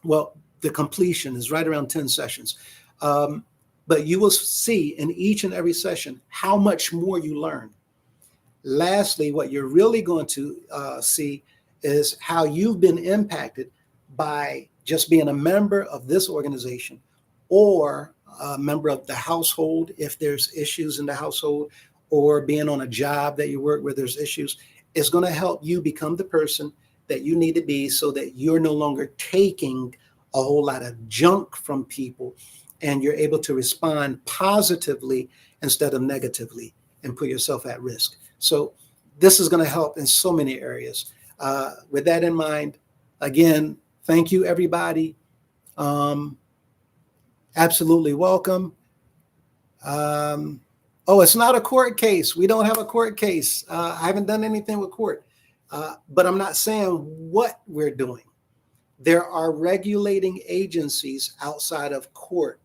well, the completion is right around 10 sessions. But you will see in each and every session how much more you learn. Lastly, what you're really going to see is how you've been impacted by just being a member of this organization, or a member of the household if there's issues in the household, or being on a job that you work where there's issues. It's going to help you become the person that you need to be, so that you're no longer taking a whole lot of junk from people, and you're able to respond positively instead of negatively and put yourself at risk. So this is going to help in so many areas. With that in mind, again, thank you, everybody. Absolutely welcome. Oh, it's not a court case. We don't have a court case. I haven't done anything with court, but I'm not saying what we're doing. There are regulating agencies outside of court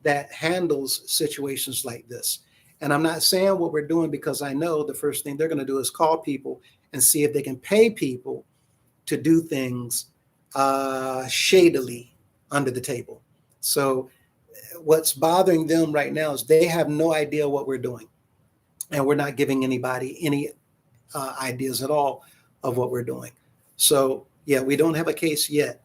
that handles situations like this. And I'm not saying what we're doing, because I know the first thing they're going to do is call people and see if they can pay people to do things shadily under the table. So what's bothering them right now is they have no idea what we're doing, and we're not giving anybody any ideas at all of what we're doing. So yeah, we don't have a case yet.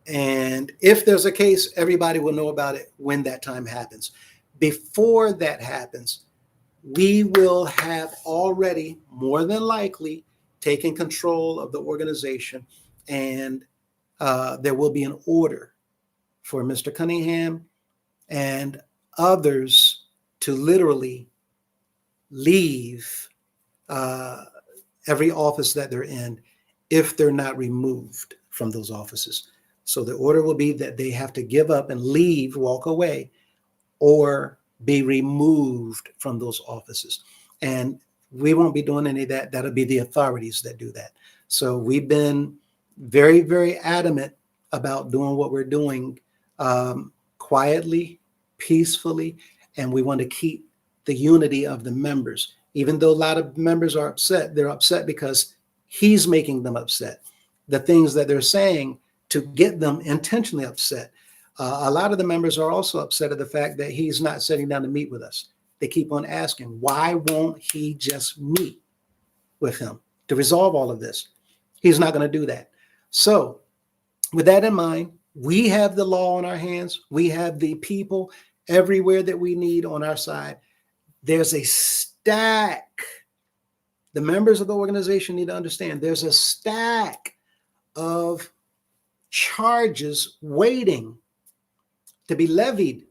And if there's a case, everybody will know about it when that time happens. Before that happens, we will have already more than likely taken control of the organization, and there will be an order for Mr. Cunningham and others to literally leave every office that they're in if they're not removed from those offices. So the order will be that they have to give up and leave, walk away, or be removed from those offices. And we won't be doing any of that. That'll be the authorities that do that. So we've been very, very adamant about doing what we're doing quietly, peacefully, and we want to keep the unity of the members. Even though a lot of members are upset, they're upset because he's making them upset. The things that they're saying to get them intentionally upset. A lot of the members are also upset at the fact that he's not sitting down to meet with us. They keep on asking, why won't he just meet with him to resolve all of this? He's not going to do that. So with that in mind, we have the law on our hands. We have the people everywhere that we need on our side. There's a stack. The members of the organization need to understand there's a stack of charges waiting to be levied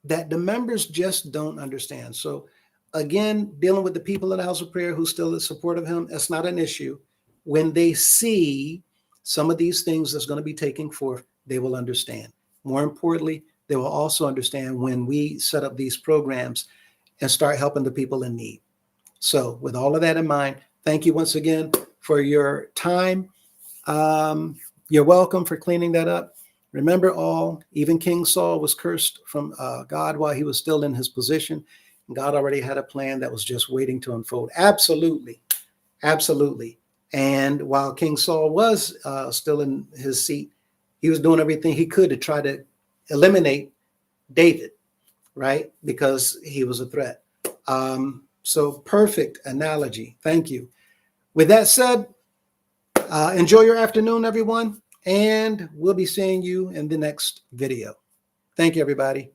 that the members just don't understand. So again, dealing with the people in the House of Prayer who still in support of him, that's not an issue. When they see some of these things that's going to be taking forth, they will understand. More importantly, they will also understand when we set up these programs and start helping the people in need. So with all of that in mind, thank you once again for your time. You're welcome for cleaning that up. Remember all, even King Saul was cursed from God while he was still in his position. God already had a plan that was just waiting to unfold. Absolutely. Absolutely. And while King Saul was still in his seat, he was doing everything he could to try to eliminate David, right? Because he was a threat. So perfect analogy. Thank you. With that said, enjoy your afternoon, everyone. And we'll be seeing you in the next video. Thank you, everybody.